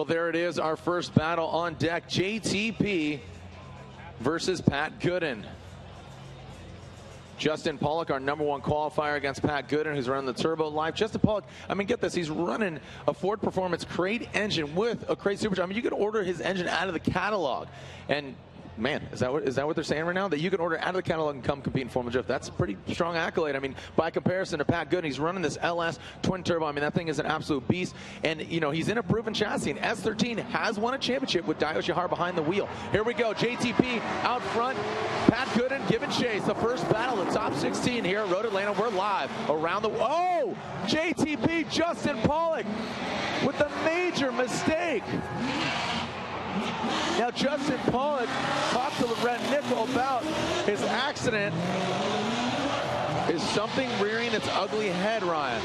Well, there it is, our first battle on deck. JTP versus Pat Gooden. Justin Pollock, our #1 qualifier against Pat Gooden, who's running the Turbo Life. Justin Pollock, I mean, get this, he's running a Ford Performance crate engine with a crate supercharger. I mean, you could order his engine out of the catalog. And man, is that what they're saying right now? That you can order out of the catalog and come compete in Formula Drift? That's a pretty strong accolade. I mean, by comparison to Pat Gooden, he's running this LS twin turbo. I mean, that thing is an absolute beast. And, you know, he's in a proven chassis. And S13 has won a championship with Dio Shihara behind the wheel. Here we go. JTP out front. Pat Gooden giving chase. The first battle, the top 16 here at Road Atlanta. We're live around the... Oh! JTP, Justin Pollock with a major mistake. Now, Justin Pollock talked to Red Nickel about his accident. Is something rearing its ugly head, Ryan?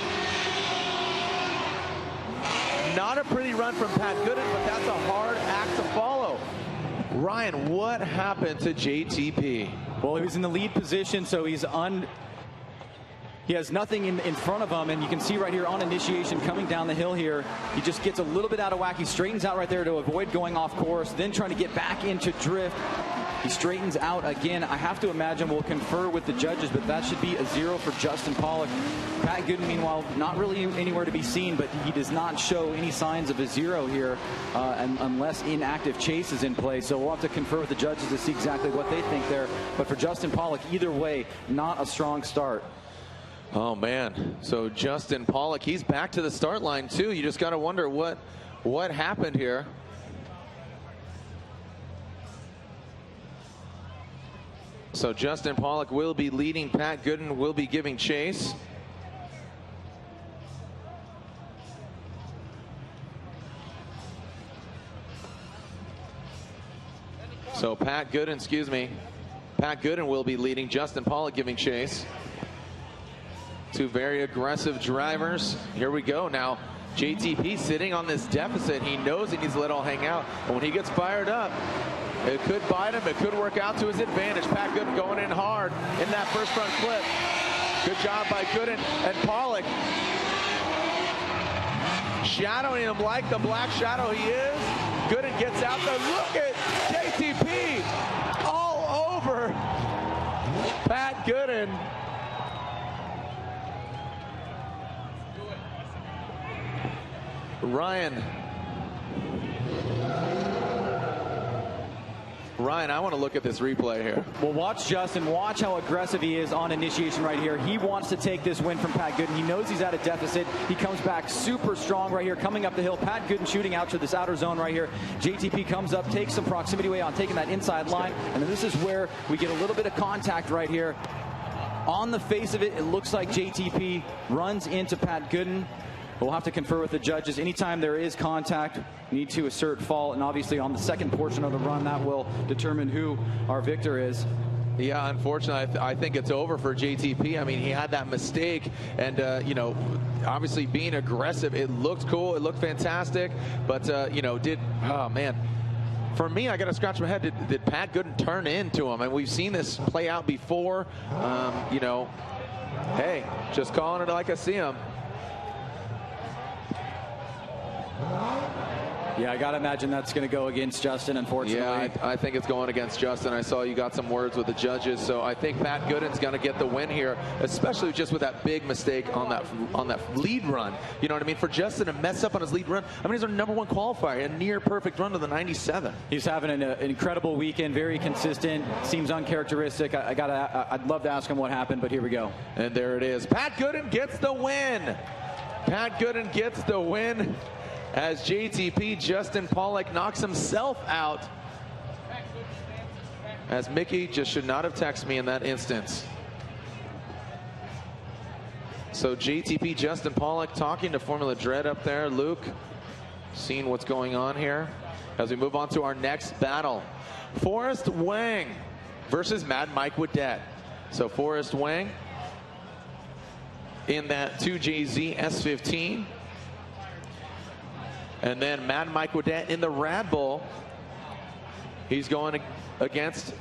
Not a pretty run from Pat Gooden, but that's a hard act to follow. Ryan, what happened to JTP? Well, he was in the lead position, so he has nothing in front of him, and you can see right here on initiation coming down the hill here, he just gets a little bit out of whack. He straightens out right there to avoid going off course, then trying to get back into drift. He straightens out again. I have to imagine we'll confer with the judges, but that should be a 0 for Justin Pollock. Pat Gooden, meanwhile, not really anywhere to be seen, but he does not show any signs of a 0 here unless inactive chase is in play. So we'll have to confer with the judges to see exactly what they think there. But for Justin Pollock, either way, not a strong start. Oh, man. So Justin Pollock, he's back to the start line, too. You just got to wonder what happened here. So Justin Pollock will be leading. Pat Gooden will be giving chase. So Pat Gooden will be leading. Justin Pollock giving chase. Two very aggressive drivers. Here we go now. JTP sitting on this deficit. He knows he needs to let it all hang out. And when he gets fired up, it could bite him. It could work out to his advantage. Pat Gooden going in hard in that first front flip. Good job by Gooden and Pollock. Shadowing him like the black shadow he is. Gooden gets out there. Look at JTP all over Pat Gooden. Ryan, I want to look at this replay here. Well, watch Justin. Watch how aggressive he is on initiation right here. He wants to take this win from Pat Gooden. He knows he's at a deficit. He comes back super strong right here, coming up the hill. Pat Gooden shooting out to this outer zone right here. JTP comes up, takes some proximity away on taking that inside line. And then this is where we get a little bit of contact right here. On the face of it, it looks like JTP runs into Pat Gooden. We'll have to confer with the judges. Anytime there is contact, we need to assert fault. And obviously on the second portion of the run, that will determine who our victor is. Yeah, unfortunately, I think it's over for JTP. I mean, he had that mistake. And, you know, obviously being aggressive, it looked cool. It looked fantastic. But, you know, oh, man. For me, I got to scratch my head. Did Pat Gooden turn into him? And we've seen this play out before. You know, hey, just calling it like I see him. Yeah, I got to imagine that's going to go against Justin, unfortunately. Yeah, I think it's going against Justin. I saw you got some words with the judges, so I think Pat Gooden's going to get the win here, especially just with that big mistake on that lead run. You know what I mean? For Justin to mess up on his lead run, I mean, he's our #1 qualifier, a near perfect run to the 97. He's having an incredible weekend, very consistent, seems uncharacteristic. I'd love to ask him what happened, but here we go. And there it is. Pat Gooden gets the win. Pat Gooden gets the win. As JTP, Justin Pollock, knocks himself out. As Mickey just should not have texted me in that instance. So JTP, Justin Pollock talking to Formula Dread up there. Luke, seeing what's going on here. As we move on to our next battle. Forrest Wang versus Mad Mike Wadette. So Forrest Wang in that 2JZ S15. And then Mad Mike Wadette in the Rad Bull. He's going against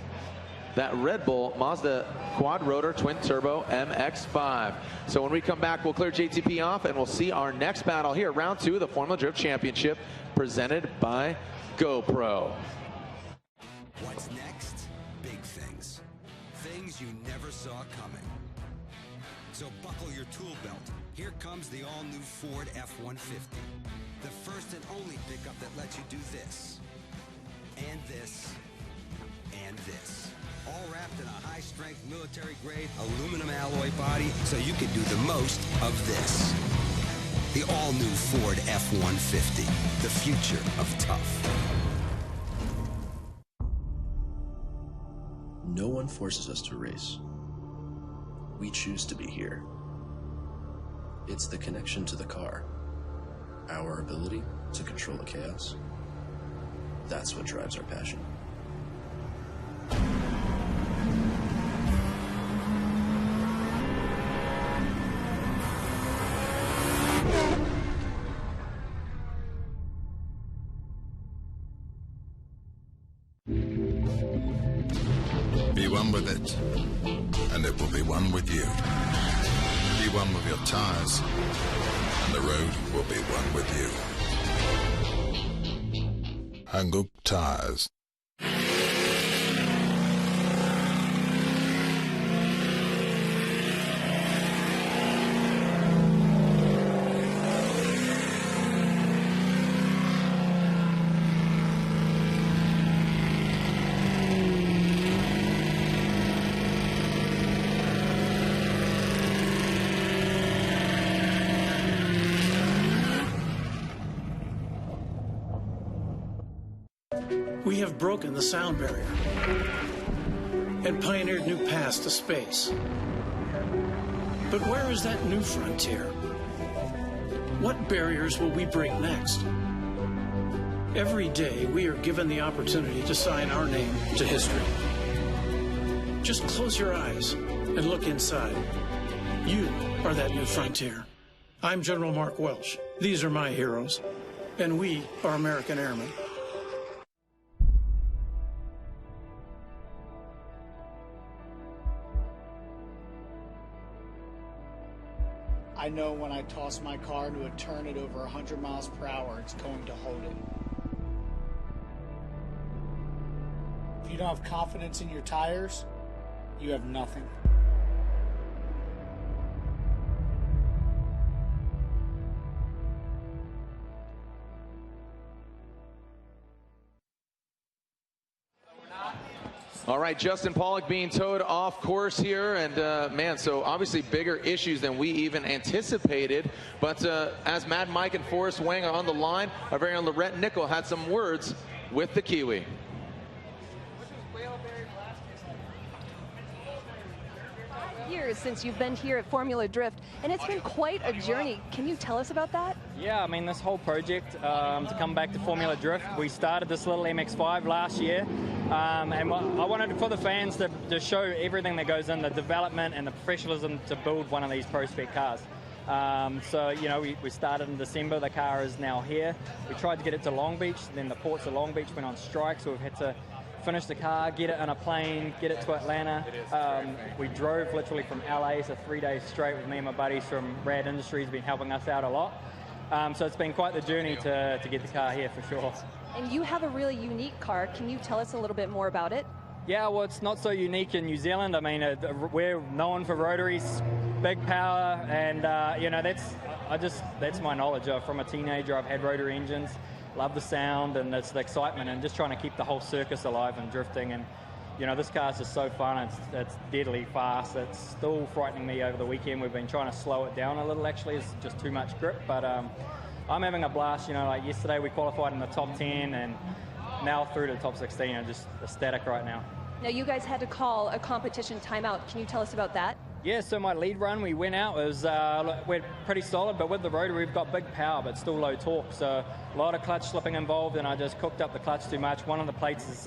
that Red Bull Mazda quad rotor twin turbo MX-5. So when we come back, we'll clear JTP off and we'll see our next battle here, round 2 of the Formula Drift Championship, presented by GoPro. What's next? Big things. Things you never saw coming. So buckle your tool belt. Here comes the all-new Ford F-150. The first and only pickup that lets you do this, and this, and this. All wrapped in a high-strength military-grade aluminum alloy body so you can do the most of this. The all-new Ford F-150. The future of tough. No one forces us to race. We choose to be here. It's the connection to the car. Our ability to control the chaos. That's what drives our passion. Be one with it, and it will be one with you. Be one with your tires, and the road will be one with you. Hankook Tires. We have broken the sound barrier and pioneered new paths to space. But where is that new frontier? What barriers will we break next? Every day, we are given the opportunity to sign our name to history. Just close your eyes and look inside. You are that new frontier. I'm General Mark Welch. These are my heroes, and we are American Airmen. I know when I toss my car into a turn at over 100 miles per hour, it's going to hold it. If you don't have confidence in your tires, you have nothing. All right, Justin Pollock being towed off course here, and man, so obviously bigger issues than we even anticipated. But as Mad Mike and Forrest Wang are on the line, our very own Lorette Nickel had some words with the Kiwi. Years since you've been here at Formula Drift, and it's been quite a journey. Can you tell us about that? Yeah, I mean, this whole project to come back to Formula Drift, we started this little MX-5 last year, and I wanted for the fans to show everything that goes in the development and the professionalism to build one of these pro spec cars. So, you know, we started in December. The car is now here. We tried to get it to Long Beach, then the ports of Long Beach went on strike, so we've had to finish the car, get it on a plane, get it to Atlanta. We drove literally from LA, so 3 days straight with me and my buddies from Rad Industries, been helping us out a lot. So it's been quite the journey to get the car here for sure. And you have a really unique car. Can you tell us a little bit more about it? Yeah, well, it's not so unique in New Zealand. I mean, we're known for rotaries, big power, and you know, that's my knowledge. From a teenager, I've had rotary engines. Love the sound and it's the excitement and just trying to keep the whole circus alive and drifting. And you know, this car's just so fun. It's deadly fast. It's still frightening me over the weekend. We've been trying to slow it down a little. Actually, it's just too much grip. But I'm having a blast. You know, like yesterday we qualified in the top 10 and now through to the top 16. I'm just ecstatic right now. Now you guys had to call a competition timeout. Can you tell us about that? Yeah, so my lead run, we went out, we're pretty solid, but with the rotary, we've got big power, but still low torque. So a lot of clutch slipping involved, and I just cooked up the clutch too much. One of the plates has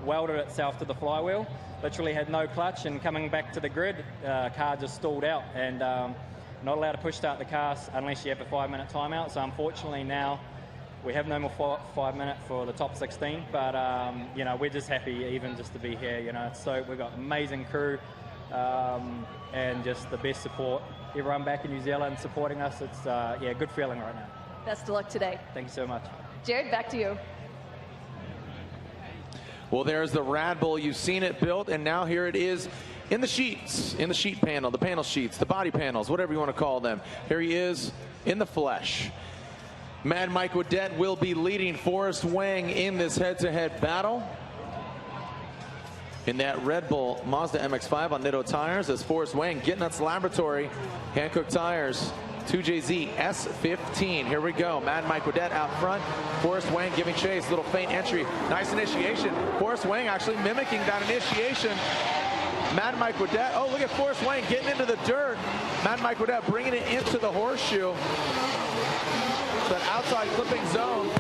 welded itself to the flywheel, literally had no clutch, and coming back to the grid, car just stalled out, and not allowed to push start the car unless you have a 5-minute timeout. So unfortunately now, we have no more 5 minutes for the top 16, but you know, we're just happy even just to be here. You know, so we've got amazing crew and just the best support. Everyone back in New Zealand supporting us. It's yeah, good feeling right now. Best of luck today. Thank you so much. Jared, back to you. Well, there's the Rad Bull. You've seen it built, and now here it is in the sheets, in the sheet panel, the panel sheets, the body panels, whatever you want to call them. Here he is in the flesh. Mad Mike Wadette will be leading Forrest Wang in this head-to-head battle. In that Red Bull Mazda MX-5 on Nitto tires, as Forrest Wang, Gittin Laboratory, Hankook tires, 2JZ S15. Here we go. Mad Mike Wadette out front. Forrest Wang giving chase. Little feint entry. Nice initiation. Forrest Wang actually mimicking that initiation. Mad Mike Wadette. Oh, look at Forrest Wang getting into the dirt. Mad Mike Wadette bringing it into the horseshoe. That outside clipping zone.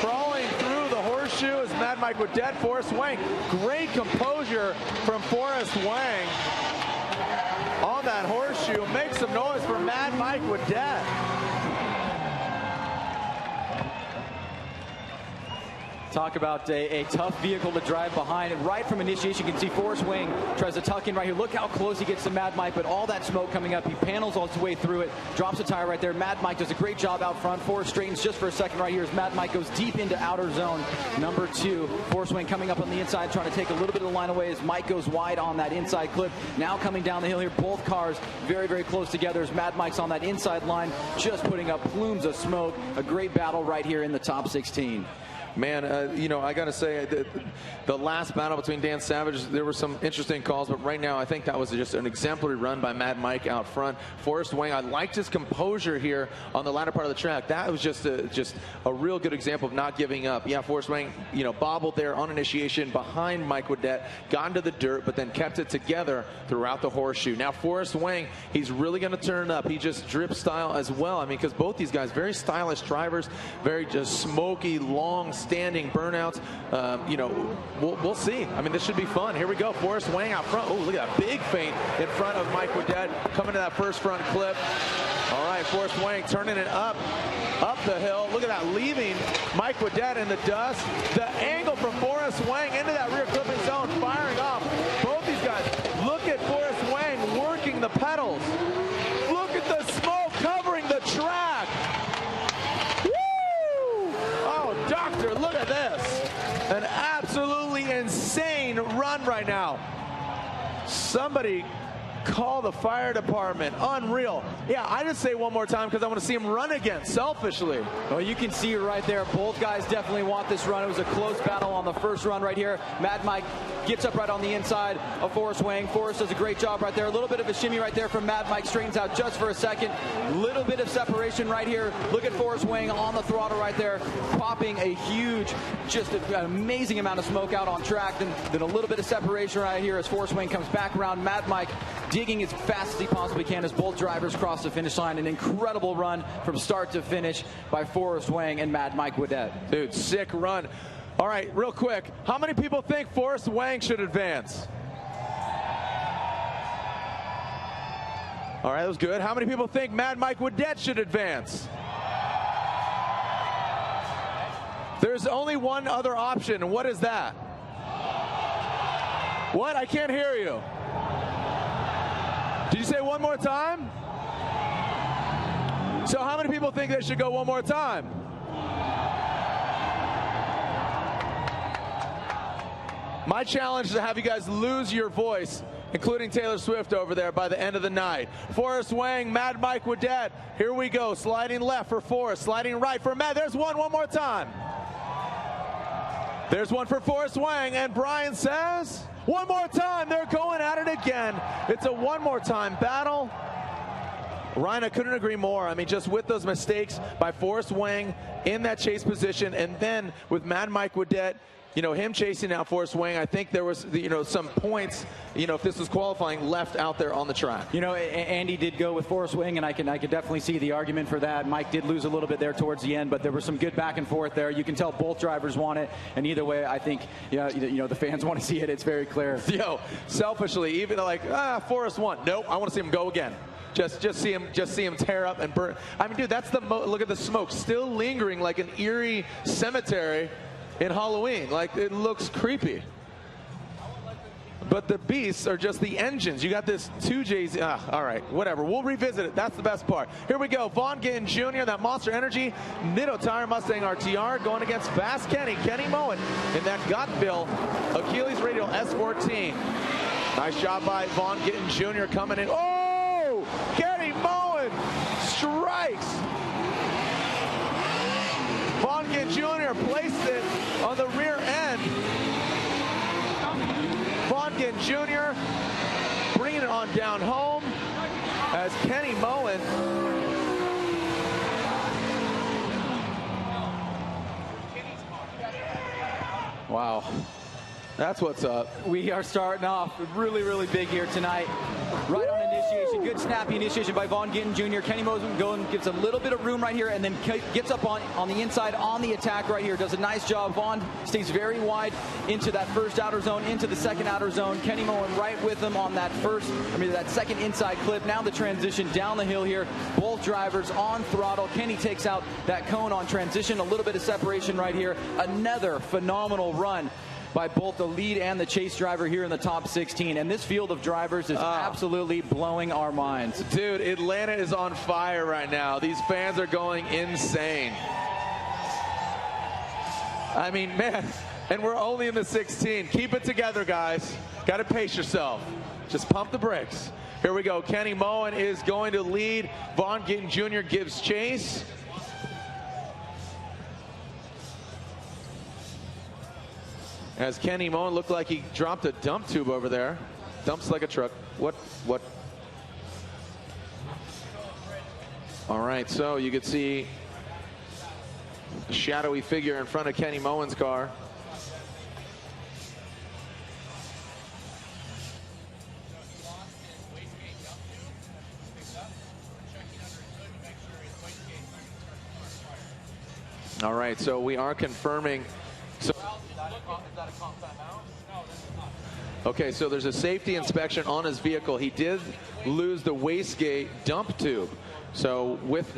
Crawling through the horseshoe is Mad Mike Wadette. Forrest Wang. Great composure from Forrest Wang on that horseshoe. Make some noise for Mad Mike Wadette. Talk about a tough vehicle to drive behind. And right from initiation, you can see Forrest Wang tries to tuck in right here. Look how close he gets to Mad Mike, but all that smoke coming up. He panels all his way through it, drops a tire right there. Mad Mike does a great job out front. Forrest straightens just for a second right here as Mad Mike goes deep into outer zone number 2. Forrest Wang coming up on the inside, trying to take a little bit of the line away as Mike goes wide on that inside clip. Now coming down the hill here, both cars very, very close together as Mad Mike's on that inside line, just putting up plumes of smoke. A great battle right here in the top 16. Man, you know, I got to say, the last battle between Dan Savage, there were some interesting calls, but right now I think that was just an exemplary run by Mad Mike out front. Forrest Wang, I liked his composure here on the latter part of the track. That was just a real good example of not giving up. Yeah, Forrest Wang, you know, bobbled there on initiation behind Mike Wadette, got into the dirt, but then kept it together throughout the horseshoe. Now Forrest Wang, he's really going to turn it up. He just drip style as well. I mean, because both these guys, very stylish drivers, very just smoky, long standing burnouts. You know, we'll see. I mean, this should be fun. Here we go. Forrest Wang out front. Oh, look at that big feint in front of Mike Wadette coming to that first front clip. All right, Forrest Wang turning it up the hill. Look at that, leaving Mike Wadette in the dust. The angle from Forrest Wang into that rear clipping zone, firing off both these guys. Look at Forrest Wang working the pedals. Look at the smoke covering the track. Doctor, look at this. An absolutely insane run right now. Somebody call the fire department. Unreal. Yeah, I just say one more time because I want to see him run again, selfishly. Well, you can see right there, both guys definitely want this run. It was a close battle on the first run right here. Mad Mike gets up right on the inside of Forrest Wang. Forrest does a great job right there. A little bit of a shimmy right there from Mad Mike. Straightens out just for a second. Little bit of separation right here. Look at Forrest Wang on the throttle right there, popping a huge, just an amazing amount of smoke out on track. Then a little bit of separation right here as Forrest Wang comes back around. Mad Mike digging as fast as he possibly can as both drivers cross the finish line. An incredible run from start to finish by Forrest Wang and Mad Mike Wadette. Dude, sick run. All right, real quick, how many people think Forrest Wang should advance? All right, that was good. How many people think Mad Mike Wadette should advance? There's only one other option, and what is that? What? I can't hear you. Did you say one more time? So how many people think they should go one more time? My challenge is to have you guys lose your voice, including Taylor Swift over there, by the end of the night. Forrest Wang, Mad Mike Wadette. Here we go. Sliding left for Forrest, sliding right for Mad. There's one more time. There's one for Forrest Wang, and Brian says, one more time. They're going at it again. It's a one more time battle. Ryan, I couldn't agree more. I mean, just with those mistakes by Forrest Wang in that chase position, and then with Mad Mike Wadette, you know, him chasing out Forrest Wang, I think there was, you know, some points, you know, if this was qualifying, left out there on the track. You know, Andy did go with Forrest Wang, and I can definitely see the argument for that. Mike did lose a little bit there towards the end, but there was some good back and forth there. You can tell both drivers want it, and either way, I think, you know, the fans want to see it. It's very clear. Yo, selfishly, even like, Forrest won. Nope, I want to see him go again. Just see him tear up and burn. I mean, dude, that's the look at the smoke still lingering like an eerie cemetery in Halloween. Like, it looks creepy. But the beasts are just the engines. You got this 2J's. All right, whatever. We'll revisit it. That's the best part. Here we go. Vaughn Gittin Jr., that Monster Energy Nitto Tire Mustang RTR going against Fast Kenny Moen in that Gottville Achilles Radial S14. Nice job by Vaughn Gittin Jr. coming in. Oh! Kenny Moen strikes. Vaughn Gittin Jr. placed it on the rear end. Vaughn Gittin Jr. bringing it on down home as Kenny Moen wow, that's what's up. We are starting off really, really big here tonight. Right on initiation. Good snappy initiation by Vaughn Gittin Jr. Kenny Moen going, gives a little bit of room right here and then gets up on the inside on the attack right here. Does a nice job. Vaughn stays very wide into that first outer zone, into the second outer zone. Kenny Moen right with him on that that second inside clip. Now the transition down the hill here. Both drivers on throttle. Kenny takes out that cone on transition. A little bit of separation right here. Another phenomenal run by both the lead and the chase driver here in the top 16. And this field of drivers is absolutely blowing our minds. Dude, Atlanta is on fire right now. These fans are going insane. I mean, man, and we're only in the 16. Keep it together, guys. Got to pace yourself. Just pump the brakes. Here we go. Kenny Moen is going to lead. Vaughn Gittin Jr. gives chase. As Kenny Moen looked like he dropped a dump tube over there. Dumps like a truck. What? All right, so you could see a shadowy figure in front of Kenny Moen's car. All right, so we are confirming. Okay, so there's a safety inspection on his vehicle. He did lose the wastegate dump tube. So with,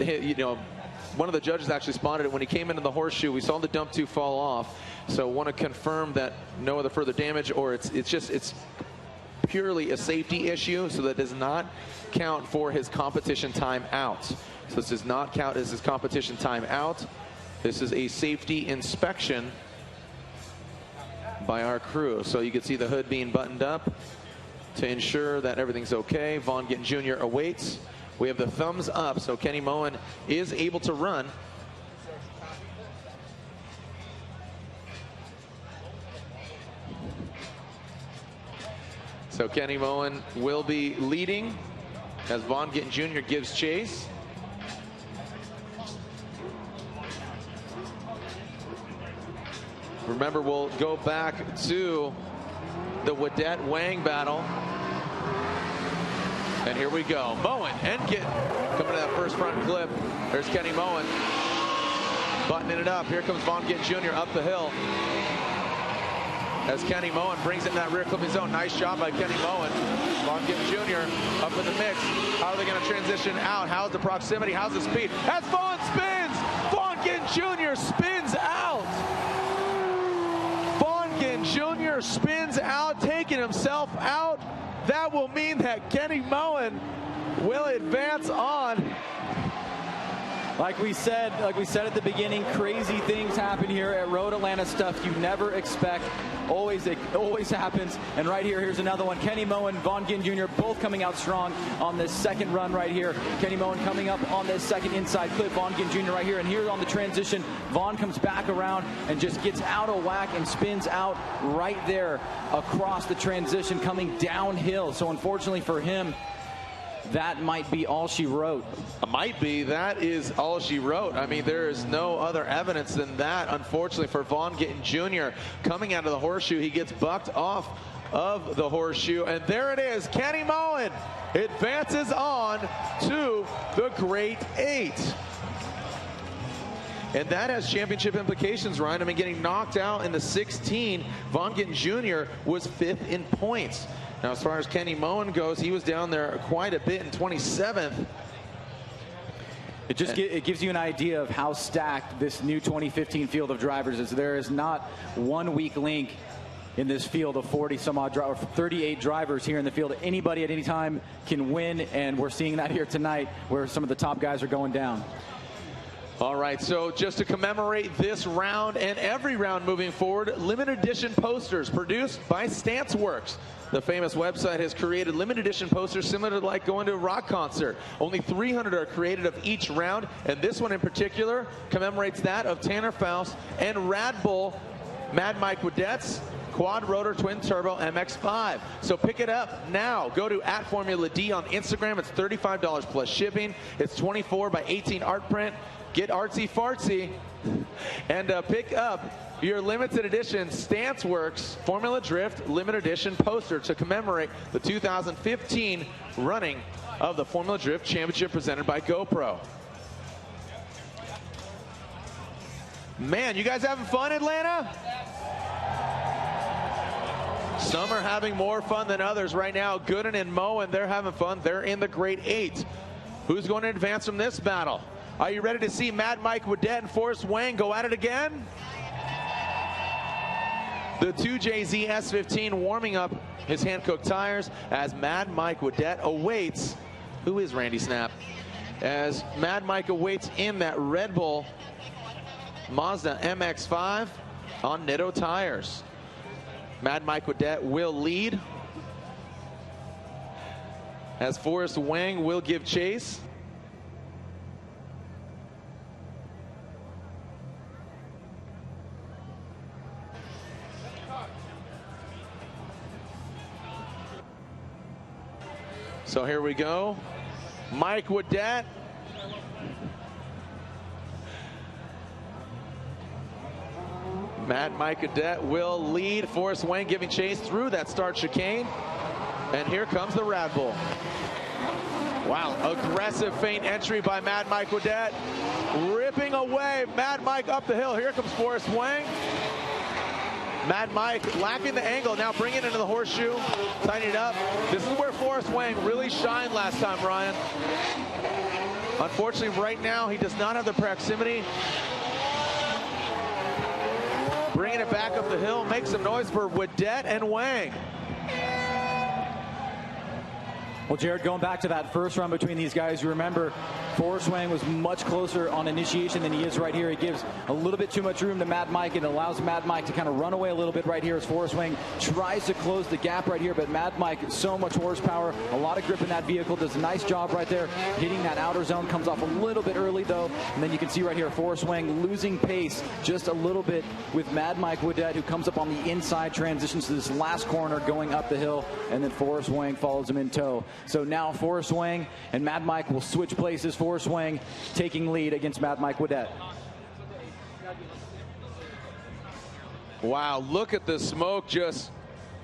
one of the judges actually spotted it when he came into the horseshoe. We saw the dump tube fall off. So want to confirm that no other further damage, or it's purely a safety issue. So that does not count for his competition time out. So this does not count as his competition time out. This is a safety inspection by our crew. So you can see the hood being buttoned up to ensure that everything's okay. Vaughn Gittin Jr. awaits. We have the thumbs up, so Kenny Moen is able to run. So Kenny Moen will be leading as Vaughn Gittin Jr. gives chase. Remember, we'll go back to the Wadette Wang battle. And here we go. Moen and Gittin coming to that first front clip. There's Kenny Moen buttoning it up. Here comes Vaughn Gittin Jr. up the hill. As Kenny Moen brings it in that rear clipping zone. Nice job by Kenny Moen. Vaughn Gittin Jr. up in the mix. How are they going to transition out? How's the proximity? How's the speed? As Vaughn spins! Vaughn Gittin Jr. spins out! Gittin Jr. spins out, taking himself out. That will mean that Kenny Moen will advance on. Like we said at the beginning, crazy things happen here at Road Atlanta. Stuff you never expect. It always happens. And right here, here's another one. Kenny Moen, Vaughn Gittin Jr. both coming out strong on this second run right here. Kenny Moen coming up on this second inside clip. Vaughn Gittin Jr. right here. And here on the transition, Vaughn comes back around and just gets out of whack and spins out right there across the transition, coming downhill. So unfortunately for him, that might be all she wrote. Might be. That is all she wrote. I mean, there is no other evidence than that, unfortunately, for Vaughn Gittin Jr. Coming out of the horseshoe, he gets bucked off of the horseshoe. And there it is. Kenny Moen advances on to the Great 8. And that has championship implications, Ryan. I mean, getting knocked out in the 16, Vaughn Gittin Jr. was 5th in points. Now, as far as Kenny Moen goes, he was down there quite a bit in 27th. It gives you an idea of how stacked this new 2015 field of drivers is. There is not one weak link in this field of 40-some-odd drivers, 38 drivers here in the field. Anybody at any time can win, and we're seeing that here tonight where some of the top guys are going down. All right, so just to commemorate this round and every round moving forward, limited edition posters produced by Stanceworks. The famous website has created limited edition posters similar to like going to a rock concert. Only 300 are created of each round, and this one in particular commemorates that of Tanner Faust and Rad Bull Mad Mike Woodette's quad rotor twin turbo MX-5. So pick it up now. Go to @FormulaD on Instagram. It's $35 plus shipping. It's 24 by 18 art print. Get artsy fartsy and pick up your limited edition Stanceworks Formula Drift limited edition poster to commemorate the 2015 running of the Formula Drift Championship presented by GoPro. Man, you guys having fun, Atlanta? Some are having more fun than others right now. Gooden and Moen, they're having fun. They're in the grade 8. Who's going to advance from this battle? Are you ready to see Mad Mike Woodette and Forrest Wang go at it again? The 2JZ S15 warming up his hand-cooked tires as Mad Mike Woodette awaits. Who is Randy Snap? As Mad Mike awaits in that Red Bull Mazda MX-5 on Nitto tires. Mad Mike Woodette will lead as Forrest Wang will give chase. So here we go. Mike Woodette. Mad Mike Woodette will lead. Forrest Wang giving chase through that start chicane. And here comes the Rad Bull. Wow, aggressive feint entry by Mad Mike Woodette. Ripping away Mad Mike up the hill. Here comes Forrest Wang. Mad Mike lacking the angle, now bring it into the horseshoe, tighten it up. This is where Forrest Wang really shined last time, Ryan. Unfortunately, right now, he does not have the proximity. Bringing it back up the hill, make some noise for Woodette and Wang. Well, Jared, going back to that first run between these guys, you remember Forrest Wang was much closer on initiation than he is right here. He gives a little bit too much room to Mad Mike and allows Mad Mike to kind of run away a little bit right here as Forrest Wang tries to close the gap right here. But Mad Mike, so much horsepower, a lot of grip in that vehicle, does a nice job right there. Hitting that outer zone, comes off a little bit early though. And then you can see right here, Forrest Wang losing pace just a little bit with Mad Mike Woodette, who comes up on the inside, transitions to this last corner going up the hill, and then Forrest Wang follows him in tow. So now Forrest Wang and Mad Mike will switch places. Forrest Wang taking lead against Mad Mike Woodette. Wow, look at the smoke just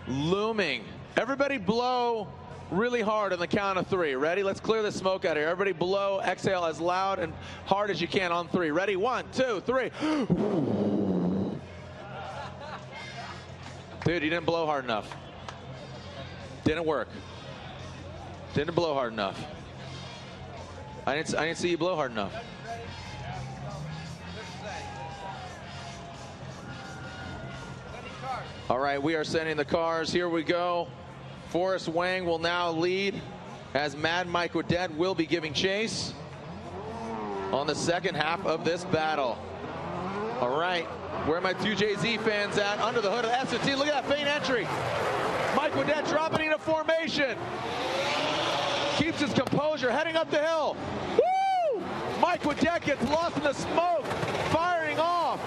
looming. Everybody blow really hard on the count of 3. Ready? Let's clear the smoke out of here. Everybody blow, exhale as loud and hard as you can on 3. Ready? 1, 2, 3. Dude, you didn't blow hard enough. Didn't work. Didn't blow hard enough. I didn't see you blow hard enough. All right, we are sending the cars. Here we go. Forrest Wang will now lead as Mad Mike Woodette will be giving chase on the second half of this battle. All right, where are my 2JZ fans at? Under the hood of the S&T. Look at that feint entry. Mike Woodette dropping into formation. Keeps his composure, heading up the hill. Woo! Mike Woodette gets lost in the smoke, firing off.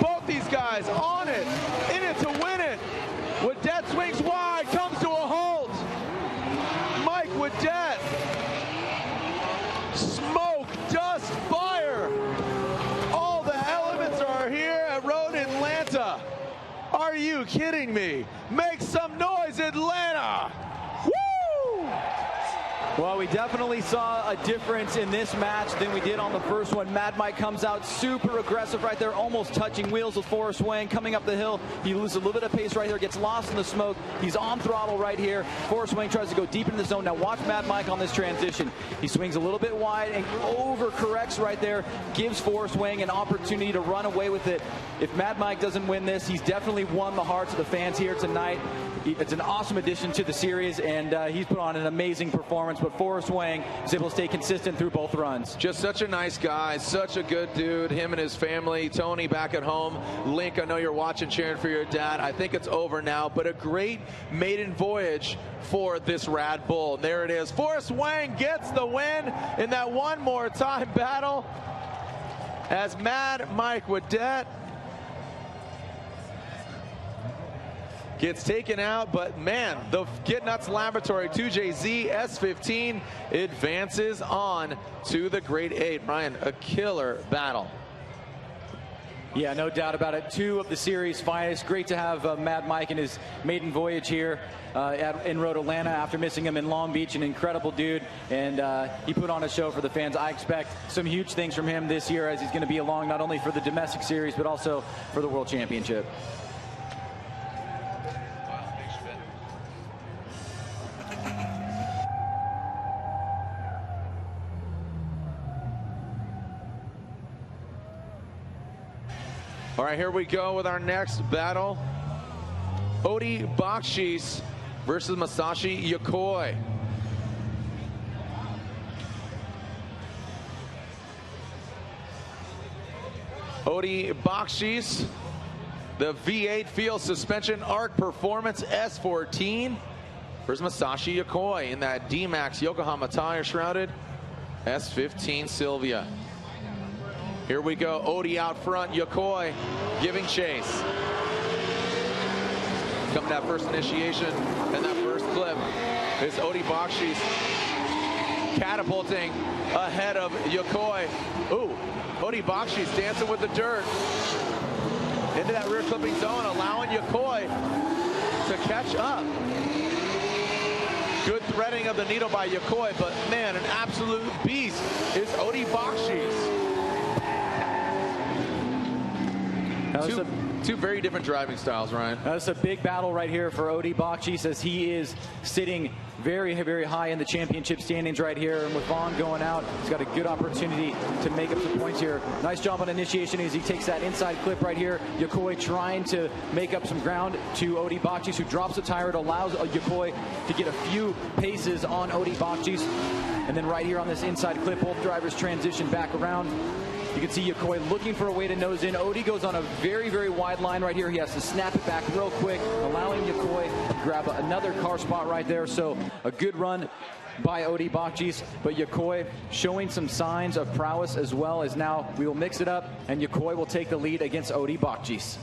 Both these guys on it, in it to win it. Woodette swings wide, comes to a halt. Mike Woodette. Smoke, dust, fire. All the elements are here at Road Atlanta. Are you kidding me? Make some noise, Atlanta. Woo! Well, we definitely saw a difference in this match than we did on the first one. Mad Mike comes out super aggressive right there, almost touching wheels with Forrest Wang. Coming up the hill, he loses a little bit of pace right there, gets lost in the smoke. He's on throttle right here. Forrest Wang tries to go deep into the zone. Now watch Mad Mike on this transition. He swings a little bit wide and overcorrects right there, gives Forrest Wang an opportunity to run away with it. If Mad Mike doesn't win this, he's definitely won the hearts of the fans here tonight. It's an awesome addition to the series, and he's put on an amazing performance. But Forrest Wang is able to stay consistent through both runs. Just such a nice guy, such a good dude. Him and his family. Tony back at home. Link, I know you're watching, cheering for your dad. I think it's over now, but a great maiden voyage for this Rad Bull. And there it is. Forrest Wang gets the win in that one more time battle as Mad Mike Wadette gets taken out, but man, the Get Nuts Laboratory 2JZ S15 advances on to the Grade 8. Ryan, a killer battle. Yeah, no doubt about it. Two of the series finest. Great to have Mad Mike in his maiden voyage here in Road Atlanta after missing him in Long Beach. An incredible dude, and he put on a show for the fans. I expect some huge things from him this year as he's going to be along not only for the domestic series but also for the World Championship. All right, here we go with our next battle. Odi Bakchis versus Masashi Yokoi. Odi Bakchis, the V8 Field Suspension Arc Performance S14 versus Masashi Yokoi in that D-Max Yokohama tire shrouded S15 Sylvia. Here we go, Odi out front, Yokoi giving chase. Coming that first initiation and that first clip is Odi Bakchis catapulting ahead of Yokoi. Ooh, Odi Bakchis dancing with the dirt into that rear clipping zone, allowing Yokoi to catch up. Good threading of the needle by Yokoi, but man, an absolute beast is Odi Bakchis. Two very different driving styles, Ryan. That's a big battle right here for Odi Bakchis as he is sitting very, very high in the championship standings right here. And with Vaughn going out, he's got a good opportunity to make up some points here. Nice job on initiation as he takes that inside clip right here. Yokoi trying to make up some ground to Odi Bakchis, who drops the tire. It allows Yokoi to get a few paces on Odi Bakchis. And then right here on this inside clip, both drivers transition back around. You can see Yokoi looking for a way to nose in. Odi goes on a very, very wide line right here. He has to snap it back real quick, allowing Yokoi to grab another car spot right there. So a good run by Odi Bakchis, but Yokoi showing some signs of prowess as well, as now we will mix it up and Yokoi will take the lead against Odi Bakchis.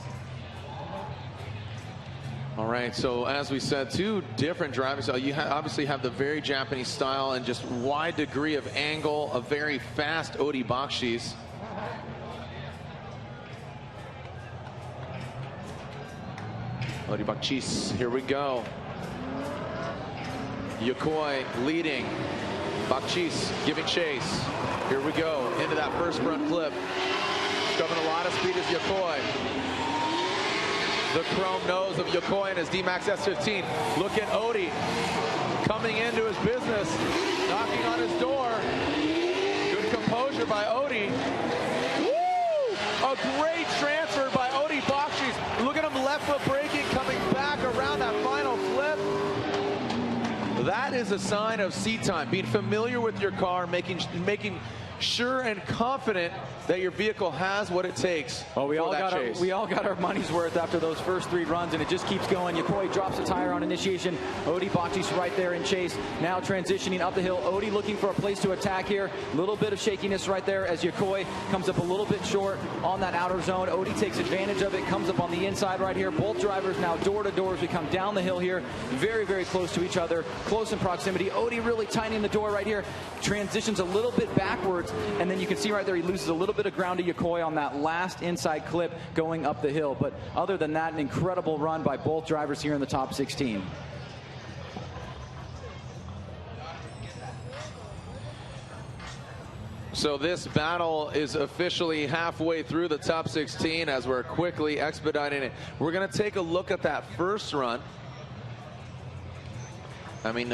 All right, so as we said, two different driving styles. You obviously have the very Japanese style and just wide degree of angle, a very fast Odi Bakchis. Odi Bakchis, here we go. Yokoi leading. Bakchis giving chase. Here we go into that first front flip. Shoving a lot of speed is Yokoi. The chrome nose of Yokoi and his D-Max S15. Look at Odi coming into his business, knocking on his door. Good composure by Odi. Woo! A great transfer by Odi Bakchis. Look at him left foot braking, coming back around that final flip. That is a sign of seat time, being familiar with your car, making sure and confident that your vehicle has what it takes. Well, we all got our money's worth after those first three runs, and it just keeps going. Yokoi drops the tire on initiation. Odi Bakchis right there in chase. Now transitioning up the hill. Odi looking for a place to attack here. A little bit of shakiness right there as Yokoi comes up a little bit short on that outer zone. Odi takes advantage of it, comes up on the inside right here. Both drivers now door to door as we come down the hill here. Very, very close to each other, close in proximity. Odi really tightening the door right here. Transitions a little bit backwards, and then you can see right there he loses a little bit of ground to Yokoi on that last inside clip going up the hill. But other than that, an incredible run by both drivers here in the top 16. So this battle is officially halfway through the top 16 as we're quickly expediting it. We're going to take a look at that first run. I mean,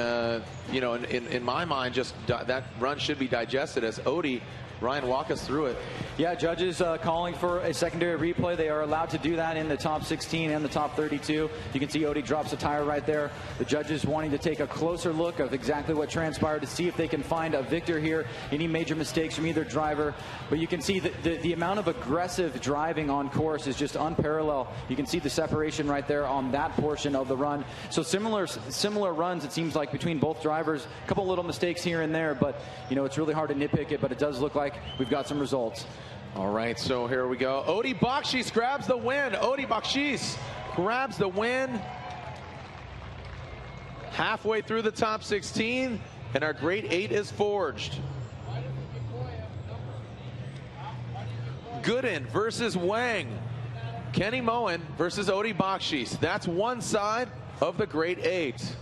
you know, in my mind, just that run should be digested as Odie. Ryan, walk us through it. Yeah, judges calling for a secondary replay. They are allowed to do that in the top 16 and the top 32. You can see Odie drops a tire right there. The judges wanting to take a closer look of exactly what transpired to see if they can find a victor here. Any major mistakes from either driver. But you can see the amount of aggressive driving on course is just unparalleled. You can see the separation right there on that portion of the run. So similar runs, it seems like, between both drivers. A couple little mistakes here and there, but you know, it's really hard to nitpick it, but it does look like we've got some results. All right, so here we go. Odie Bakchis grabs the win. Odie Bakchis grabs the win. Halfway through the top 16, and our grade 8 is forged. Gooden versus Wang. Kenny Moen versus Odie Bakchis. That's one side of the grade 8.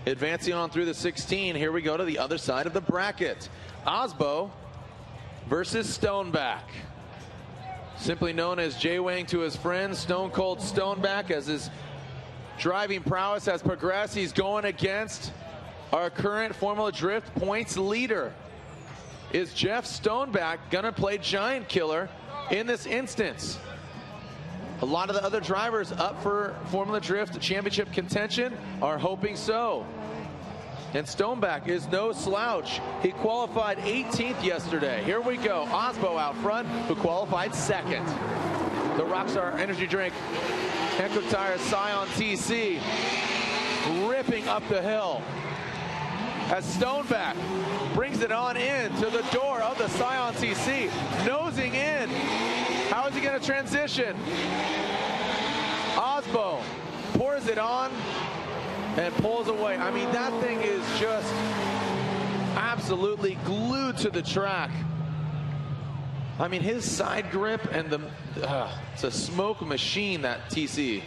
Advancing on through the 16, here we go to the other side of the bracket. Aasbo versus Stoneback. Simply known as J-Wang to his friends, Stone Cold Stoneback. As his driving prowess has progressed, he's going against our current Formula Drift points leader. Is Jeff Stoneback gonna play Giant Killer in this instance? A lot of the other drivers up for Formula Drift championship contention are hoping so. And Stoneback is no slouch. He qualified 18th yesterday. Here we go. Aasbo out front, who qualified second. The Rockstar Energy Drink Hankook Tire Scion TC ripping up the hill as Stoneback brings it on in to the door of the Scion TC, nosing in. How is he going to transition? Aasbo pours it on and pulls away. I mean, that thing is just absolutely glued to the track. I mean, his side grip and it's a smoke machine, that TC.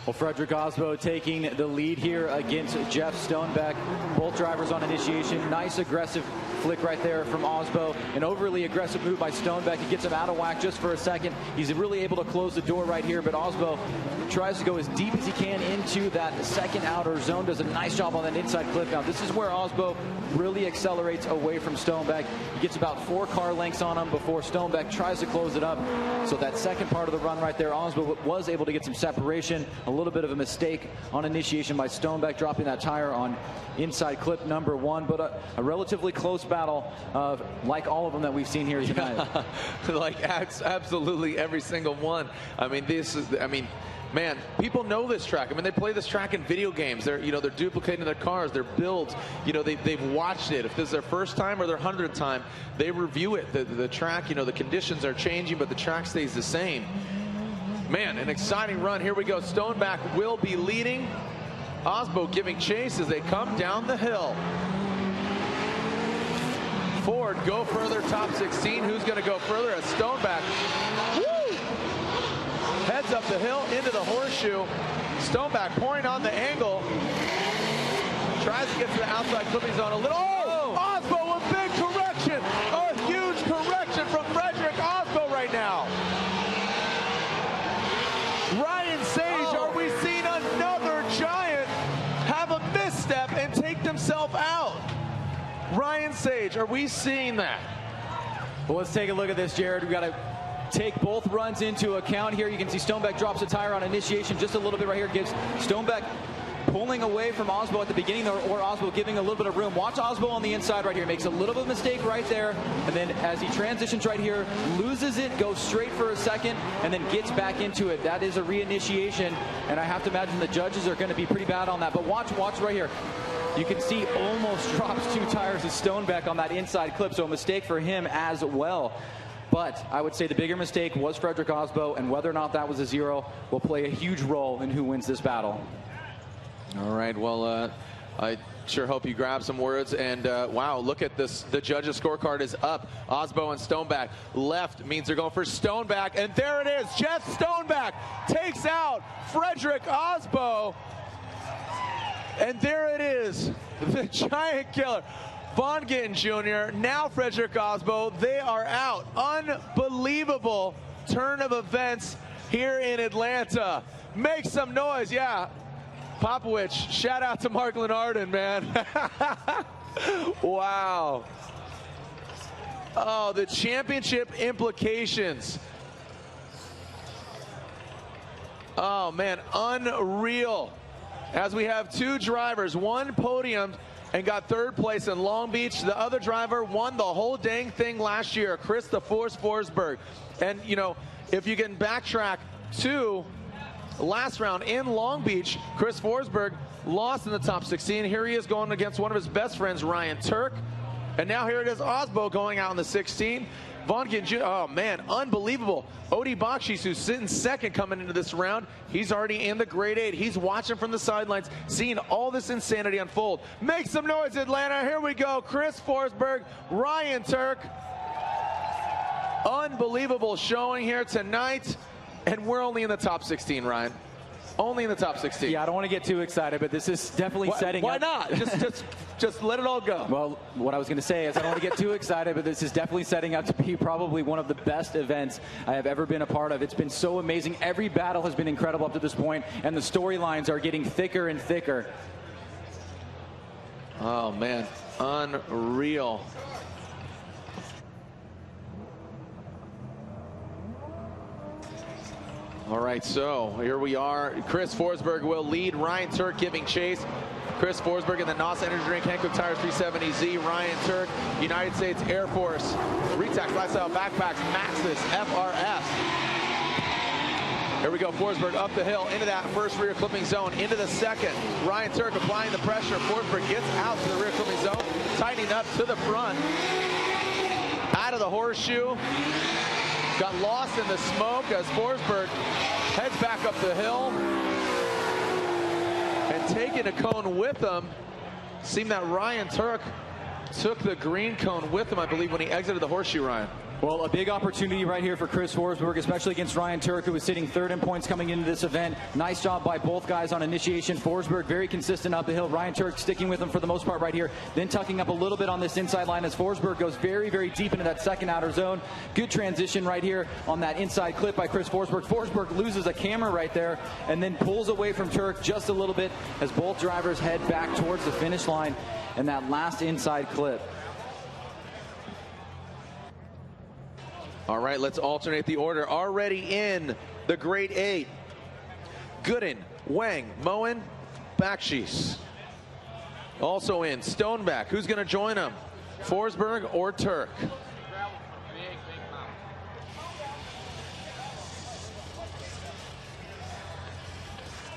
Well, Frederick Aasbo taking the lead here against Jeff Stoneback. Both drivers on initiation. Nice aggressive flick right there from Aasbo. An overly aggressive move by Stoneback. He gets him out of whack just for a second. He's really able to close the door right here, but Aasbo tries to go as deep as he can into that second outer zone. Does a nice job on that inside clip. Now, this is where Aasbo really accelerates away from Stoneback. He gets about 4 car lengths on him before Stoneback tries to close it up. So that second part of the run right there, Aasbo was able to get some separation. A little bit of a mistake on initiation by Stoneback, dropping that tire on inside clip number 1, but a relatively close battle, like all of them that we've seen here tonight. Like absolutely every single one. I mean, man, people know this track. I mean, they play this track in video games. They're duplicating their cars, their builds. You know, they've watched it. If this is their first time or their 100th time, they review it. The track, you know, the conditions are changing, but the track stays the same. Man, an exciting run. Here we go. Stoneback will be leading. Aasbo giving chase as they come down the hill. Ford go further, top 16. Who's going to go further? As Stoneback heads up the hill into the horseshoe. Stoneback pouring on the angle. Tries to get to the outside clipping zone a little. Oh! Aasbo with big correction. A huge correction from Frederick Aasbo right now. Ryan Sage, are we seeing another giant have a misstep and take themselves out? Ryan Sage, are we seeing that? Well, let's take a look at this, Jared. We've got to take both runs into account here. You can see Stoneback drops a tire on initiation just a little bit right here. Gives Stoneback pulling away from Aasbo at the beginning, or Aasbo giving a little bit of room. Watch Aasbo on the inside right here. Makes a little bit of a mistake right there. And then as he transitions right here, loses it, goes straight for a second, and then gets back into it. That is a reinitiation. And I have to imagine the judges are going to be pretty bad on that. But watch right here. You can see almost drops 2 tires of Stoneback on that inside clip. So a mistake for him as well. But I would say the bigger mistake was Frederick Aasbo, and whether or not that was a 0 will play a huge role in who wins this battle. All right, well, I sure hope you grab some words. And wow, look at this. The judges' scorecard is up. Aasbo and Stoneback. Left means they're going for Stoneback. And there it is. Jeff Stoneback takes out Frederick Aasbo. And there it is. The Giant Killer. Gittin Jr., now Frederick Aasbo, they are out. Unbelievable turn of events here in Atlanta. Make some noise, yeah. Popowich, shout out to Mark Lenardin, man. Wow. Oh, the championship implications. Oh, man, unreal. As we have two drivers, one podiumed and got third place in Long Beach. The other driver won the whole dang thing last year, Chris the Force Forsberg. And, you know, if you can backtrack to last round in Long Beach, Chris Forsberg lost in the top 16. Here he is going against one of his best friends, Ryan Tuerck. And now here it is, Aasbo going out in the 16. Gittin Jr., oh man, unbelievable. Bakchis, who's sitting second coming into this round, he's already in the grade 8. He's watching from the sidelines, seeing all this insanity unfold. Make some noise, Atlanta. Here we go. Chris Forsberg, Ryan Tuerck. Unbelievable showing here tonight. And we're only in the top 16, Ryan. Only in the top 16. Yeah, I don't want to get too excited, but this is definitely setting up. Why not? Just let it all go. Well, what I was going to say is I don't want to get too excited, but this is definitely setting up to be probably one of the best events I have ever been a part of. It's been so amazing. Every battle has been incredible up to this point, and the storylines are getting thicker and thicker. Oh, man. Unreal. All right, so here we are. Chris Forsberg will lead. Ryan Tuerck giving chase. Chris Forsberg in the NOS Energy Drink, Hankook Tires 370Z. Ryan Tuerck, United States Air Force. Retax Lifestyle Backpacks, Maxxis, FRS. Here we go, Forsberg up the hill, into that first rear clipping zone, into the second. Ryan Tuerck applying the pressure. Forsberg gets out to the rear clipping zone, tightening up to the front. Out of the horseshoe. Got lost in the smoke as Forsberg heads back up the hill. And taking a cone with him. Seemed that Ryan Tuerck took the green cone with him, I believe, when he exited the horseshoe, Ryan. Well, a big opportunity right here for Chris Forsberg, especially against Ryan Tuerck, who was sitting third in points coming into this event. Nice job by both guys on initiation. Forsberg very consistent up the hill. Ryan Tuerck sticking with him for the most part right here. Then tucking up a little bit on this inside line as Forsberg goes very, very deep into that second outer zone. Good transition right here on that inside clip by Chris Forsberg. Forsberg loses a camera right there and then pulls away from Tuerck just a little bit as both drivers head back towards the finish line and that last inside clip. All right, let's alternate the order. Already in the grade 8. Gooden, Wang, Moen, Bakchis. Also in Stoneback. Who's going to join him? Forsberg or Tuerck?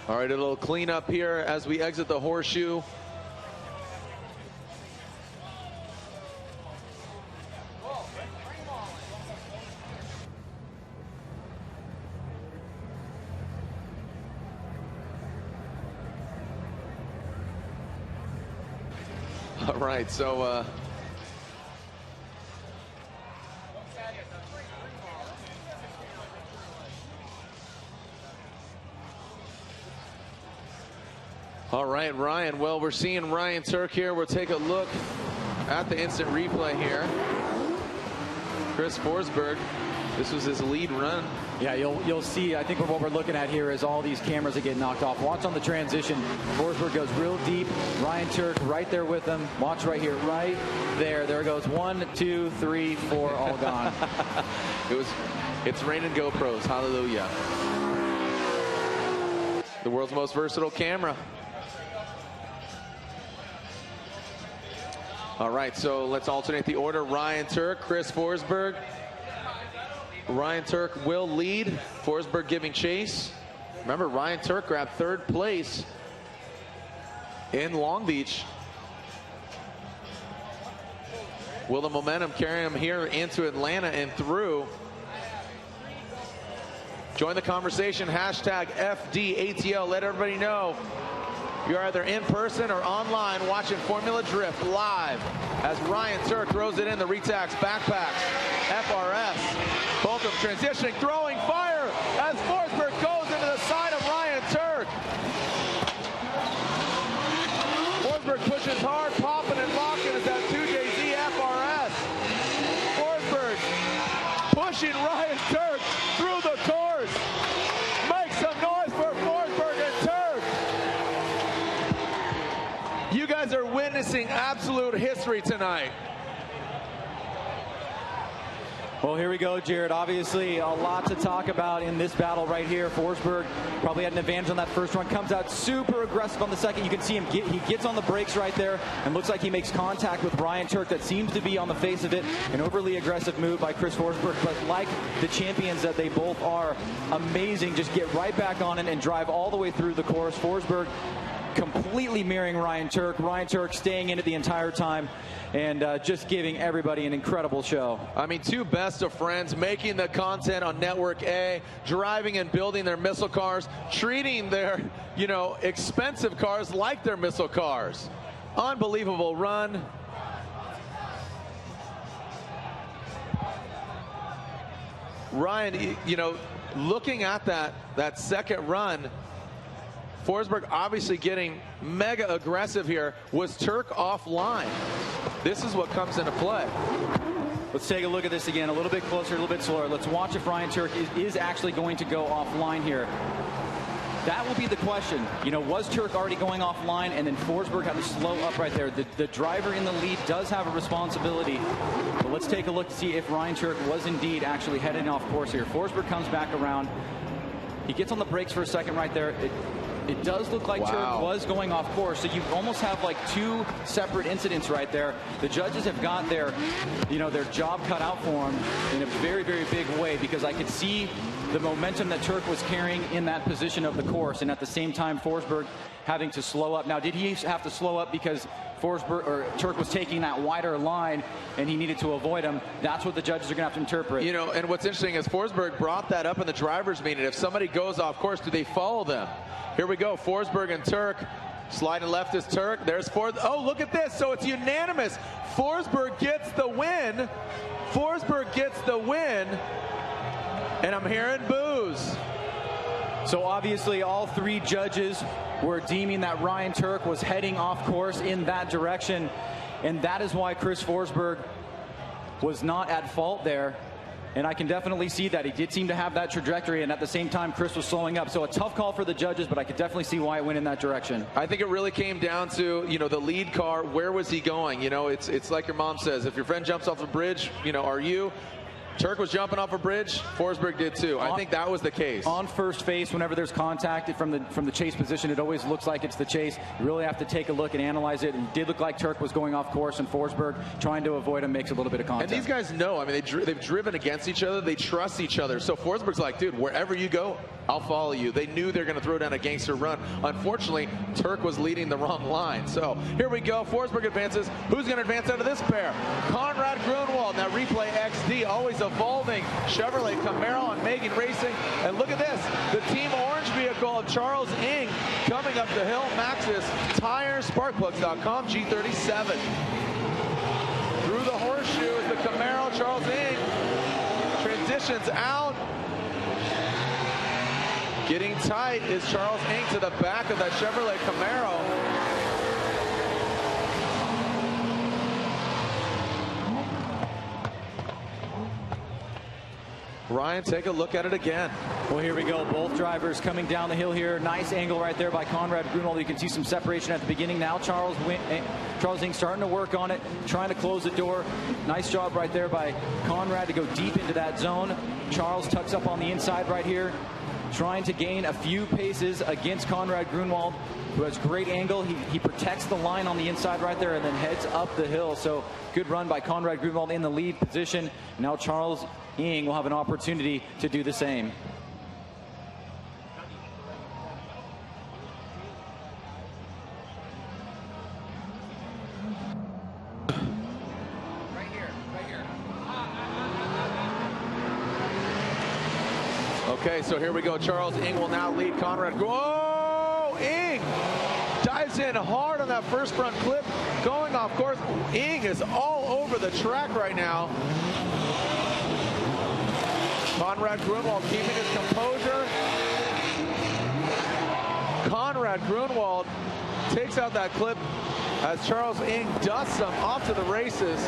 All right, a little clean up here as we exit the horseshoe. All right, so all right, Ryan. Well, we're seeing Ryan Tuerck here. We'll take a look at the instant replay here. Chris Forsberg, this was his lead run. Yeah, you'll see, I think what we're looking at here is all these cameras that get knocked off. Watch on the transition. Forsberg goes real deep. Ryan Tuerck right there with him. Watch right here, right there. There goes 1, 2, 3, 4, all gone. It's raining GoPros, hallelujah. The world's most versatile camera. All right, so let's alternate the order. Ryan Tuerck, Chris Forsberg. Ryan Tuerck will lead. Forsberg giving chase. Remember, Ryan Tuerck grabbed third place in Long Beach. Will the momentum carry him here into Atlanta and through? Join the conversation, hashtag FDATL. Let everybody know you're either in person or online watching Formula Drift live as Ryan Tuerck throws it in the Retax Backpacks. FRS, both of them transitioning, throwing fire as Forsberg goes into the side of Ryan Tuerck. Forsberg pushes hard, popping and locking as that two racing absolute history tonight. Well, here we go, Jared. Obviously, a lot to talk about in this battle right here. Forsberg probably had an advantage on that first run. Comes out super aggressive on the second. You can see him, he gets on the brakes right there and looks like he makes contact with Ryan Tuerck. That seems to be, on the face of it, an overly aggressive move by Chris Forsberg. But like the champions that they both are, amazing. Just get right back on it and drive all the way through the course. Forsberg completely mirroring Ryan Tuerck. Ryan Tuerck staying in it the entire time and just giving everybody an incredible show. I mean, two best of friends making the content on Network A, driving and building their missile cars, treating their, expensive cars like their missile cars. Unbelievable run. Ryan, looking at that second run, Forsberg obviously getting mega aggressive here. Was Tuerck offline? This is what comes into play. Let's take a look at this again, a little bit closer, a little bit slower. Let's watch if Ryan Tuerck is actually going to go offline here. That will be the question. Was Tuerck already going offline, and then Forsberg had to slow up right there? The driver in the lead does have a responsibility. But let's take a look to see if Ryan Tuerck was indeed actually heading off course here. Forsberg comes back around. He gets on the brakes for a second right there. It does look like Tuerck was going off course, so you almost have like two separate incidents right there. The judges have got their job cut out for them in a very, very big way, because I could see the momentum that Tuerck was carrying in that position of the course, and at the same time Forsberg having to slow up. Now, did he have to slow up because Tuerck was taking that wider line and he needed to avoid him? That's what the judges are going to have to interpret. And what's interesting is Forsberg brought that up in the driver's meeting. If somebody goes off course, do they follow them? Here we go, Forsberg and Tuerck. Sliding left is Tuerck. There's Forsberg. Oh, look at this. So it's unanimous. Forsberg gets the win. Forsberg gets the win. And I'm hearing boos. So obviously all three judges were deeming that Ryan Tuerck was heading off course in that direction. And that is why Chris Forsberg was not at fault there. And I can definitely see that. He did seem to have that trajectory, and at the same time, Chris was slowing up. So a tough call for the judges, but I could definitely see why it went in that direction. I think it really came down to, the lead car. Where was he going? It's like your mom says, if your friend jumps off a bridge, are you? Tuerck was jumping off a bridge. Forsberg did too. I think that was the case. On first face, whenever there's contact from the chase position, it always looks like it's the chase. You really have to take a look and analyze it. And it did look like Tuerck was going off course, and Forsberg trying to avoid him makes a little bit of contact. And these guys know. I mean, they've driven against each other. They trust each other. So Forsberg's like, dude, wherever you go, I'll follow you. They knew they're going to throw down a gangster run. Unfortunately, Tuerck was leading the wrong line. So here we go. Forsberg advances. Who's going to advance out of this pair? Conrad Grunewald. Now replay XD, always evolving. Chevrolet Camaro on Megan Racing. And look at this. The Team Orange vehicle of Charles Ng coming up the hill. Maxxis Tires, Sparkplugs.com, G37. Through the horseshoe is the Camaro. Charles Ng transitions out. Getting tight is Charles Ng to the back of that Chevrolet Camaro. Ryan, take a look at it again. Well, here we go. Both drivers coming down the hill here. Nice angle right there by Conrad Grunewald. You can see some separation at the beginning. Now Charles Ng starting to work on it, trying to close the door. Nice job right there by Conrad to go deep into that zone. Charles tucks up on the inside right here, trying to gain a few paces against Conrad Grunewald, who has great angle. He protects the line on the inside right there and then heads up the hill. So good run by Conrad Grunewald in the lead position. Now Charles Ng will have an opportunity to do the same. Okay, so here we go. Charles Ng will now lead Conrad. Whoa! Ng dives in hard on that first front clip, going off course. Ng is all over the track right now. Conrad Grunewald keeping his composure. Conrad Grunewald takes out that clip as Charles Ng dusts him off to the races.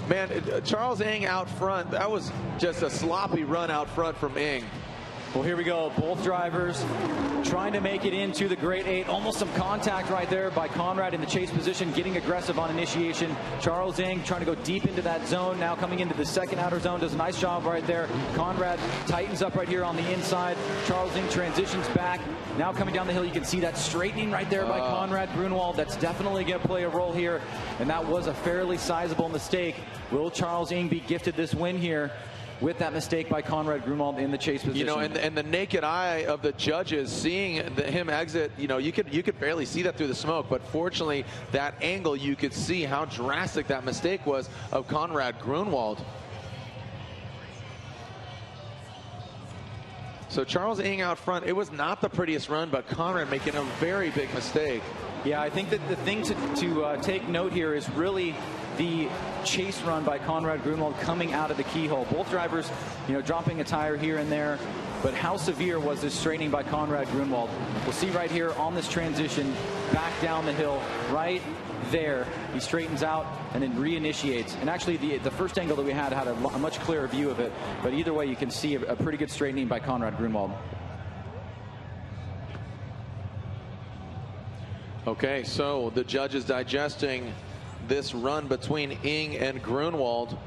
Man, Charles Ng out front, that was just a sloppy run out front from Ng. Well, here we go. Both drivers trying to make it into the grade 8. Almost some contact right there by Conrad in the chase position, getting aggressive on initiation. Charles Ng trying to go deep into that zone. Now coming into the second outer zone. Does a nice job right there. Conrad tightens up right here on the inside. Charles Ng transitions back. Now coming down the hill, you can see that straightening right there by Conrad Grunewald. That's definitely going to play a role here. And that was a fairly sizable mistake. Will Charles Ng be gifted this win here with that mistake by Conrad Grunewald in the chase position? You know, and the naked eye of the judges seeing him exit, you know, you could barely see that through the smoke, but fortunately that angle, you could see how drastic that mistake was of Conrad Grunewald. So Charles Ng out front, it was not the prettiest run, but Conrad making a very big mistake. Yeah, I think that the thing to take note here is really the chase run by Conrad Grunewald coming out of the keyhole. Both drivers, you know, dropping a tire here and there, but how severe was this straightening by Conrad Grunewald? We'll see right here on this transition, back down the hill, right there. He straightens out and then reinitiates. And actually, the first angle that we had a much clearer view of it, but either way, you can see a pretty good straightening by Conrad Grunewald. Okay, so the judges digesting this run between Ng and Grunewald.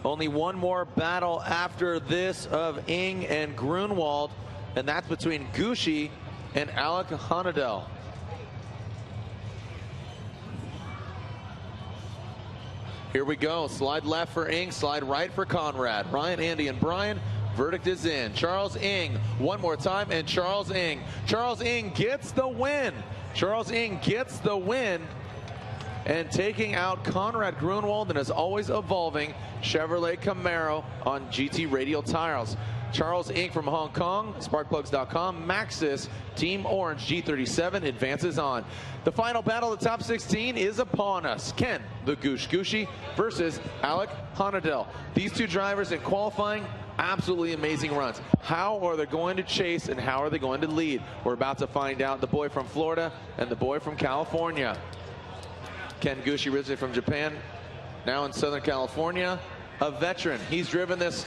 Only one more battle after this of Ng and Grunewald, and that's between Gushi and Alec Honadel. Here we go. Slide left for Ng, slide right for Conrad. Ryan, Andy, and Brian. Verdict is in. Charles Ng, one more time, and Charles Ng. Charles Ng gets the win. Charles Ng gets the win. And taking out Conrad Grunewald, and as always evolving, Chevrolet Camaro on GT radial tires. Charles Ng from Hong Kong, sparkplugs.com, Maxxis, Team Orange G37 advances on. The final battle of the top 16 is upon us. Ken, the Gushi, versus Alec Honadel. These two drivers in qualifying, absolutely amazing runs. How are they going to chase and how are they going to lead? We're about to find out. The boy from Florida and the boy from California. Ken Gushi, originally from Japan, now in Southern California, a veteran. He's driven this,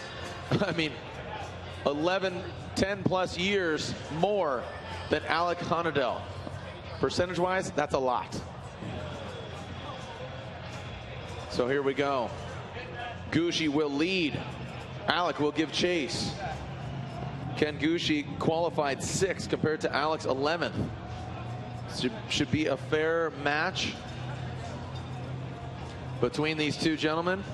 I mean, 10 plus years more than Alec Honadel. Percentage-wise, that's a lot. So here we go. Gushi will lead. Alec will give chase. Ken Gushi qualified 6th compared to Alec's 11th. Should be a fair match between these two gentlemen.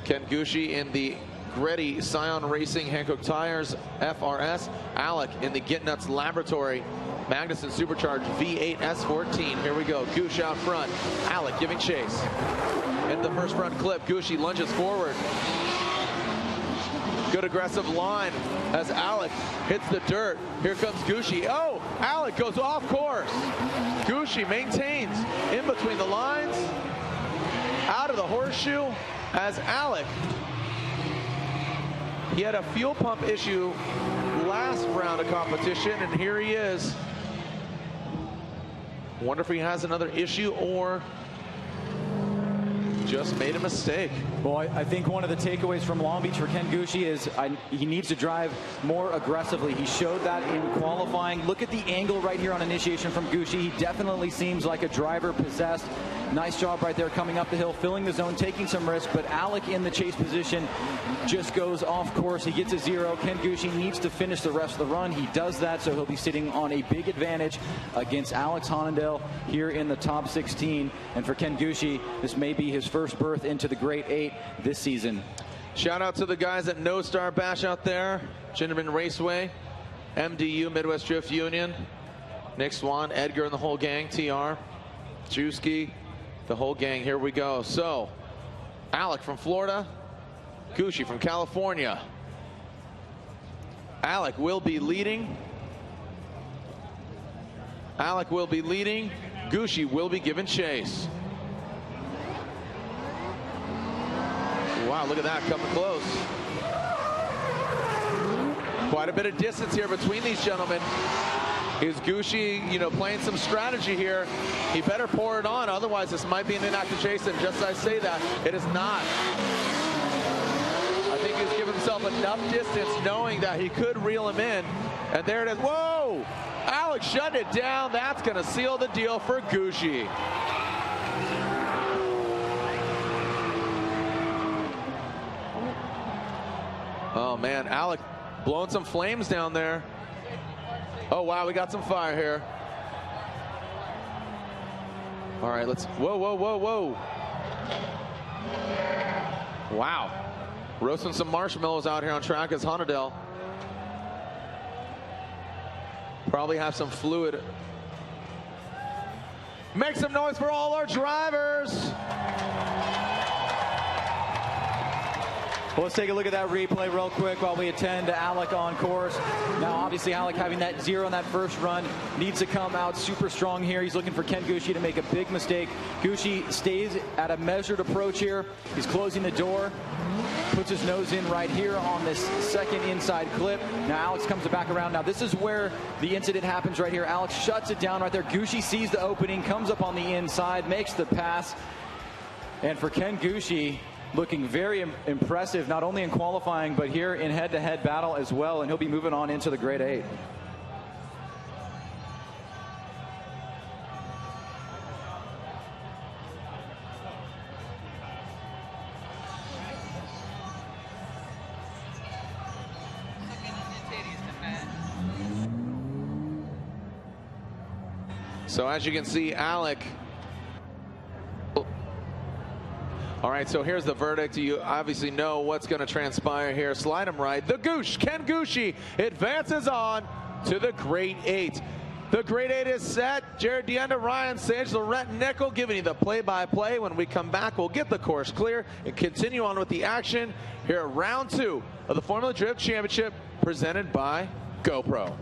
Ken Gushi in the Gretty Scion Racing Hankook Tires FRS. Alec in the Gittin Laboratory Magnuson Supercharged V8 S14. Here we go. Gushi out front. Alec giving chase. In the first front clip, Gushi lunges forward. Good aggressive line as Alec hits the dirt. Here comes Gushi. Oh, Alec goes off course. Gushi maintains in between the lines. Out of the horseshoe as Alec. He had a fuel pump issue last round of competition, and here he is. Wonder if he has another issue or just made a mistake. Well, I think one of the takeaways from Long Beach for Ken Gushi is he needs to drive more aggressively. He showed that in qualifying. Look at the angle right here on initiation from Gushi. He definitely seems like a driver possessed. Nice job right there coming up the hill, filling the zone, taking some risk, but Alec in the chase position just goes off course. He gets a 0. Ken Gushi needs to finish the rest of the run. He does that, so he'll be sitting on a big advantage against Alex Honadel here in the top 16. And for Ken Gushi, this may be his first berth into the Great 8 this season. Shout out to the guys at No Star Bash out there, Ginderman Raceway, MDU, Midwest Drift Union, Nick Swan, Edgar and the whole gang, TR, Drewski, the whole gang. Here we go. So, Alec from Florida, Gushi from California. Alec will be leading. Alec will be leading. Gushi will be giving chase. Wow, look at that, coming close. Quite a bit of distance here between these gentlemen. Here's Gushi, you know, playing some strategy here. He better pour it on, otherwise this might be an inactive chase, and just as I say that, it is not. I think he's given himself enough distance knowing that he could reel him in, and there it is. Whoa! Alex shut it down. That's going to seal the deal for Gushi. Oh man, Alec blowing some flames down there. Oh wow, we got some fire here. All right, let's, whoa, whoa, whoa, whoa. Wow. Roasting some marshmallows out here on track as Honadel. Probably have some fluid. Make some noise for all our drivers. Well, let's take a look at that replay real quick while we attend to Alec on course. Now, obviously, Alec having that 0 on that first run needs to come out super strong here. He's looking for Ken Gushi to make a big mistake. Gushi stays at a measured approach here. He's closing the door, puts his nose in right here on this second inside clip. Now, Alex comes back around. Now, this is where the incident happens right here. Alex shuts it down right there. Gushi sees the opening, comes up on the inside, makes the pass. And for Ken Gushi, looking very impressive, not only in qualifying, but here in head-to-head battle as well, and he'll be moving on into the grade 8. So as you can see, Alec. All right, so here's the verdict. You obviously know what's going to transpire here. Slide him right. The Goosh, Ken Gushi, advances on to the grade 8. The grade 8 is set. Jared Deenda, Ryan Sage, Lorette Nickel giving you the play-by-play. When we come back, we'll get the course clear and continue on with the action here at round 2 of the Formula Drift Championship presented by GoPro.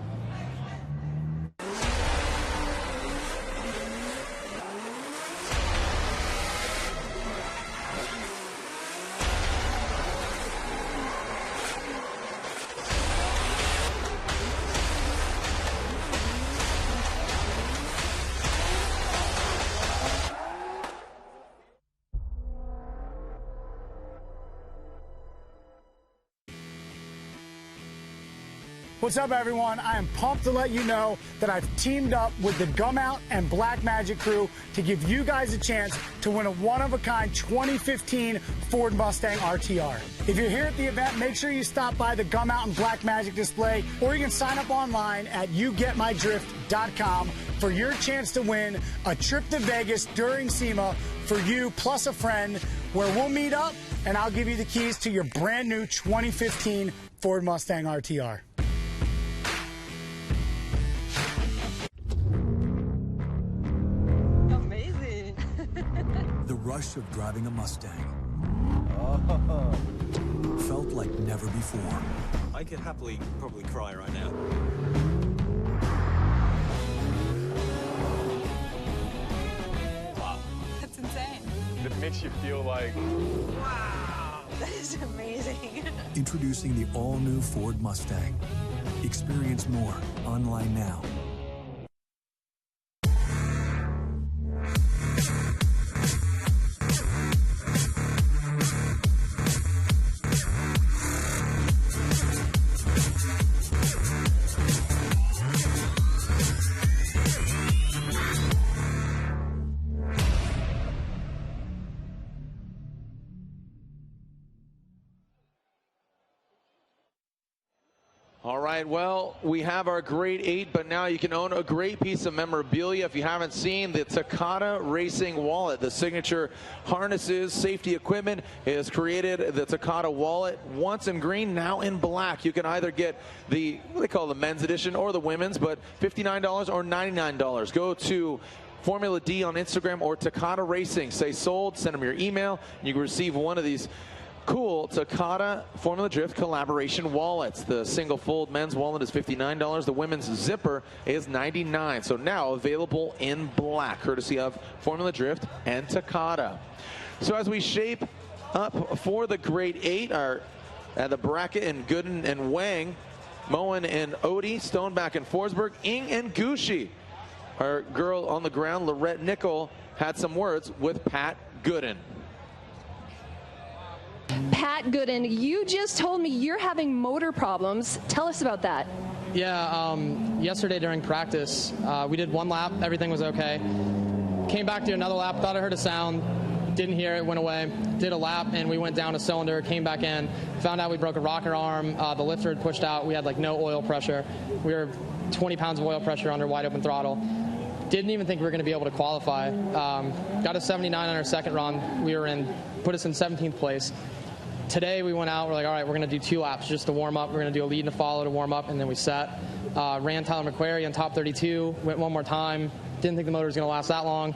What's up, everyone? I am pumped to let you know that I've teamed up with the Gum Out and Black Magic crew to give you guys a chance to win a one-of-a-kind 2015 Ford Mustang RTR. If you're here at the event, make sure you stop by the Gum Out and Black Magic display, or you can sign up online at yougetmydrift.com for your chance to win a trip to Vegas during SEMA for you plus a friend, where we'll meet up and I'll give you the keys to your brand new 2015 Ford Mustang RTR. The rush of driving a Mustang felt like never before. I could happily probably cry right now. Wow. That's insane. It makes you feel like, wow, that is amazing. Introducing the all-new Ford Mustang. Experience more online now. All right, well, we have our grade 8, but now you can own a great piece of memorabilia. If you haven't seen the Takata Racing Wallet, the signature harnesses, safety equipment is created. The Takata Wallet, once in green, now in black. You can either get the, what they call the men's edition or the women's, but $59 or $99. Go to Formula D on Instagram or Takata Racing. Say sold, send them your email, and you can receive one of these cool Takata Formula Drift collaboration wallets. The single fold men's wallet is $59. The women's zipper is $99. So now available in black, courtesy of Formula Drift and Takata. So as we shape up for the grade 8, the bracket in Gooden and Wang, Moen and Odie, Stoneback and Forsberg, Ing and Gushi. Our girl on the ground, Lorette Nickel, had some words with Pat Gooden. Pat Gooden, you just told me you're having motor problems. Tell us about that. Yeah, yesterday during practice, we did one lap, everything was okay. Came back to another lap, thought I heard a sound, didn't hear it, went away. Did a lap, and we went down a cylinder, came back in, found out we broke a rocker arm, the lifter had pushed out, we had like no oil pressure. We were 20 pounds of oil pressure under wide open throttle. Didn't even think we were going to be able to qualify. Got a 79 on our second run. We were in, put us in 17th place. Today we went out, we're like, all right, we're going to do 2 laps just to warm up. We're going to do a lead and a follow to warm up, and then we set. Ran Tyler McQuarrie on top 32, went one more time. Didn't think the motor was going to last that long.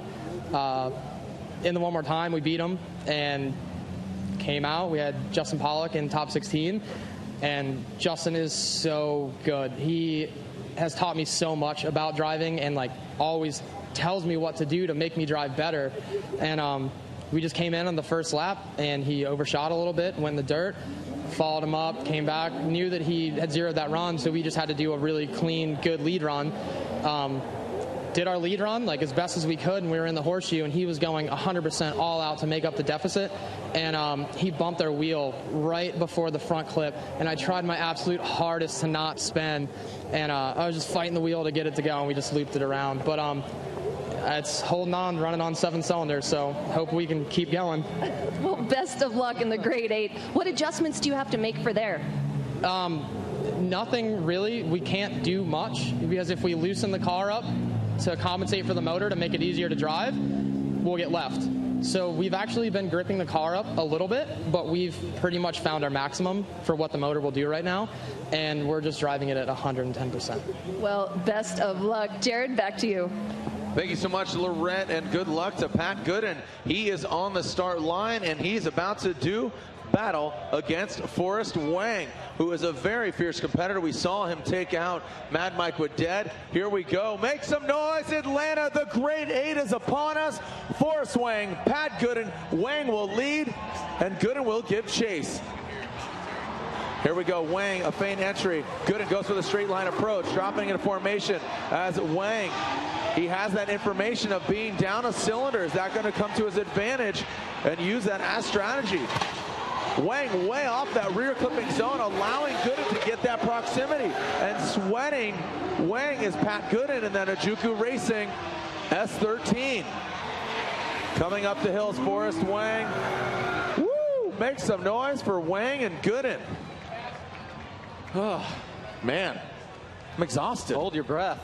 In the one more time, we beat him and came out. We had Justin Pollock in top 16, and Justin is so good. He has taught me so much about driving and like always tells me what to do to make me drive better. And we just came in on the first lap, and he overshot a little bit, went in the dirt, followed him up, came back, knew that he had zeroed that run, so we just had to do a really clean, good lead run. Did our lead run like as best as we could, and we were in the horseshoe, and he was going 100% all out to make up the deficit, and he bumped our wheel right before the front clip, and I tried my absolute hardest to not spin, and I was just fighting the wheel to get it to go, and we just looped it around. But it's holding on, running on 7 cylinders, so hope we can keep going. Well, best of luck in the grade 8. What adjustments do you have to make for there? Nothing really. We can't do much, because if we loosen the car up to compensate for the motor to make it easier to drive, we'll get left. So we've actually been gripping the car up a little bit, but we've pretty much found our maximum for what the motor will do right now, and we're just driving it at 110%. Well, best of luck. Jared, back to you. Thank you so much, Lorette, and good luck to Pat Gooden. He is on the start line, and he's about to do battle against Forrest Wang, who is a very fierce competitor. We saw him take out Mad Mike with Dead. Here we go. Make some noise, Atlanta. The grade 8 is upon us. Forrest Wang, Pat Gooden. Wang will lead, and Gooden will give chase. Here we go. Wang, a feint entry. Gooden goes for the straight line approach, dropping into formation as Wang. He has that information of being down a cylinder. Is that going to come to his advantage and use that as strategy? Wang way off that rear clipping zone, allowing Gooden to get that proximity. And sweating Wang is Pat Gooden, and then Ajuku Racing S13. Coming up the hills, Forrest Wang. Woo! Make some noise for Wang and Gooden. Oh, man. I'm exhausted. Hold your breath.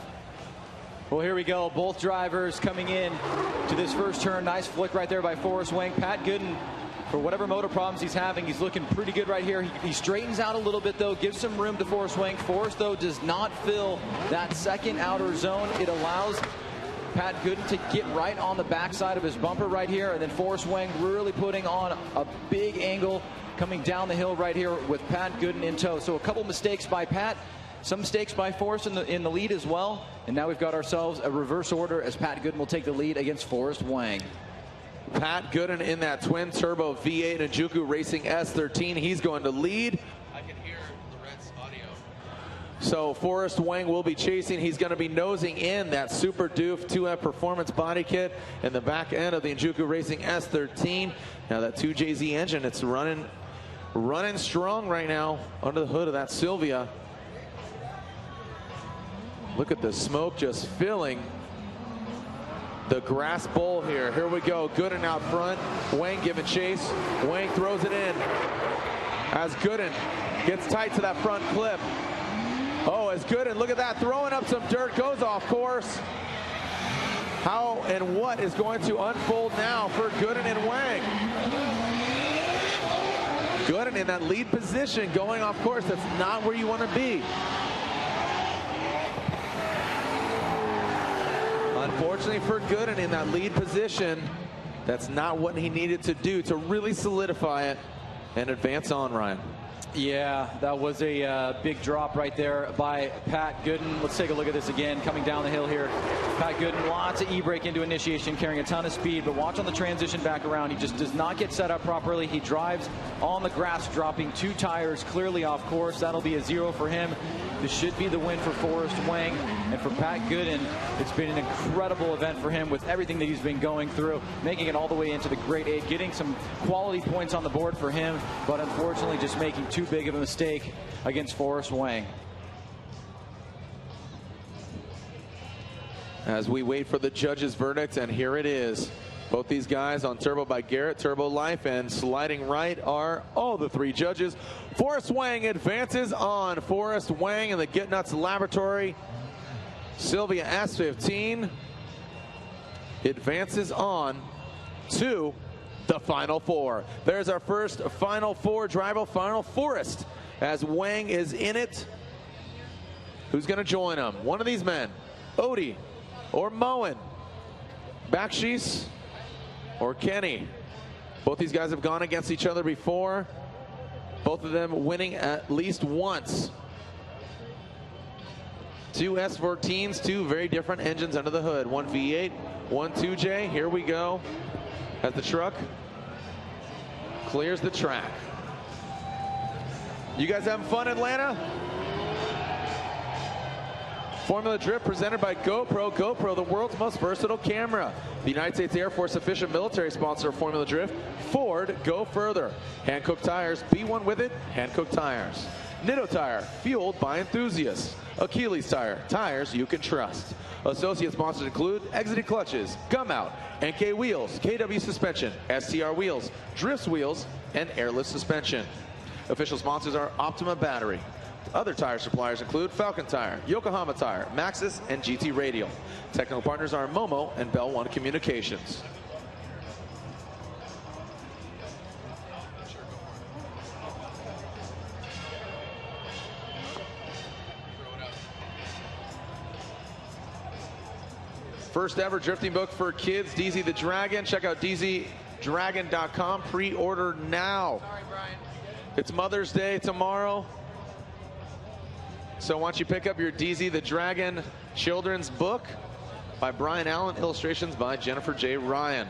Well, here we go. Both drivers coming in to this first turn. Nice flick right there by Forrest Wang. Pat Gooden, for whatever motor problems he's having, he's looking pretty good right here. He straightens out a little bit, though, gives some room to Forrest Wang. Forrest, though, does not fill that second outer zone. It allows Pat Gooden to get right on the backside of his bumper right here, and then Forrest Wang really putting on a big angle coming down the hill right here with Pat Gooden in tow. So a couple mistakes by Pat, some mistakes by Forrest in the lead as well, and now we've got ourselves a reverse order as Pat Gooden will take the lead against Forrest Wang. Pat Gooden in that twin turbo V8 Ajuku Racing S13. He's going to lead. I can hear Lorette's audio. So Forrest Wang will be chasing. He's going to be nosing in that Super Doof 2F Performance body kit in the back end of the Ajuku Racing S13. Now that 2JZ engine, it's running strong right now under the hood of that Sylvia. Look at the smoke just filling the grass bowl here. Here we go. Gooden out front. Wang giving chase. Wang throws it in as Gooden gets tight to that front clip. Oh, as Gooden, look at that, throwing up some dirt, goes off course. How and what is going to unfold now for Gooden and Wang? Gooden in that lead position, going off course. That's not where you want to be. Unfortunately for Gooden in that lead position, that's not what he needed to do to really solidify it and advance on, Ryan. Yeah, that was a big drop right there by Pat Gooden. Let's take a look at this again, coming down the hill here. Pat Gooden, lots of e-brake into initiation, carrying a ton of speed, but watch on the transition back around. He just does not get set up properly. He drives on the grass, dropping 2 tires clearly off course. That'll be a 0 for him. This should be the win for Forrest Wang. And for Pat Gooden, it's been an incredible event for him with everything that he's been going through, making it all the way into the Grade 8, getting some quality points on the board for him, but unfortunately just making too big of a mistake against Forrest Wang. As we wait for the judges' verdict, and here it is. Both these guys on Turbo by Garrett, Turbo Life, and sliding right are all the 3 judges. Forrest Wang advances on. Forrest Wang in the Get Nuts Laboratory. Sylvia S15 advances on to the Final 4. There's our first Final 4 driver, Final Forrest, as Wang is in it. Who's going to join him? One of these men, Odie or Moen, Bakchis or Kenny. Both these guys have gone against each other before. Both of them winning at least once. 2 S14s, 2 very different engines under the hood. 1 V8, 1 2J. Here we go as the truck clears the track. You guys having fun, Atlanta? Formula Drift presented by GoPro. GoPro, the world's most versatile camera. The United States Air Force official military sponsor of Formula Drift. Ford, go further. Hankook Tires, be one with it. Hankook Tires. Nitto Tire, fueled by enthusiasts. Achilles Tire, tires you can trust. Associate sponsors include Exited Clutches, Gum Out, NK Wheels, KW Suspension, STR Wheels, Drifts Wheels, and Airless Suspension. Official sponsors are Optima Battery. Other tire suppliers include Falcon Tire, Yokohama Tire, Maxxis, and GT Radial. Technical partners are Momo and Bell One Communications. First ever drifting book for kids, DZ the Dragon. Check out dzdragon.com. Pre-order now. Sorry, Brian. It's Mother's Day tomorrow. So why don't you pick up your DZ the Dragon children's book by Brian Allen, illustrations by Jennifer J. Ryan.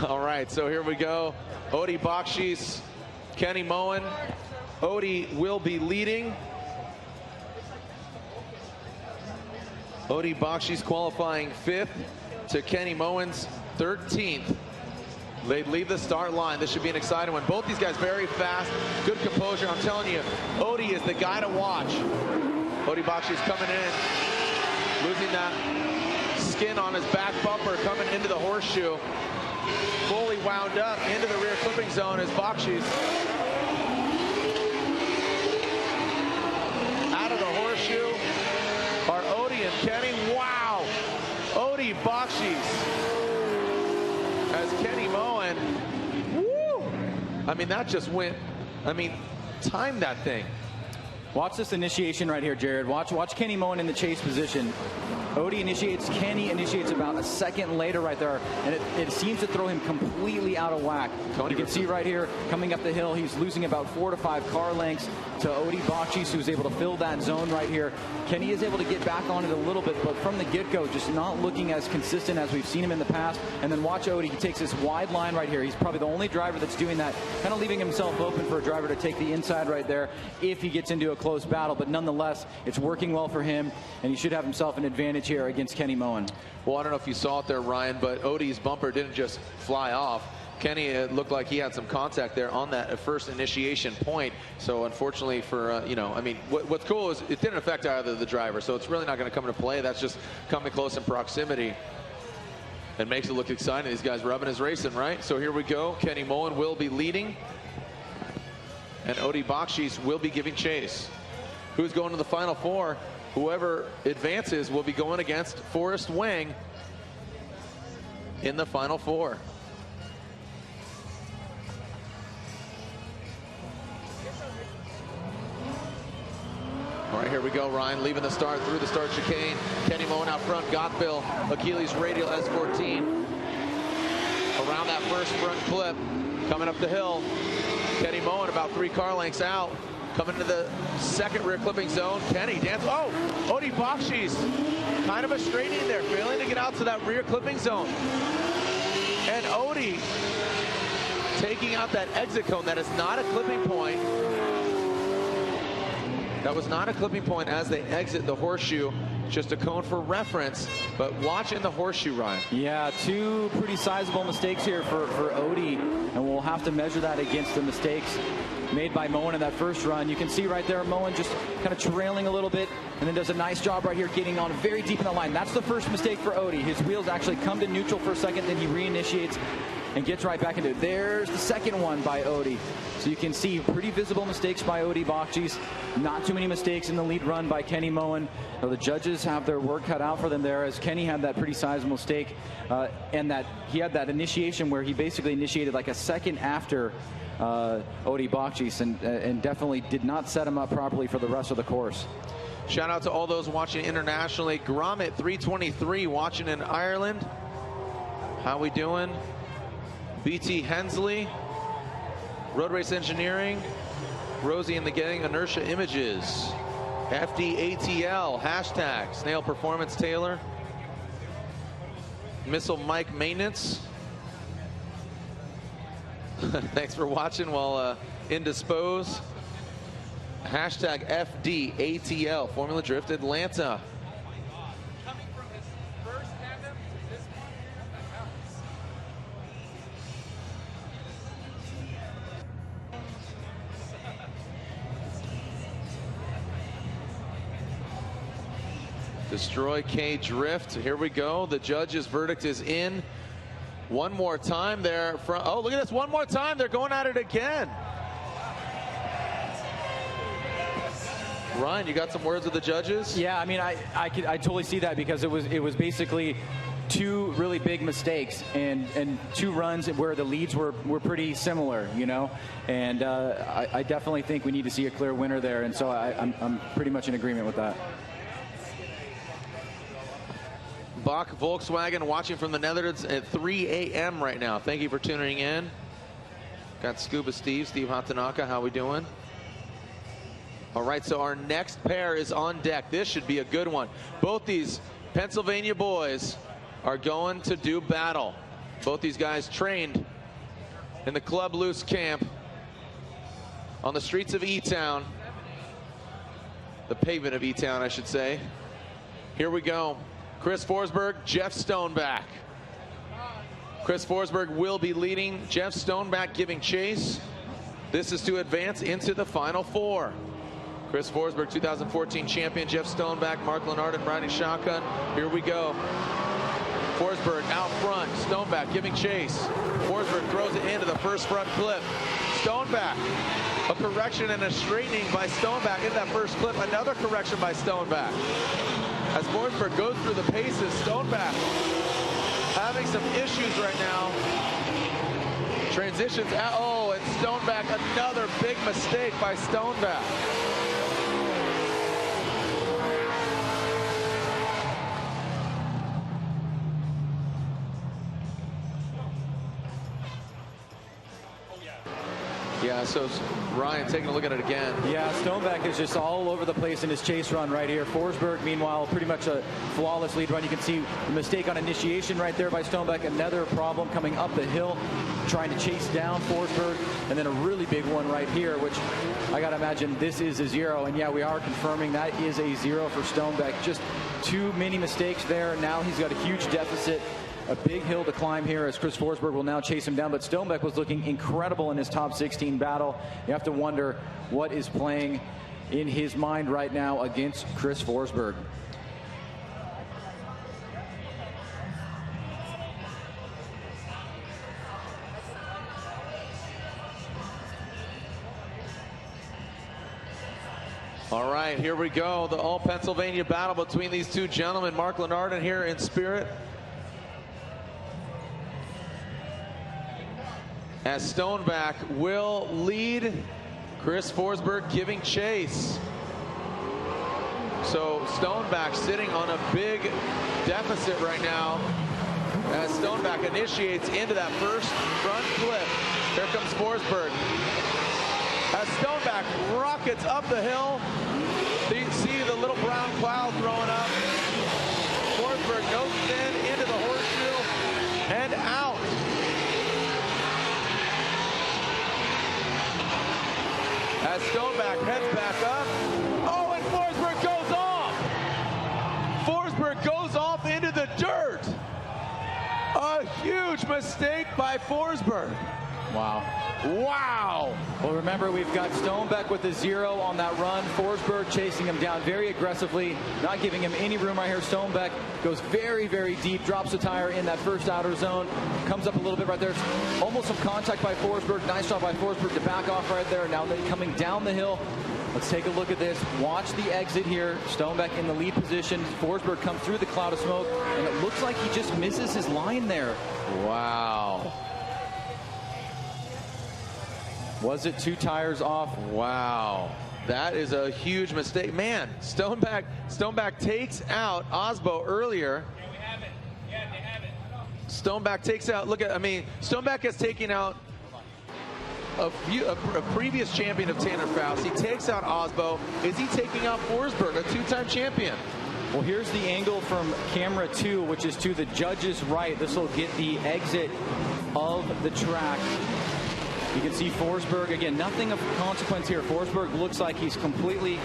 All right, so here we go. Odie Bakchis, Kenny Moen. Odie will be leading. Odie Bakchis qualifying 5th to Kenny Moen's 13th. They leave the start line. This should be an exciting one. Both these guys very fast, good composure. I'm telling you, Odie is the guy to watch. Odie Bakchis coming in, losing that skin on his back bumper, coming into the horseshoe. Fully wound up into the rear clipping zone as Bakchis out of the horseshoe are Odie and Kenny. Wow! Odie Bakchis as Kenny Moen. Woo! I mean, that just went, time that thing. Watch this initiation right here, Jared. Watch Kenny Moen in the chase position. Odie initiates, Kenny initiates about a second later right there, and it seems to throw him completely out of whack. You can see right here, coming up the hill, he's losing about 4 to 5 car lengths to Odie Bakchis, who's able to fill that zone right here. Kenny is able to get back on it a little bit, but from the get-go, just not looking as consistent as we've seen him in the past. And then watch Odie, he takes this wide line right here. He's probably the only driver that's doing that, kind of leaving himself open for a driver to take the inside right there if he gets into a close battle. But nonetheless, it's working well for him, and he should have himself an advantage here against Kenny Moen. Well, I don't know if you saw it there, Ryan, but Odie's bumper didn't just fly off. Kenny, it looked like he had some contact there on that first initiation point. So unfortunately for, what's cool is it didn't affect either of the driver. So it's really not going to come into play. That's just coming close in proximity. It makes it look exciting. These guys rubbing his racing, right? So here we go. Kenny Moen will be leading. And Odie Bakchis will be giving chase. Who's going to the Final 4? Whoever advances will be going against Forrest Wang in the Final 4. All right, here we go, Ryan, leaving the start, through the start chicane. Kenny Moen out front, got Bill. Achilles radial S14. Around that first front clip, coming up the hill. Kenny Moen about 3 car lengths out. Coming to the second rear clipping zone. Kenny dance. Oh, Odie Bakchis. Kind of a straightening there, failing to get out to that rear clipping zone. And Odie taking out that exit cone. That is not a clipping point. That was not a clipping point as they exit the horseshoe. Just a cone for reference, but watching the horseshoe, Ryan. Yeah, 2 pretty sizable mistakes here for Odie, and we'll have to measure that against the mistakes made by Moen in that first run. You can see right there, Moen just kind of trailing a little bit, and then does a nice job right here getting on very deep in the line. That's the first mistake for Odie. His wheels actually come to neutral for a second, then he reinitiates and gets right back into it. There's the second one by Odie. So you can see pretty visible mistakes by Odie Bakchis. Not too many mistakes in the lead run by Kenny Moen. So the judges have their work cut out for them there, as Kenny had that pretty sizable mistake, and that he had that initiation where he basically initiated like a second after Odie Bakchis, and definitely did not set him up properly for the rest of the course. Shout out to all those watching internationally. Gromit 323 watching in Ireland. How we doing? BT Hensley, Road Race Engineering, Rosie and the Gang, Inertia Images, FDATL, hashtag Snail Performance Taylor, Missile Mike Maintenance. Thanks for watching while indisposed. Hashtag FDATL, Formula Drift Atlanta. Destroy K Drift. Here we go. The judge's verdict is in. One more time there. Oh, look at this. One more time. They're going at it again. Ryan, you got some words with the judges? Yeah, I mean, I totally see that, because it was basically 2 really big mistakes and 2 runs where the leads were pretty similar, you know, and I definitely think we need to see a clear winner there, and so I'm pretty much in agreement with that. Bach Volkswagen watching from the Netherlands at 3 a.m. right now. Thank you for tuning in. Got Scuba Steve Hatanaka. How we doing? All right, so our next pair is on deck. This should be a good one. Both these Pennsylvania boys are going to do battle. Both these guys trained in the Club Loose camp on the streets of E-Town. The pavement of E-Town, I should say. Here we go. Chris Forsberg, Jeff Stoneback. Chris Forsberg will be leading, Jeff Stoneback giving chase. This is to advance into the Final Four. Chris Forsberg, 2014 champion, Jeff Stoneback, Mark Lenardon riding shotgun. Here we go. Forsberg out front, Stoneback giving chase. Forsberg throws it into the first front clip. Stoneback, a correction and a straightening by Stoneback in that first clip. Another correction by Stoneback. As Forsberg goes through the paces, Stoneback having some issues right now. Transitions out, oh, and Stoneback, another big mistake by Stoneback. Yeah, so Ryan taking a look at it again. Yeah, Stoneback is just all over the place in his chase run right here. Forsberg, meanwhile, pretty much a flawless lead run. You can see the mistake on initiation right there by Stoneback. Another problem coming up the hill, trying to chase down Forsberg. And then a really big one right here, which I got to imagine this is a 0. And yeah, we are confirming that is a 0 for Stoneback. Just too many mistakes there. Now he's got a huge deficit. A big hill to climb here as Chris Forsberg will now chase him down. But Stoneback was looking incredible in his top 16 battle. You have to wonder what is playing in his mind right now against Chris Forsberg. All right, here we go. The all-Pennsylvania battle between these two gentlemen. Mark Lenardon here in spirit. As Stoneback will lead, Chris Forsberg giving chase. So Stoneback sitting on a big deficit right now as Stoneback initiates into that first front flip. Here comes Forsberg. As Stoneback rockets up the hill, you see the little brown cloud throwing up. Forsberg noses in into the horseshoe and out. As Stoneback heads back up. Oh, and Forsberg goes off. Forsberg goes off into the dirt. A huge mistake by Forsberg. Wow. Wow. Well, remember, we've got Stoneback with a 0 on that run. Forsberg chasing him down very aggressively, not giving him any room right here. Stoneback goes very, very deep, drops the tire in that first outer zone, comes up a little bit right there. Almost some contact by Forsberg. Nice job by Forsberg to back off right there. Now then coming down the hill. Let's take a look at this. Watch the exit here. Stoneback in the lead position. Forsberg comes through the cloud of smoke, and it looks like he just misses his line there. Wow. Was it 2 tires off? Wow. That is a huge mistake. Man, Stoneback takes out Aasbo earlier. Yeah, we have it. Yeah, they have it. Stoneback takes out, Stoneback has taken out a previous champion of Tanner Faust. He takes out Aasbo. Is he taking out Forsberg, a 2-time champion? Well, here's the angle from camera 2, which is to the judge's right. This will get the exit of the track. You can see Forsberg, again, nothing of consequence here. Forsberg looks like he's completely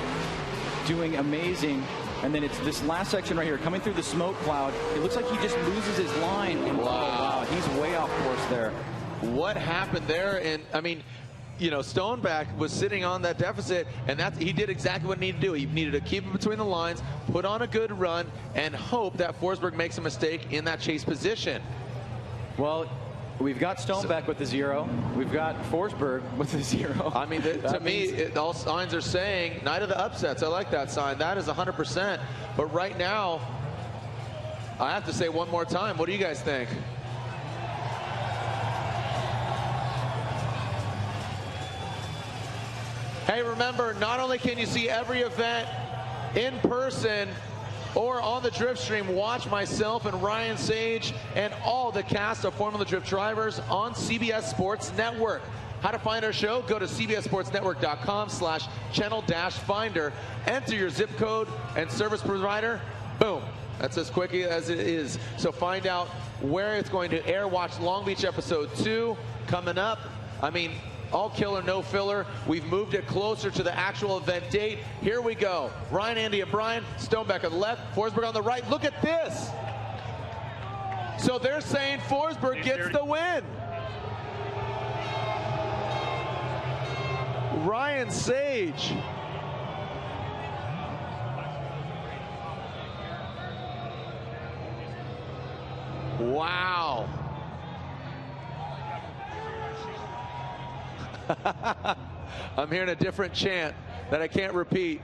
doing amazing. And then it's this last section right here, coming through the smoke cloud. It looks like he just loses his line. And wow, he's way off course there. What happened there? And, I mean, you know, Stoneback was sitting on that deficit, and he did exactly what he needed to do. He needed to keep it between the lines, put on a good run, and hope that Forsberg makes a mistake in that chase position. Well, we've got Stoneback with the 0. We've got Forsberg with the 0. I mean, to me, all signs are saying night of the upsets. I like that sign. That is 100%. But right now, I have to say one more time. What do you guys think? Hey, remember, not only can you see every event in person or on the Drift Stream, watch myself and Ryan Sage and all the cast of Formula Drift drivers on CBS Sports Network. How to find our show? Go to cbssportsnetwork.com/channel-finder. Enter your zip code and service provider. Boom. That's as quickly as it is. So find out where it's going to air. Watch Long Beach Episode 2 coming up. I mean, all killer, no filler. We've moved it closer to the actual event date. Here we go. Ryan, Andy, and Brian. Stoneback on the left, Forsberg on the right. Look at this. So they're saying Forsberg gets the win. Ryan Sage. Wow. I'm hearing a different chant that I can't repeat.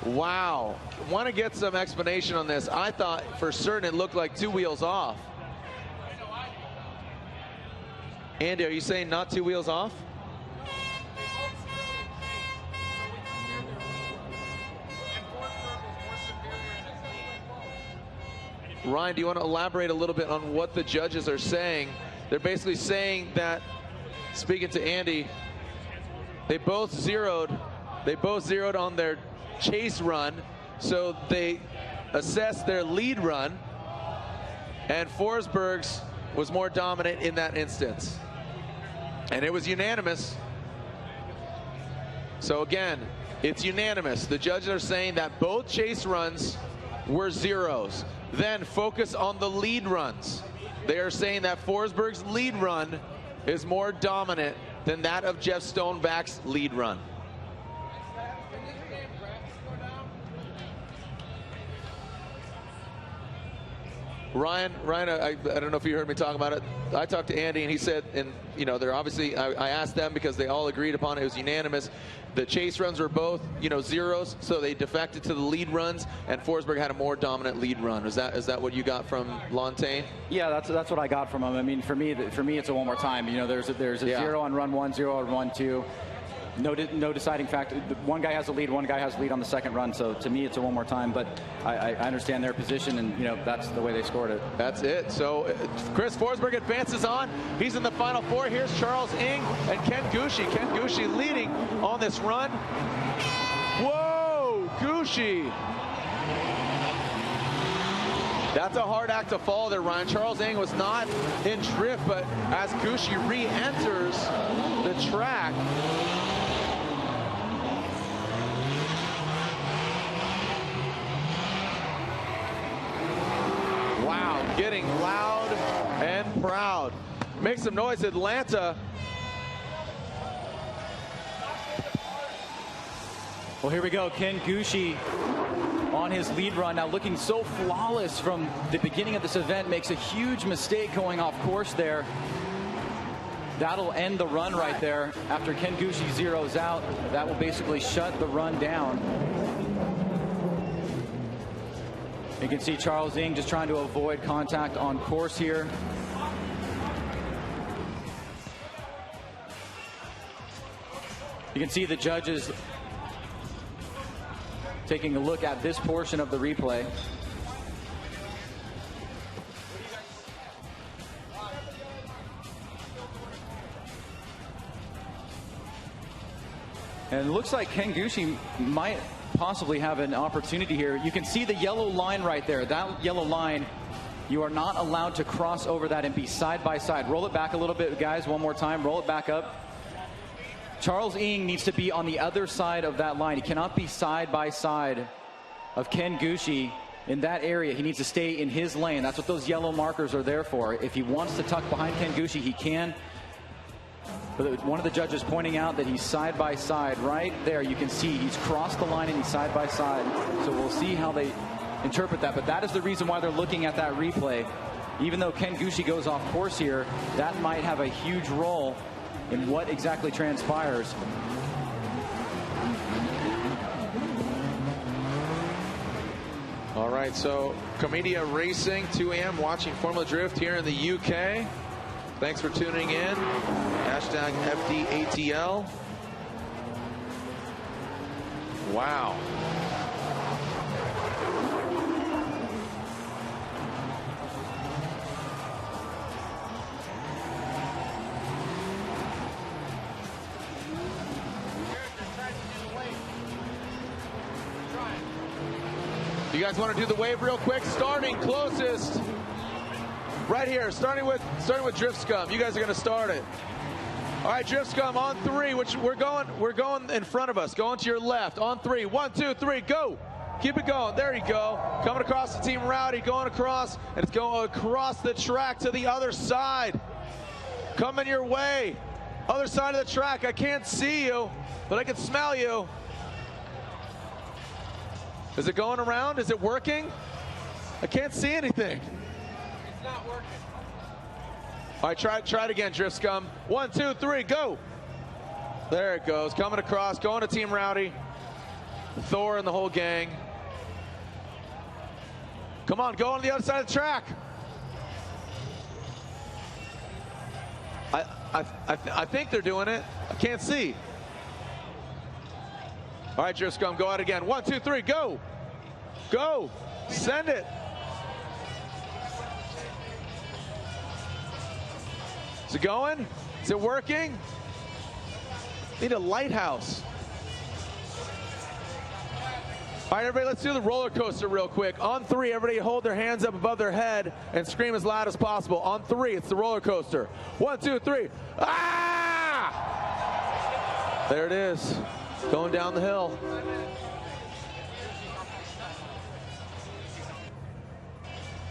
Wow. Want to get some explanation on this. I thought for certain it looked like 2 wheels off. Andy, are you saying not 2 wheels off? Ryan, do you want to elaborate a little bit on what the judges are saying? They're basically saying that, speaking to Andy, they both zeroed on their chase run, so they assessed their lead run, and Forsberg's was more dominant in that instance. And it was unanimous. So again, it's unanimous. The judges are saying that both chase runs were zeros. Then focus on the lead runs. They are saying that Forsberg's lead run is more dominant than that of Jeff Stoneback's lead run. Ryan, I don't know if you heard me talk about it. I talked to Andy, and he said, and you know, they're obviously, I asked them because they all agreed upon it. It was unanimous. The chase runs were both, you know, zeros, so they defected to the lead runs, and Forsberg had a more dominant lead run. Is that what you got from Lontaine? Yeah, that's what I got from him. I mean, for me, it's a one more time. You know, there's a 0 on run 1, 0 on run 2. No deciding factor. One guy has a lead, one guy has a lead on the second run. So to me, it's a one more time. But I understand their position, and that's the way they scored it. That's it. So Chris Forsberg advances on. He's in the final four. Here's Charles Ng and Ken Gushi. Ken Gushi leading on this run. Whoa, Gushi. That's a hard act to follow there, Ryan. Charles Ng was not in drift, but as Gushi re-enters the track, wow, getting loud and proud. Make some noise, Atlanta. Well, here we go. Ken Gushi on his lead run now, looking so flawless from the beginning of this event. Makes a huge mistake going off course there. That'll end the run right there. After Ken Gushi zeroes out, that will basically shut the run down. You can see Charles Ng just trying to avoid contact on course here. You can see the judges taking a look at this portion of the replay. And it looks like Ken Gushi might possibly have an opportunity here. You can see the yellow line right there. That yellow line, you are not allowed to cross over that and be side by side. Roll it back a little bit, guys, one more time. Roll it back up. Charles Ng needs to be on the other side of that line. He cannot be side by side of Ken Gushi in that area. He needs to stay in his lane. That's what those yellow markers are there for. If he wants to tuck behind Ken Gushi, he can. But one of the judges pointing out that he's side by side right there. You can see he's crossed the line and he's side by side. So we'll see how they interpret that. But that is the reason why they're looking at that replay. Even though Ken Gushi goes off course here, that might have a huge role in what exactly transpires. All right, so Comedia Racing, 2 a.m. watching Formula Drift here in the UK. Thanks for tuning in. Hashtag FDATL. Wow. You guys want to do the wave real quick? Starting closest. Right here, starting with Drift Scum. You guys are going to start it. All right, Drift Scum on 3, which we're going in front of us. Going to your left on 3. 1, 2, 3, go. Keep it going. There you go. Coming across the Team Rowdy, going across, and it's going across the track to the other side. Coming your way. Other side of the track. I can't see you, but I can smell you. Is it going around? Is it working? I can't see anything. It's not working. All right, try it again, Drift Scum. 1, 2, 3, go. There it goes. Coming across, going to Team Rowdy. Thor and the whole gang. Come on, go on the other side of the track. I think they're doing it. I can't see. All right, Drift Scum, go out again. 1, 2, 3, go. Go. Send it. Is it going? Is it working? Need a lighthouse. All right, everybody, let's do the roller coaster real quick. On 3, everybody hold their hands up above their head and scream as loud as possible. On 3, it's the roller coaster. 1, 2, 3. Ah! There it is. Going down the hill.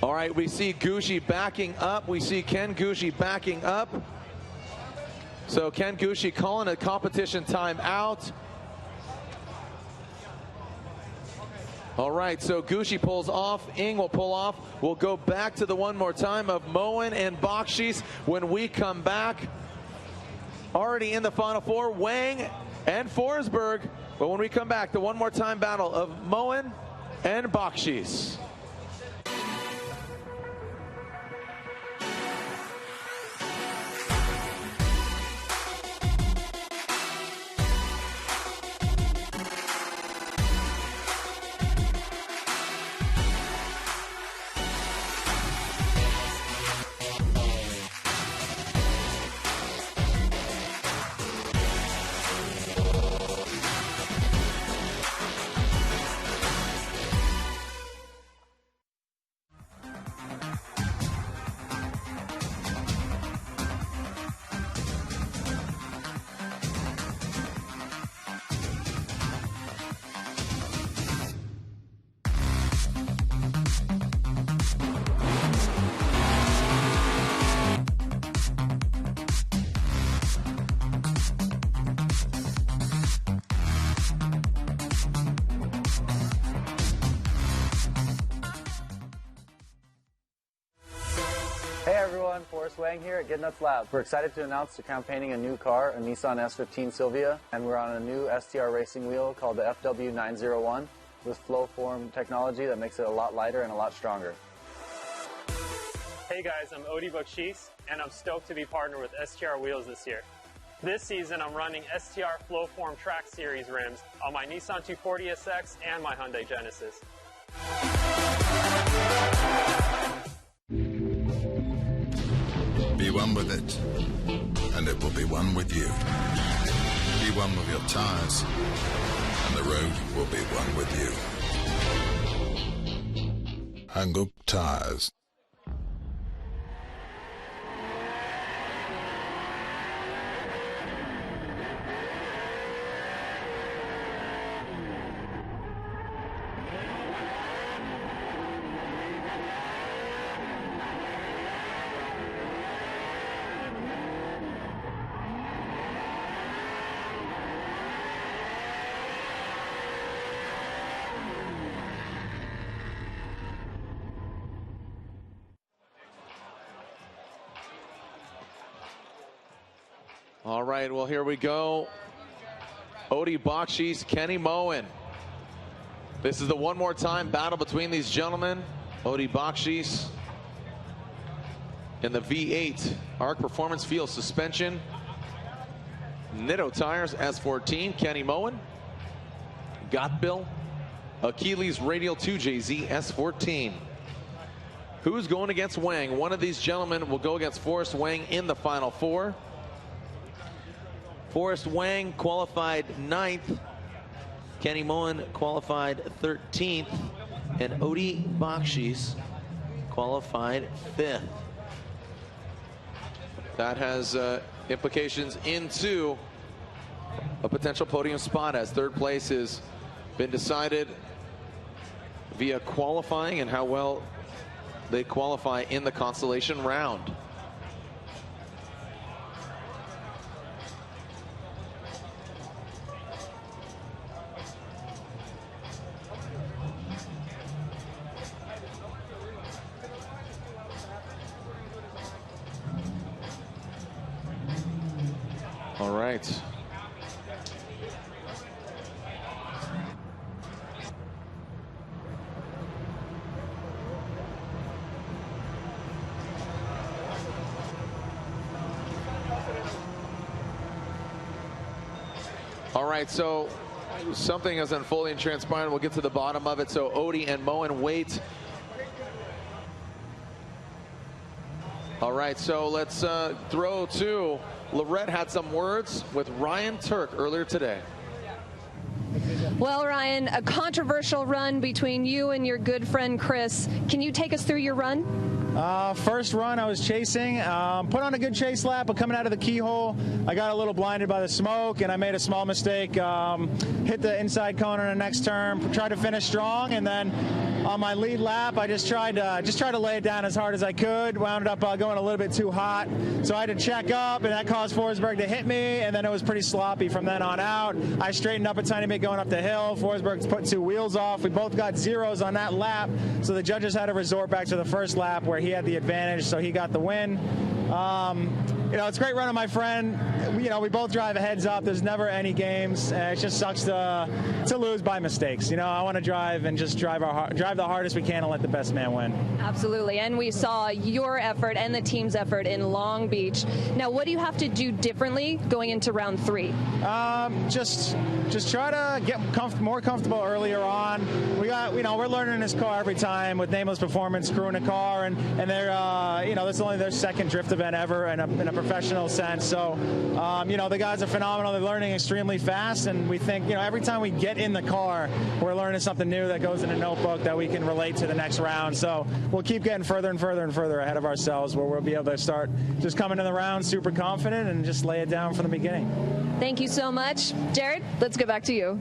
All right, we see Gushi backing up. We see Ken Gushi backing up. So Ken Gushi calling a competition timeout. All right, so Gushi pulls off. Ng will pull off. We'll go back to the one more time of Moen and Bakchis when we come back. Already in the Final Four, Wang and Forsberg. But when we come back, the one more time battle of Moen and Bakchis. everyone, Forrest Wang here at Gittin Lab. We're excited to announce we're campaigning a new car, a Nissan S15 Silvia, and we're on a new STR racing wheel called the FW901 with flow form technology that makes it a lot lighter and a lot stronger. Hey guys, I'm Bakchis, and I'm stoked to be partnered with STR Wheels this year. This season, I'm running STR Flowform Track Series rims on my Nissan 240SX and my Hyundai Genesis. Be one with it, and it will be one with you. Be one with your tires, and the road will be one with you. Hang up tires. All right, well, here we go. Bakchis, Kenny Moen. This is the one more time battle between these gentlemen. Bakchis in the V8 ARC Performance Field Suspension. Nitto Tires S14, Kenny Moen. Gotbill, Achilles Radial 2JZ S14. Who's going against Wang? One of these gentlemen will go against Forrest Wang in the Final Four. Forrest Wang qualified 9th. Kenny Moen qualified 13th. And Bakchis qualified 5th. That has implications into a potential podium spot, as third place has been decided via qualifying and how well they qualify in the consolation round. All right. All right, so something is unfolding and transpiring. We'll get to the bottom of it. So Odie and Moen wait. All right, so let's throw to Lorette. Had some words with Ryan Tuerck earlier today. Well, Ryan, a controversial run between you and your good friend Chris. Can you take us through your run? First run I was chasing, put on a good chase lap, but coming out of the keyhole, I got a little blinded by the smoke and I made a small mistake, hit the inside cone on the next turn, tried to finish strong, and then on my lead lap I just tried to lay it down as hard as I could, wound up going a little bit too hot, so I had to check up, and that caused Forsberg to hit me, and then it was pretty sloppy from then on out. I straightened up a tiny bit going up the hill. Forsberg's put 2 wheels off. We both got zeros on that lap, so the judges had to resort back to the first lap where he had the advantage, so he got the win. It's a great run of my friend. We both drive a heads up. There's never any games. It just sucks to lose by mistakes. I want to drive and just drive the hardest we can and let the best man win. Absolutely, and we saw your effort and the team's effort in Long Beach. Now, what do you have to do differently going into round 3? Just try to get more comfortable earlier on. We're learning this car every time with Nameless Performance crewing a car, and they're that's only their second drift event ever in a professional sense. So the guys are phenomenal. They're learning extremely fast, and we think every time we get in the car, we're learning something new that goes in a notebook that we can relate to the next round. So we'll keep getting further and further and further ahead of ourselves, where we'll be able to start just coming in the round super confident and just lay it down from the beginning. Thank you so much. Jared, let's get back to you.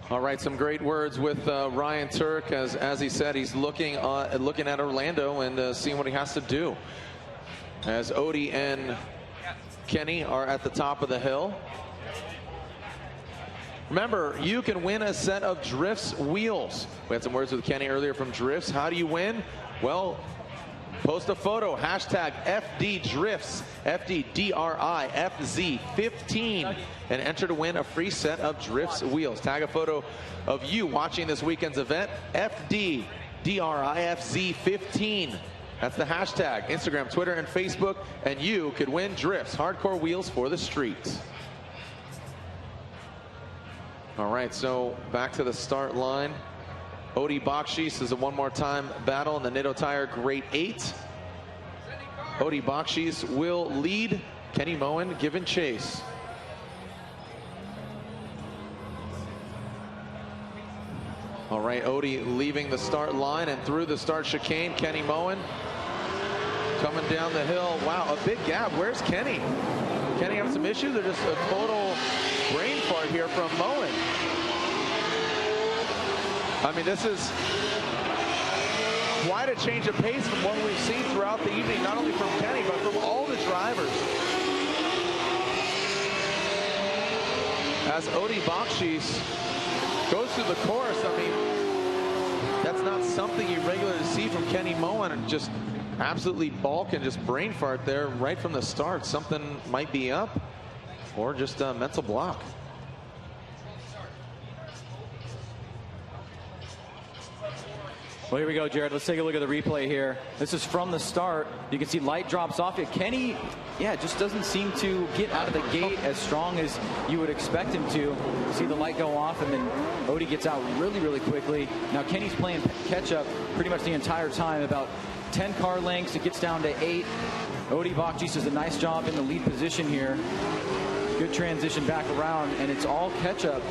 All right, some great words with Ryan Tuerck. As he said, he's looking at Orlando and seeing what he has to do. As Odie and Kenny are at the top of the hill. Remember, you can win a set of Drifts wheels. We had some words with Kenny earlier from Drifts. How do you win? Well, Post a photo, hashtag FDDrifts, FDDRIFZ15, and enter to win a free set of Drifts wheels. Tag a photo of you watching this weekend's event, FDDRIFZ15. That's the hashtag, Instagram, Twitter, and Facebook, and you could win Drifts, hardcore wheels for the street. All right, so back to the start line. Odi Bakchis is a one more time battle in the Nitto Tire Grade 8. Odi Bakchis will lead, Kenny Moen giving chase. All right, Odi leaving the start line and through the start chicane. Kenny Moen coming down the hill. Wow, a big gap. Where's Kenny? Kenny having some issues or just a total brain fart here from Moen? I mean, this is quite a change of pace from what we've seen throughout the evening, not only from Kenny, but from all the drivers. As Odi Bakchis goes through the course, I mean, that's not something you regularly see from Kenny Moen, and just absolutely balk and just brain fart there right from the start. Something might be up or just a mental block. Well, here we go, Jared. Let's take a look at the replay here. This is from the start. You can see light drops off it. Kenny, just doesn't seem to get out of the gate as strong as you would expect him to. You see the light go off, and then Odi gets out really, really quickly. Now, Kenny's playing catch-up pretty much the entire time, about 10 car lengths. It gets down to 8. Odi Bakchis does a nice job in the lead position here. Good transition back around, and it's all catch-up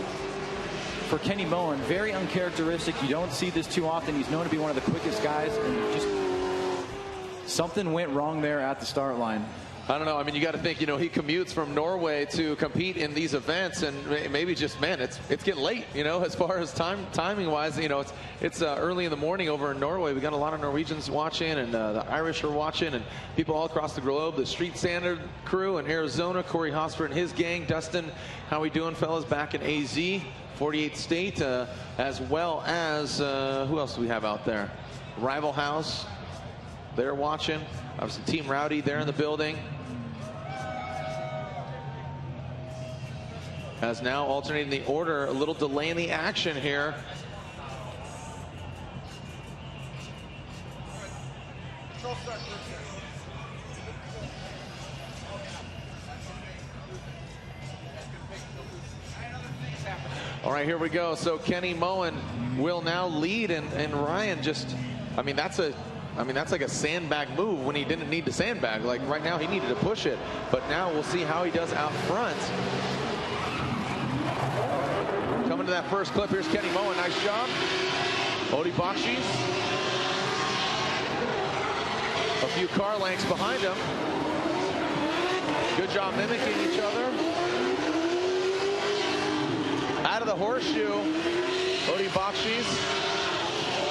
for Kenny Moen. Very uncharacteristic. You don't see this too often. He's known to be one of the quickest guys, and just something went wrong there at the start line. I don't know. I mean, you got to think, he commutes from Norway to compete in these events, and maybe just, man, it's getting late, as far as timing wise. It's early in the morning over in Norway. We got a lot of Norwegians watching, and the Irish are watching, and people all across the globe. The Street Standard crew in Arizona, Corey Hosper and his gang. Dustin, how we doing, fellas, back in AZ, 48th State, as well as, who else do we have out there? Rival House, they're watching. Obviously, Team Rowdy, they're in the building. As now alternating the order, a little delay in the action here. All right, here we go. So Kenny Moen will now lead, and Ryan just, that's like a sandbag move when he didn't need to sandbag. Like right now, he needed to push it. But now we'll see how he does out front. Coming to that first clip, here's Kenny Moen. Nice job. Odi Bakchis. A few car lengths behind him. Good job mimicking each other. Out of the horseshoe, Odi Bakchis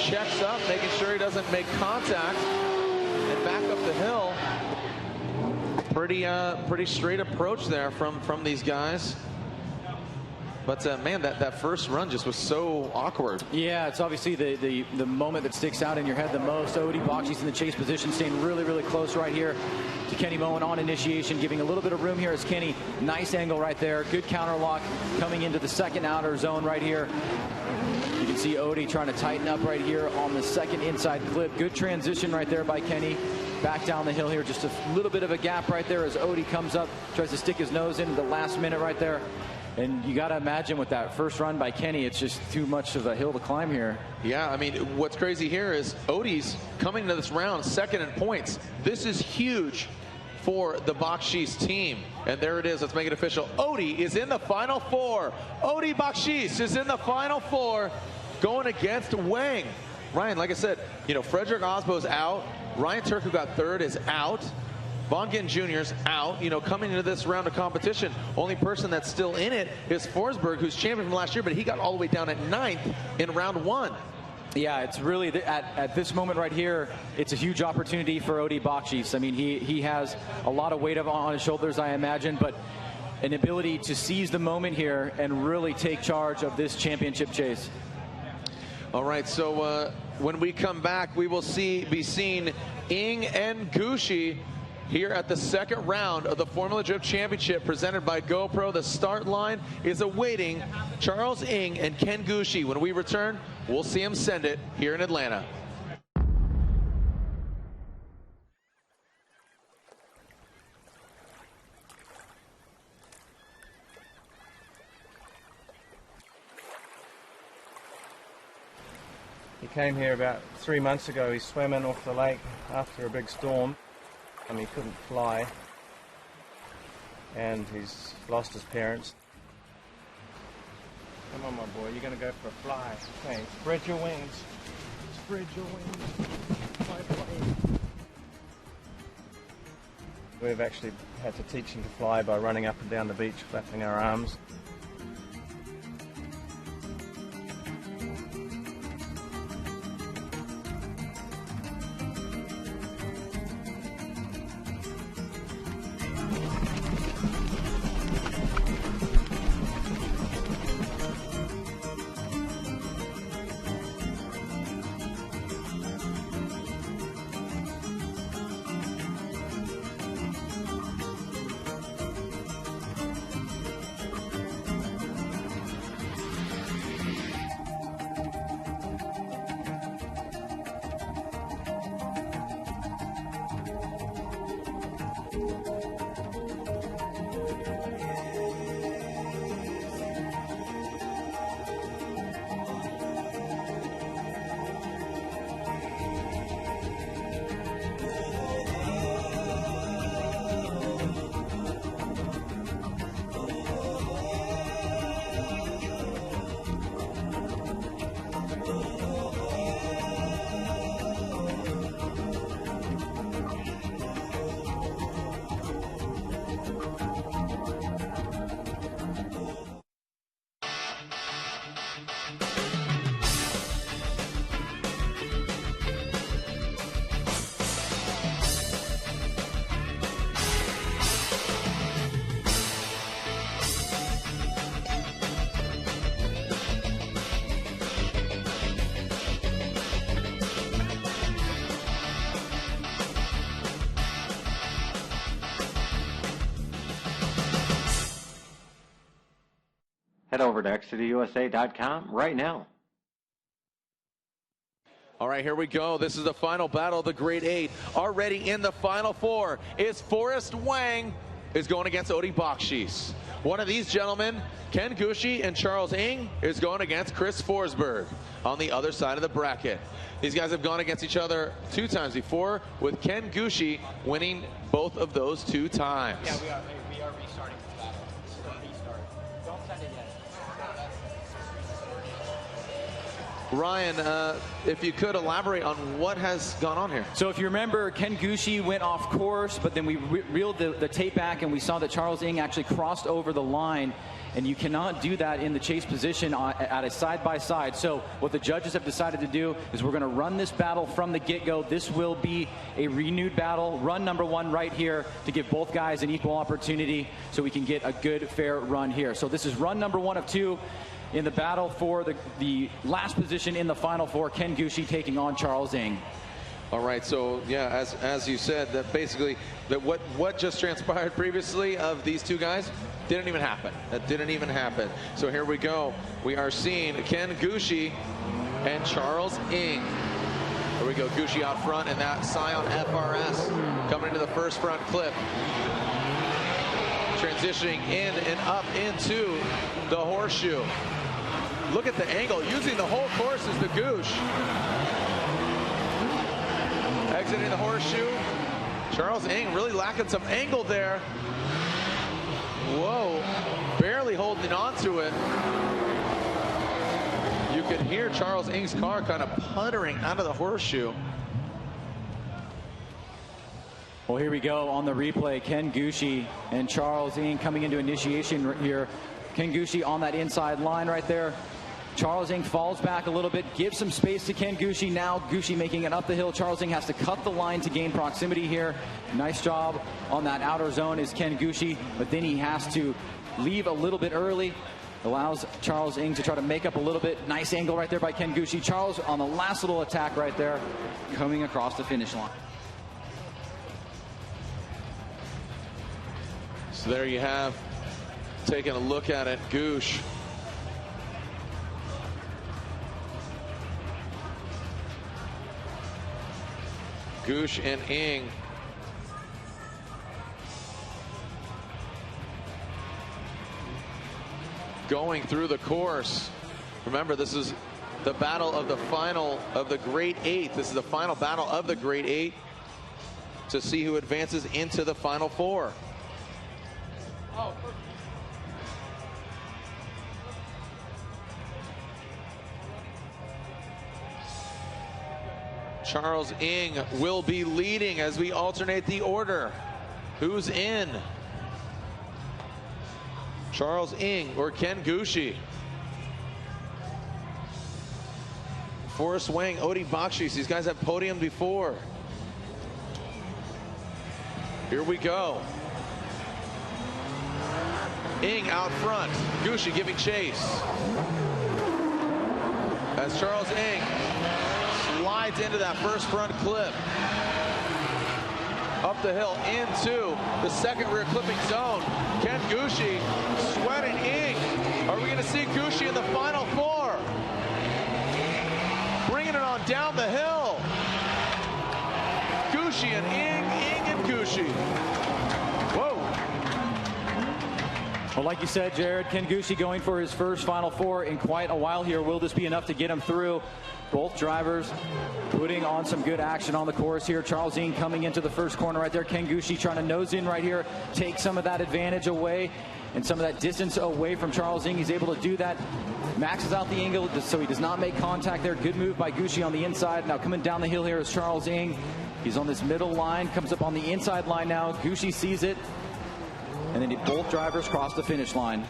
checks up, making sure he doesn't make contact, and back up the hill. Pretty straight approach there from these guys. But man, that first run just was so awkward. Yeah, it's obviously the moment that sticks out in your head the most. Odi Bakchis in the chase position, staying really, really close right here to Kenny Moen on initiation, giving a little bit of room here as Kenny. Nice angle right there. Good counter lock coming into the second outer zone right here. You can see Odi trying to tighten up right here on the second inside clip. Good transition right there by Kenny. Back down the hill here, just a little bit of a gap right there as Odi comes up, tries to stick his nose into the last minute right there. And you got to imagine with that first run by Kenny, it's just too much of a hill to climb here. Yeah, I mean, what's crazy here is Odi's coming to this round second in points. This is huge for the Bakchis team. And there it is. Let's make it official. Odi is in the Final Four. Odi Bakchis is in the Final Four going against Wang. Ryan, like I said, Frederick Aasbo's out. Ryan Tuerck, who got third, is out. Gittin Jr.'s out, coming into this round of competition. Only person that's still in it is Forsberg, who's champion from last year, but he got all the way down at 9th in round 1. Yeah, it's really, at this moment right here, it's a huge opportunity for Odi Bakchis. I mean, he has a lot of weight on his shoulders, I imagine, but an ability to seize the moment here and really take charge of this championship chase. All right, so when we come back, we will be seeing Ng and Gushi here at the second round of the Formula Drift Championship presented by GoPro. The start line is awaiting Charles Ng and Ken Gushi. When we return, we'll see him send it here in Atlanta. He came here about 3 months ago. He swam in off the lake after a big storm. He couldn't fly, and he's lost his parents. Come on, my boy, you're going to go for a fly. Okay, spread your wings. Spread your wings. Fly, fly. We've actually had to teach him to fly by running up and down the beach, flapping our arms. Head over to xcitusa.com right now. All right, here we go. This is the final battle of the Grade 8. Already in the Final Four is Forrest Wang is going against Bakchis. One of these gentlemen, Ken Gushi and Charles Ng, is going against Chris Forsberg on the other side of the bracket. These guys have gone against each other 2 times before, with Ken Gushi winning both of those 2 times. Yeah, we are restarting the battle. This is a restart. Don't send it yet. Ryan, if you could elaborate on what has gone on here. So if you remember, Ken Gushi went off course, but then we reeled the tape back and we saw that Charles Ng actually crossed over the line, and you cannot do that in the chase position at a side-by-side. So what the judges have decided to do is we're going to run this battle from the get-go. This will be a renewed battle, run number 1 right here, to give both guys an equal opportunity so we can get a good, fair run here. So this is run number 1 of 2. In the battle for the last position in the Final Four, Ken Gushi taking on Charles Ng. All right, so yeah, as you said, that basically that what just transpired previously of these 2 guys didn't even happen. That didn't even happen. So here we go. We are seeing Ken Gushi and Charles Ng. Here we go, Gushi out front, and that Scion FRS coming into the first front clip. Transitioning in and up into the horseshoe. Look at the angle, using the whole course as the Goosh. Exiting the horseshoe. Charles Ng really lacking some angle there. Whoa, barely holding on to it. You could hear Charles Ng's car kind of puttering out of the horseshoe. Well, here we go on the replay. Ken Gushi and Charles Ng coming into initiation here. Ken Gushi on that inside line right there. Charles Ng falls back a little bit, gives some space to Ken Gushi. Now Gushi making it up the hill. Charles Ng has to cut the line to gain proximity here. Nice job on that outer zone is Ken Gushi, but then he has to leave a little bit early. Allows Charles Ng to try to make up a little bit. Nice angle right there by Ken Gushi. Charles on the last little attack right there, coming across the finish line. So there you have, taking a look at it, Goosh. Goosh and Ng. Going through the course. Remember, this is the battle of the final of the Great Eight. This is the final battle of the Great Eight to see who advances into the Final Four. Charles Ng will be leading as we alternate the order. Who's in? Charles Ng or Ken Gushi? Forrest Wang, Odie Bakchis. These guys have podiumed before. Here we go. Ng out front. Gushi giving chase. As Charles Ng slides into that first front clip. Up the hill into the second rear clipping zone. Ken Gushi sweating Ng. Are we going to see Gushi in the Final Four? Bringing it on down the hill. Gushi and Ng and Gushi. Whoa. Well, like you said, Jared, Ken Gushi going for his first Final Four in quite a while here. Will this be enough to get him through? Both drivers putting on some good action on the course here. Charles Ng coming into the first corner right there. Ken Gushi trying to nose in right here, take some of that advantage away and some of that distance away from Charles Ng. He's able to do that. Maxes out the angle so he does not make contact there. Good move by Gushi on the inside. Now coming down the hill here is Charles Ng. He's on this middle line, comes up on the inside line now. Gushi sees it. And then both drivers cross the finish line.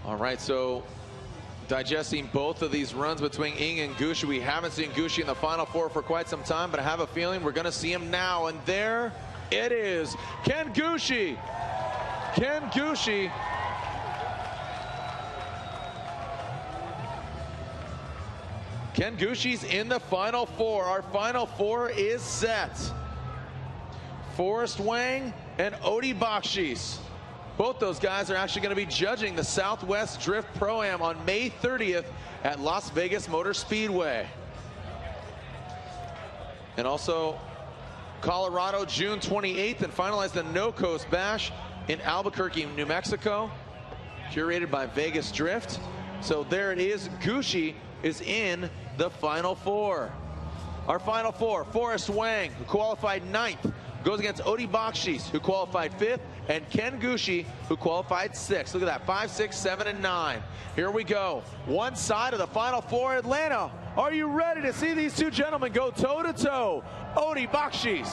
All right, so digesting both of these runs between Ng and Gushi. We haven't seen Gushi in the Final Four for quite some time, but I have a feeling we're going to see him now. And there it is. Ken Gushi. Ken Gushi. Ken Gushi's in the Final Four. Our Final Four is set. Forrest Wang and Odie Bakchis. Both those guys are actually going to be judging the Southwest Drift Pro-Am on May 30th at Las Vegas Motor Speedway. And also Colorado June 28th, and finalize the No Coast Bash in Albuquerque, New Mexico, curated by Vegas Drift. So there it is. Gushi is in the Final Four. Our Final Four, Forrest Wang, who qualified 9th, goes against Odie Bakchis, who qualified 5th, and Ken Gushi, who qualified 6th. Look at that, 5, 6, 7, and 9. Here we go. One side of the Final Four, Atlanta. Are you ready to see these two gentlemen go toe-to-toe? Odie Bakchis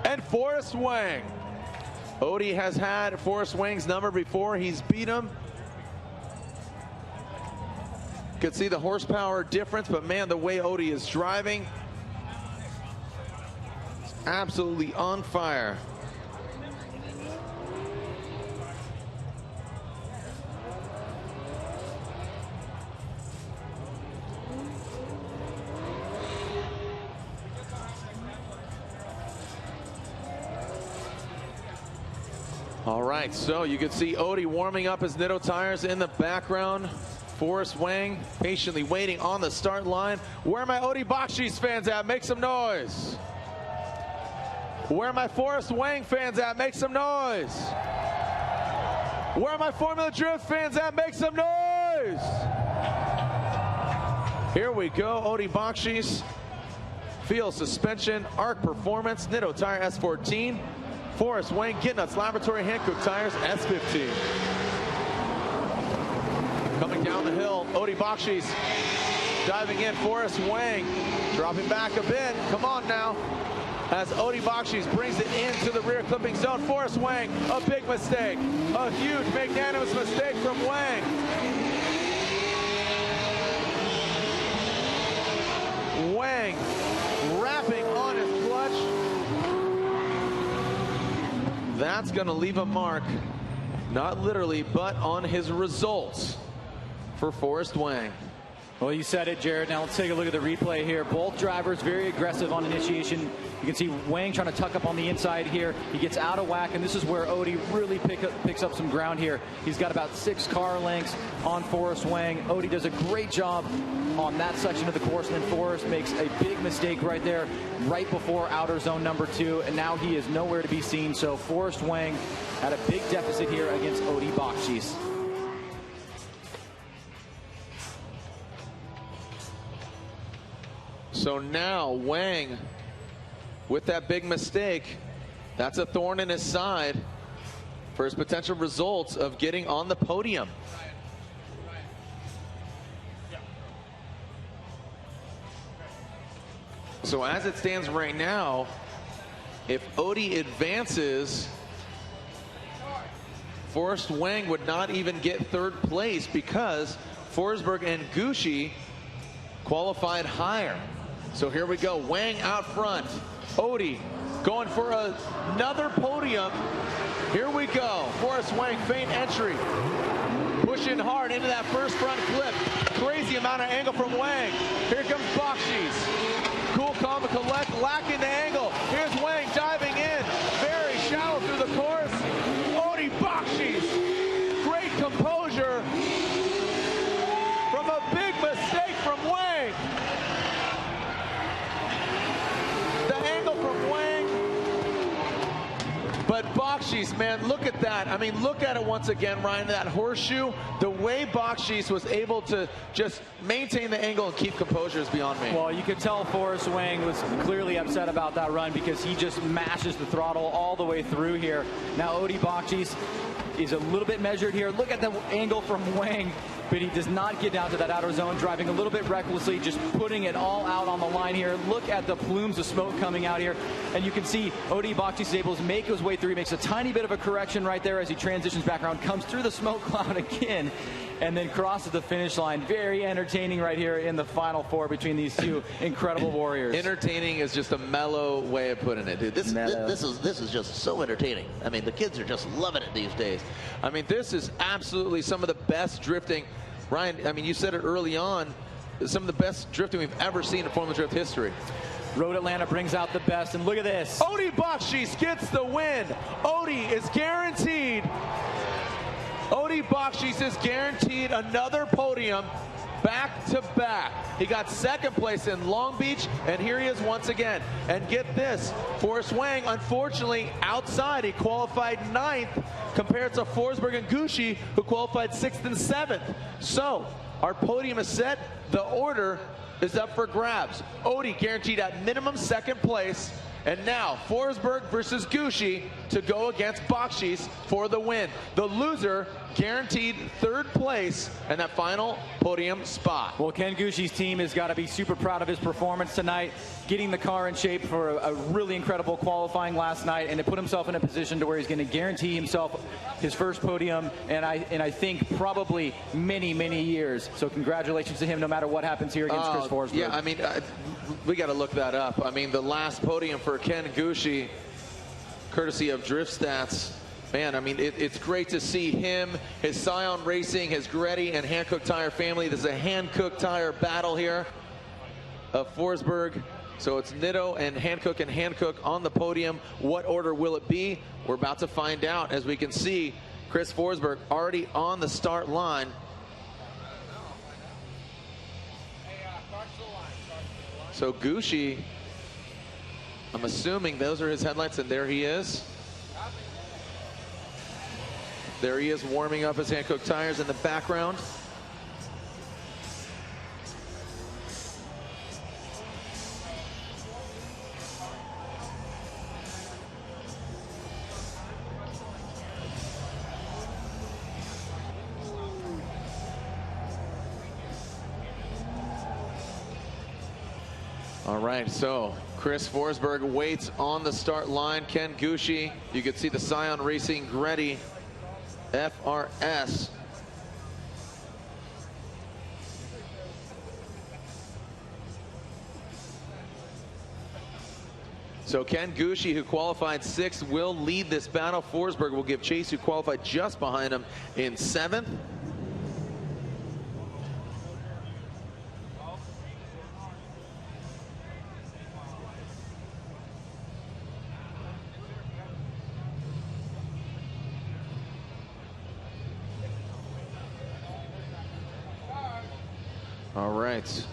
and Forrest Wang. Odie has had Forrest Wang's number before. He's beat him. Could see the horsepower difference, but man, the way Odie is driving, absolutely on fire. All right, so you can see Odie warming up his Nitto tires in the background. Forrest Wang patiently waiting on the start line. Where are my Odie Bakchis fans at? Make some noise. Where are my Forrest Wang fans at? Make some noise. Where are my Formula Drift fans at? Make some noise. Here we go. Odie Bakchis, Field Suspension, Arc Performance, Nitto Tire S14. Forrest Wang, Gittin Laboratory Hankook Tires S15. Coming down the hill, Odie Bakchis diving in. Forrest Wang dropping back a bit. Come on now. As Odie Bakchis brings it into the rear clipping zone. Forrest Wang, a big mistake. A huge, magnanimous mistake from Wang. Wang wrapping on his clutch. That's going to leave a mark. not literally, but on his results for Forrest Wang. Well, you said it, Jared. Now let's take a look at the replay here. Both drivers very aggressive on initiation. You can see Wang trying to tuck up on the inside here. He gets out of whack, and this is where Odie really picks up some ground here. He's got about 6 car lengths on Forrest Wang. Odie does a great job on that section of the course, and then Forrest makes a big mistake right there, right before outer zone number 2, and now he is nowhere to be seen. So Forrest Wang at a big deficit here against Odie Bakchis. So now Wang, with that big mistake, that's a thorn in his side for his potential results of getting on the podium. So as it stands right now, if Odie advances, Forrest Wang would not even get 3rd place because Forsberg and Gushi qualified higher. So here we go, Wang out front. Odie going for another podium. Here we go, Forrest Wang, feint entry. Pushing hard into that first front flip. Crazy amount of angle from Wang. Here comes Bakchis. Cool, calm, and collect, lacking the angle. Here's Wang diving in. Very shallow through the course. Odie Bakchis. Great composure from a big mistake from Wang. The angle from Wang. But Bakchis, man, look at that. I mean, look at it once again, Ryan, that horseshoe. The way Bakchis was able to just maintain the angle and keep composure is beyond me. Well, you could tell Forrest Wang was clearly upset about that run because he just mashes the throttle all the way through here. Now Odie Bakchis is a little bit measured here. Look at the angle from Wang, but he does not get down to that outer zone, driving a little bit recklessly, just putting it all out on the line here. Look at the plumes of smoke coming out here, and you can see Odie Bakchis is able to make his way through. He makes a tiny bit of a correction right there as he transitions back around, comes through the smoke cloud again, and then crosses the finish line. Very entertaining right here in the Final Four between these two incredible warriors. Entertaining is just a mellow way of putting it, dude. This is just so entertaining. I mean, the kids are just loving it these days. I mean, this is absolutely some of the best drifting. Ryan, I mean, you said it early on, some of the best drifting we've ever seen in Formula Drift history. Road Atlanta brings out the best, and look at this. Odie Bakchis gets the win. Odie is guaranteed. Odie Bakchis is guaranteed another podium back to back. He got 2nd place in Long Beach, and here he is once again. And get this, Forrest Wang, unfortunately, outside. He qualified 9th compared to Forsberg and Gushi, who qualified 6th and 7th. So, our podium is set. The order is up for grabs. Odie guaranteed at minimum 2nd place. And now, Forsberg versus Gushi to go against Bakchis for the win. The loser guaranteed 3rd place and that final podium spot. Well, Ken Gushi's team has got to be super proud of his performance tonight, getting the car in shape for a really incredible qualifying last night, and to put himself in a position to where he's going to guarantee himself his first podium, and I think probably many, many years. So congratulations to him, no matter what happens here against Chris Forsberg. Yeah, I mean, we got to look that up. I mean, the last podium for Ken Gushi, courtesy of Drift Stats. Man, I mean, it's great to see him, his Scion Racing, his Gretty and Hankook Tire family. This is a Hankook Tire battle here of Forsberg. So it's Nitto and Hankook on the podium. What order will it be? We're about to find out. As we can see, Chris Forsberg already on the start line. So Gushi, I'm assuming those are his headlights, and there he is. There he is warming up his Hankook tires in the background. All right, so Chris Forsberg waits on the start line. Ken Gushi, you can see the Scion Racing Gretty FRS. So Ken Gushi, who qualified 6th, will lead this battle. Forsberg will give chase, who qualified just behind him in 7th. All right.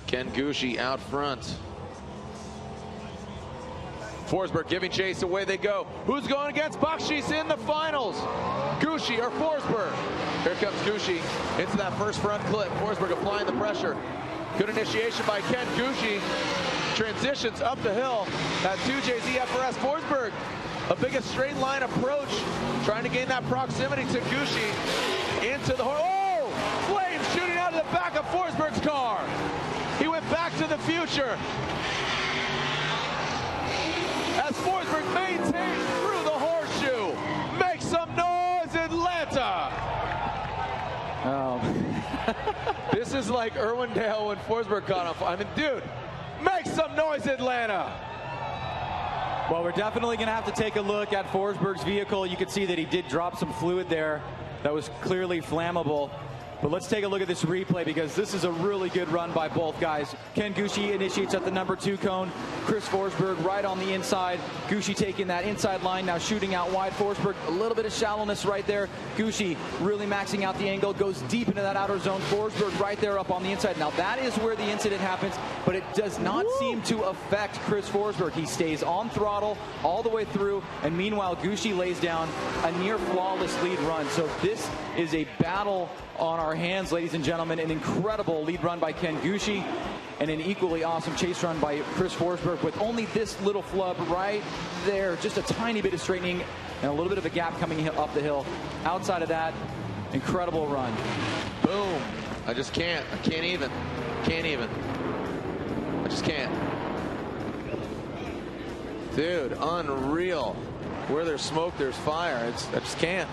Ken Gushi out front. Forsberg giving chase, away they go. Who's going against Bakchis in the finals? Gushi or Forsberg? Here comes Gushi into that first front clip. Forsberg applying the pressure. Good initiation by Ken Gushi. Transitions up the hill at 2JZ FRS. Forsberg, a biggest straight line approach, trying to gain that proximity to Gushi into the horn. Oh! Flames shooting out of the back of Forsberg's car. He went back to the future. As Forsberg maintains through the horseshoe. Make some noise, Atlanta! Oh. This is like Irwindale when Forsberg caught off. I mean, dude, make some noise, Atlanta! Well, we're definitely going to have to take a look at Forsberg's vehicle. You can see that he did drop some fluid there that was clearly flammable. But let's take a look at this replay, because this is a really good run by both guys. Ken Gushi initiates at the number 2 cone. Chris Forsberg right on the inside. Gushi taking that inside line, now shooting out wide. Forsberg, a little bit of shallowness right there. Gushi really maxing out the angle, goes deep into that outer zone. Forsberg right there up on the inside. Now that is where the incident happens, but it does not seem to affect Chris Forsberg. He stays on throttle all the way through, and meanwhile Gushi lays down a near flawless lead run. So this is a battle on our hands, ladies and gentlemen. An incredible lead run by Ken Gushi, and an equally awesome chase run by Chris Forsberg, with only this little flub right there, just a tiny bit of straightening and a little bit of a gap coming up the hill. Outside of that, incredible run. Boom. I just can't. I can't even. I just can't. Dude, unreal. Where there's smoke, there's fire. I just can't.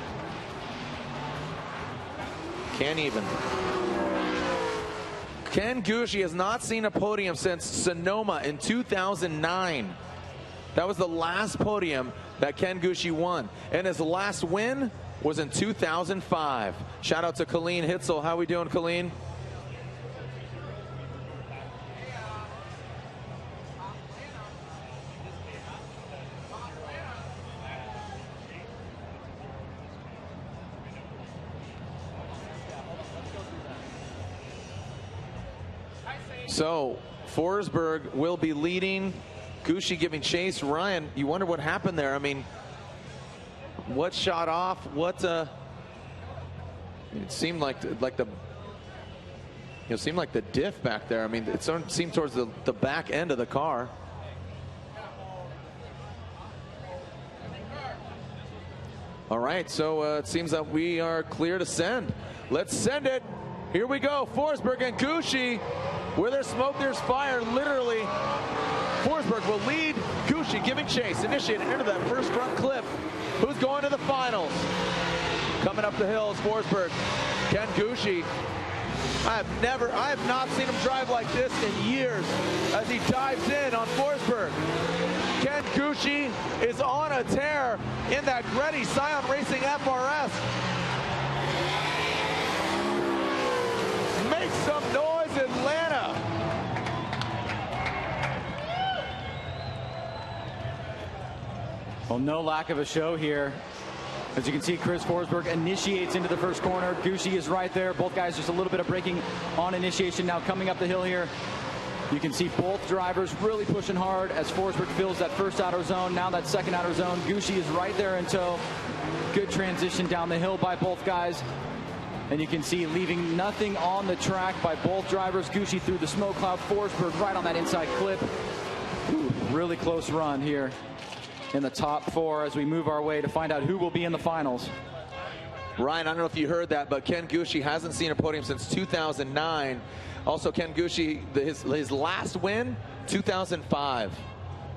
Can't even. Ken Gushi has not seen a podium since Sonoma in 2009. That was the last podium that Ken Gushi won. And his last win was in 2005. Shout out to Colleen Hitzel. How we doing, Colleen? So Forsberg will be leading, Gushi giving chase. Ryan, you wonder what happened there. I mean, what shot off? What? It seemed like the diff back there. I mean, it seemed towards the back end of the car. All right, so it seems that we are clear to send. Let's send it. Here we go. Forsberg and Gushi. Where there's smoke, there's fire, literally. Forsberg will lead. Gushi giving chase, initiating into that first front clip. Who's going to the finals? Coming up the hill is Forsberg. Ken Gushi. I have not seen him drive like this in years as he dives in on Forsberg. Ken Gushi is on a tear in that Gretty Scion Racing FRS. Make some noise, Atlanta. Well, no lack of a show here. As you can see, Chris Forsberg initiates into the first corner. Gushi is right there. Both guys just a little bit of braking on initiation. Now coming up the hill here, you can see both drivers really pushing hard as Forsberg fills that first outer zone. Now that second outer zone, Gushi is right there in tow. Good transition down the hill by both guys. And you can see leaving nothing on the track by both drivers. Gushi through the smoke cloud, Forsberg right on that inside clip. Ooh, really close run here in the top 4 as we move our way to find out who will be in the finals. Ryan, I don't know if you heard that, but Ken Gushi hasn't seen a podium since 2009. Also, Ken Gushi, his last win, 2005.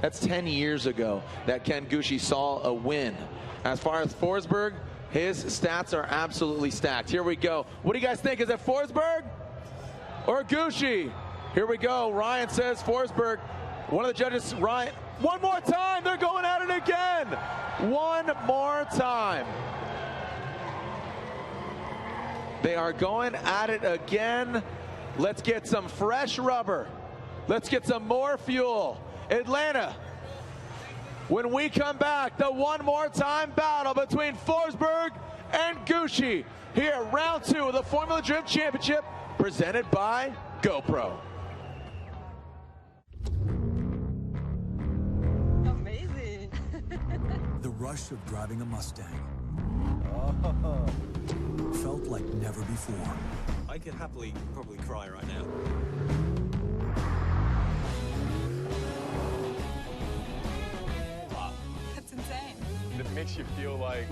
That's 10 years ago that Ken Gushi saw a win. As far as Forsberg, his stats are absolutely stacked. Here we go. What do you guys think? Is it Forsberg or Gushi? Here we go. Ryan says Forsberg. One of the judges, Ryan. One more time. They're going at it again. One more time. They are going at it again. Let's get some fresh rubber. Let's get some more fuel. Atlanta, when we come back, the one more time battle between Forsberg and Gushi here, round 2 of the Formula Drift Championship, presented by GoPro. Amazing. The rush of driving a Mustang felt like never before. I could happily probably cry right now. Wow. That's insane. It makes you feel like,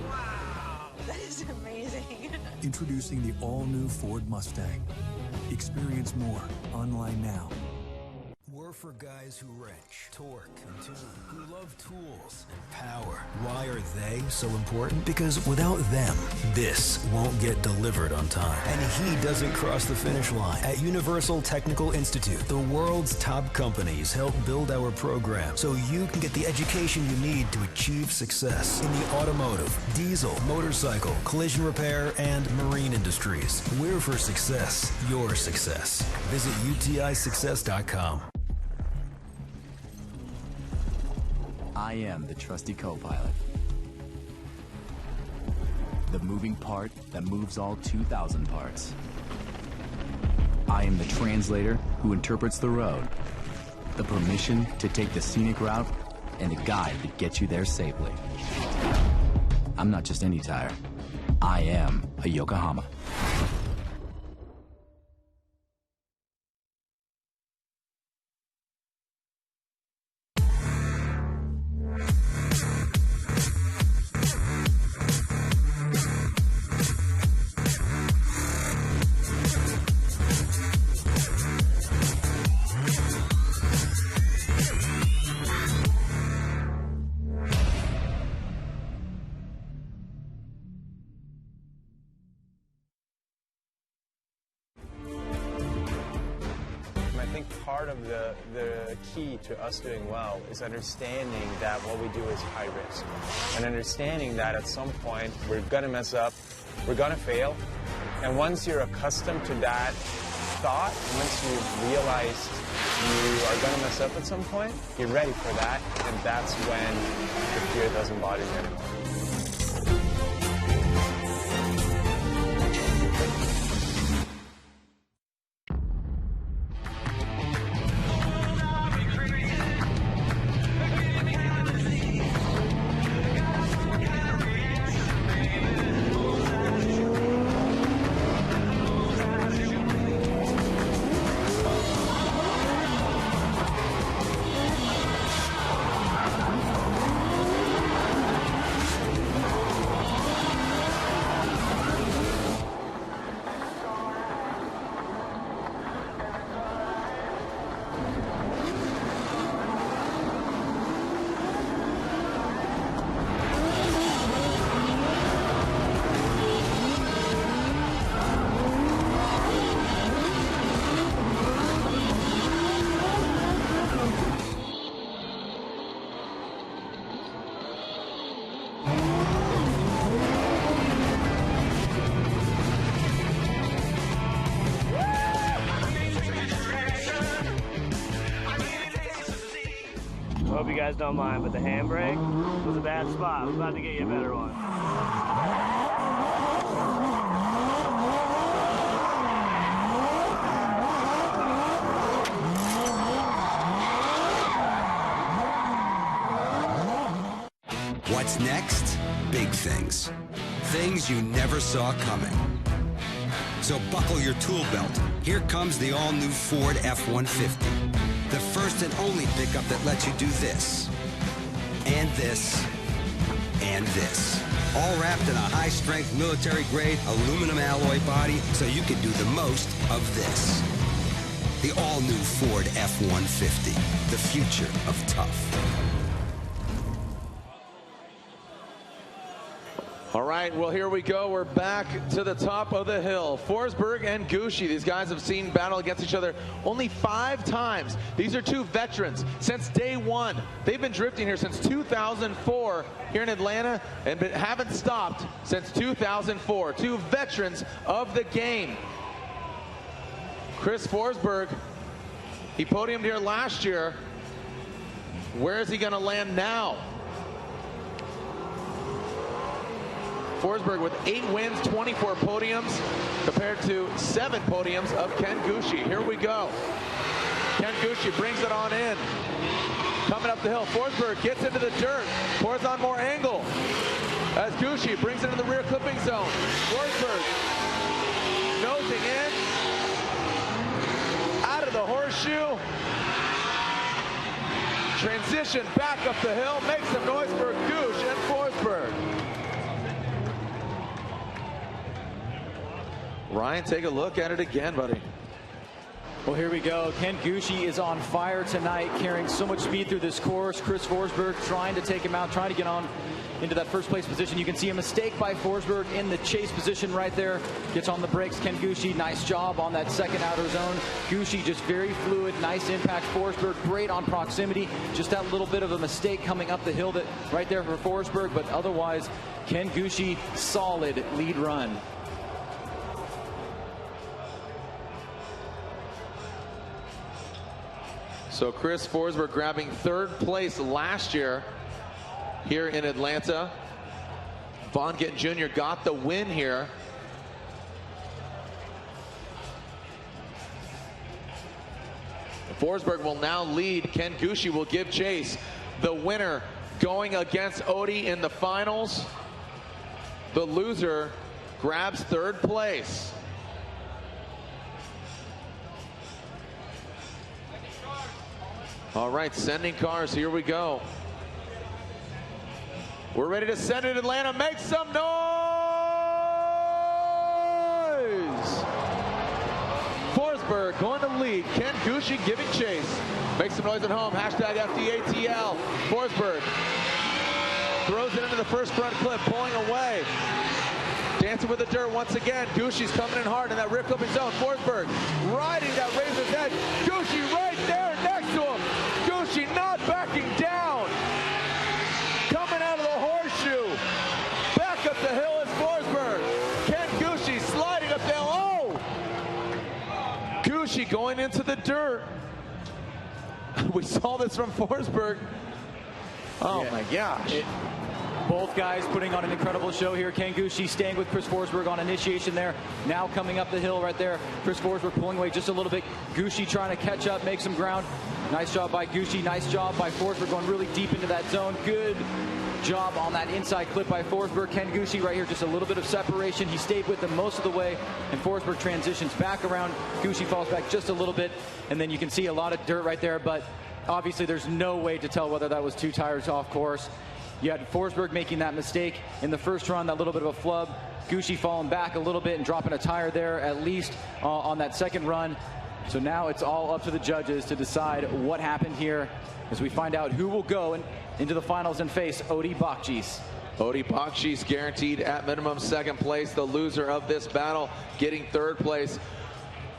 Wow. That is amazing. Introducing the all-new Ford Mustang. Experience more online now. We're for guys who wrench, torque, and tune, who love tools and power. Why are they so important? Because without them, this won't get delivered on time. And he doesn't cross the finish line. At Universal Technical Institute, the world's top companies help build our program so you can get the education you need to achieve success in the automotive, diesel, motorcycle, collision repair, and marine industries. We're for success, your success. Visit UTISuccess.com. I am the trusty co-pilot. The moving part that moves all 2,000 parts. I am the translator who interprets the road, the permission to take the scenic route, and the guide that gets you there safely. I'm not just any tire. I am a Yokohama. Part of the key to us doing well is understanding that what we do is high risk, and understanding that at some point we're going to mess up, we're going to fail, and once you're accustomed to that thought, once you realize you are going to mess up at some point, you're ready for that, and that's when the fear doesn't bother you anymore. Hope you guys don't mind, but the handbrake was a bad spot. I'm about to get you a better one. What's next? Big things. Things you never saw coming. So buckle your tool belt. Here comes the all-new Ford F-150. The first and only pickup that lets you do this, and this, and this. All wrapped in a high-strength military-grade aluminum alloy body so you can do the most of this. The all-new Ford F-150, the future of tough. All right, well, here we go. We're back to the top of the hill. Forsberg and Gushi, these guys have seen battle against each other only 5 times. These are 2 veterans since day 1. They've been drifting here since 2004 here in Atlanta and haven't stopped since 2004. 2 veterans of the game. Chris Forsberg, he podiumed here last year. Where is he going to land now? Forsberg with 8 wins, 24 podiums, compared to 7 podiums of Ken Gushi. Here we go. Ken Gushi brings it on in. Coming up the hill, Forsberg gets into the dirt, pours on more angle. As Gushi brings it in the rear clipping zone. Forsberg nosing in, out of the horseshoe. Transition back up the hill, makes some noise for Gush and Forsberg. Ryan, take a look at it again, buddy. Well, here we go. Ken Gushi is on fire tonight, carrying so much speed through this course. Chris Forsberg trying to take him out, trying to get on into that first place position. You can see a mistake by Forsberg in the chase position right there. Gets on the brakes. Ken Gushi, nice job on that second outer zone. Gushi just very fluid, nice impact. Forsberg great on proximity. Just that little bit of a mistake coming up the hill that right there for Forsberg, but otherwise Ken Gushi, solid lead run. So Chris Forsberg grabbing 3rd place last year here in Atlanta. Gittin Jr. got the win here. Forsberg will now lead. Ken Gushi will give chase. The winner going against Odie in the finals. The loser grabs 3rd place. All right, sending cars, here we go. We're ready to send it, Atlanta. Make some noise! Forsberg going to lead. Ken Gushi giving chase. Make some noise at home. Hashtag FDATL. Forsberg throws it into the first front clip, pulling away. Dancing with the dirt once again. Gushi's coming in hard in that rear clipping zone. Forsberg riding that razor's edge. Gushi right there next to him. Gushi not backing down. Coming out of the horseshoe. Back up the hill is Forsberg. Ken Gushi sliding up the hill. Oh! Gushi going into the dirt. We saw this from Forsberg. Oh yeah. My gosh. Both guys putting on an incredible show here. Ken Gushi staying with Chris Forsberg on initiation there. Now coming up the hill right there. Chris Forsberg pulling away just a little bit. Gushi trying to catch up, make some ground. Nice job by Gushi. Nice job by Forsberg going really deep into that zone. Good job on that inside clip by Forsberg. Ken Gushi right here, just a little bit of separation. He stayed with them most of the way, and Forsberg transitions back around. Gushi falls back just a little bit, and then you can see a lot of dirt right there, but obviously there's no way to tell whether that was 2 tires off course. You had Forsberg making that mistake in the first run, that little bit of a flub. Gushi falling back a little bit and dropping a tire there, at least on that second run. So now it's all up to the judges to decide what happened here as we find out who will go into the finals and face Odie Bakchis. Odie Bakchis guaranteed at minimum 2nd place. The loser of this battle getting 3rd place.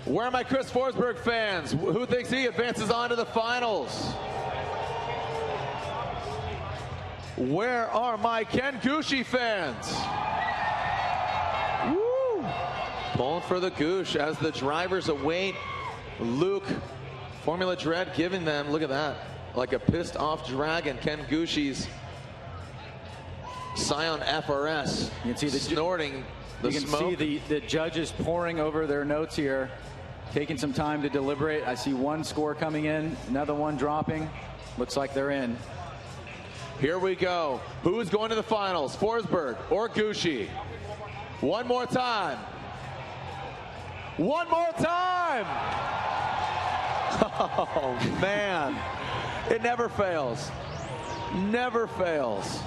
Where are my Chris Forsberg fans? Who thinks he advances on to the finals? Where are my Ken Gushi fans? Woo! Pulling for the Gush as the drivers await Luke. Formula Dread giving them, look at that, like a pissed off dragon. Ken Gushi's Scion FRS. You can see the snorting the smoke. You can see the judges poring over their notes here, taking some time to deliberate. I see one score coming in, another one dropping. Looks like they're in. Here we go. Who is going to the finals, Forsberg or Gushi? One more time. One more time. Oh, man. It never fails. Never fails.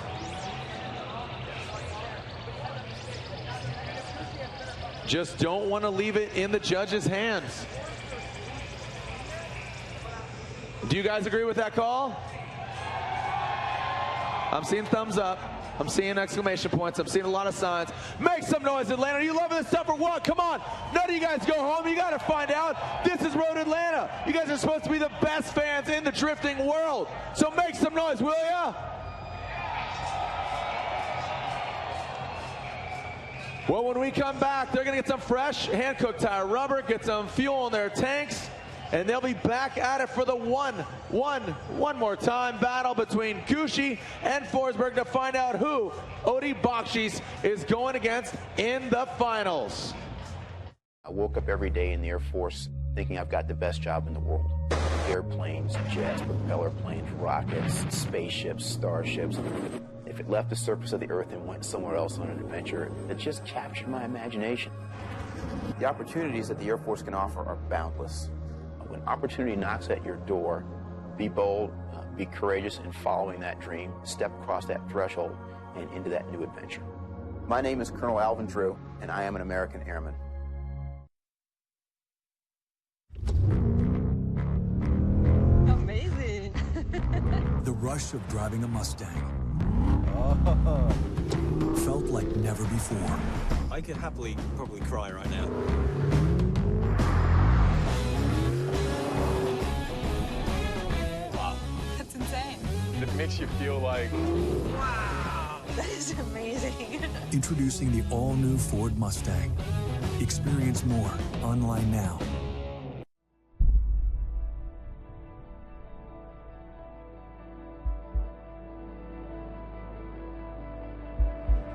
Just don't want to leave it in the judges' hands. Do you guys agree with that call? I'm seeing thumbs up. I'm seeing exclamation points. I'm seeing a lot of signs. Make some noise, Atlanta. Are you loving this stuff or what? Come on. None of you guys go home. You got to find out. This is Road Atlanta. You guys are supposed to be the best fans in the drifting world. So make some noise, will ya? Well, when we come back, they're going to get some fresh hand-cooked tire rubber, get some fuel in their tanks, and they'll be back at it for the one more time battle between Gushi and Forsberg to find out who Odi Bakchis is going against in the finals. I woke up every day in the Air Force thinking I've got the best job in the world. Airplanes, jets, propeller planes, rockets, spaceships, starships. If it left the surface of the Earth and went somewhere else on an adventure, it just captured my imagination. The opportunities that the Air Force can offer are boundless. When opportunity knocks at your door, be bold, be courageous in following that dream, step across that threshold and into that new adventure. My name is Colonel Alvin Drew, and I am an American Airman. Amazing. The rush of driving a Mustang felt like never before. I could happily probably cry right now. Wow, that's insane. It makes you feel like, Wow, that is amazing. Introducing the all-new Ford Mustang. Experience more online now.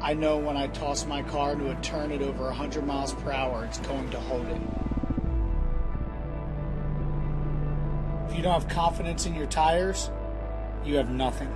I know when I toss my car into a turn at over 100 miles per hour, it's going to hold it. If you don't have confidence in your tires, you have nothing.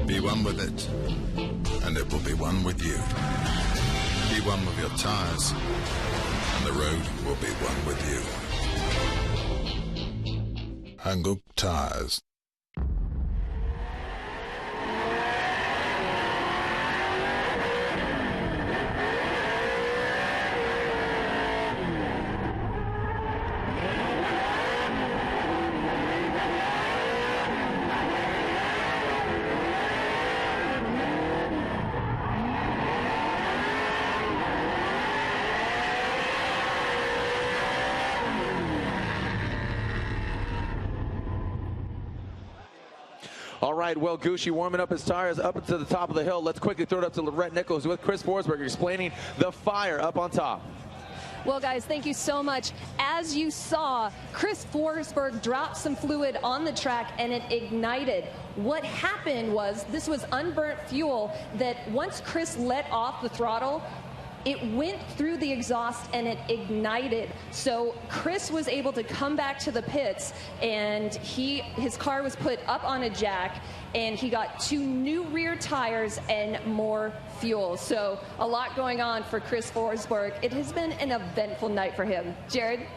Be one with it, and it will be one with you. Be one with your tires, and the road will be one with you. Hankook Tires. All right, well, Gushi warming up his tires up to the top of the hill. Let's quickly throw it up to Lorette Nichols with Chris Forsberg explaining the fire up on top. Well, guys, thank you so much. As you saw, Chris Forsberg dropped some fluid on the track and it ignited. What happened was this was unburnt fuel that once Chris let off the throttle, it went through the exhaust and it ignited. So Chris was able to come back to the pits and his car was put up on a jack and he got 2 new rear tires and more fuel. So a lot going on for Chris Forsberg. It has been an eventful night for him. Jared?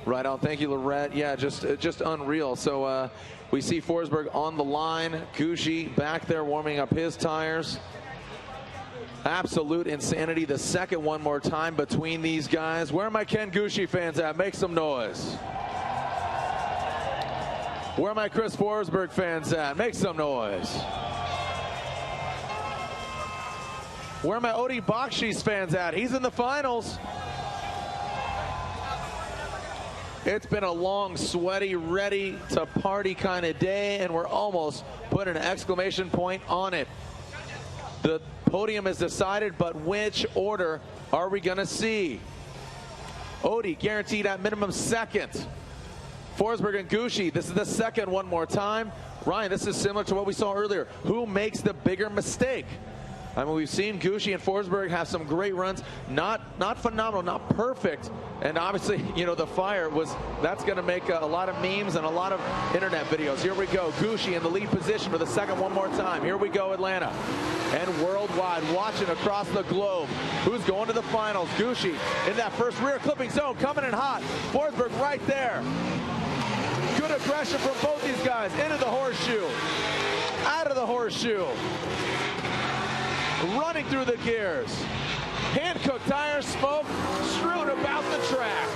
Right on. Thank you, Lorette. Yeah, just unreal. So we see Forsberg on the line. Gushi back there warming up his tires. Absolute insanity. The second one more time between these guys. Where are my Ken Gushi fans at? Make some noise. Where are my Chris Forsberg fans at? Make some noise. Where are my Odie Bakchis fans at? He's in the finals. It's been a long, sweaty, ready to party kind of day, and we're almost putting an exclamation point on it. The podium is decided, but which order are we going to see? Odie guaranteed at minimum second. Forsberg and Gushi, this is the second one more time. Ryan, this is similar to what we saw earlier. Who makes the bigger mistake? I mean, we've seen Gushi and Forsberg have some great runs. Not phenomenal, not perfect. And obviously, you know, the fire that's going to make a lot of memes and a lot of internet videos. Here we go. Gushi in the lead position for the second one more time. Here we go, Atlanta. And worldwide, watching across the globe. Who's going to the finals? Gushi in that first rear clipping zone, coming in hot. Forsberg right there. Good aggression from both these guys. Into the horseshoe. Out of the horseshoe. Running through the gears. Hand-cooked tire smoke strewn about the track.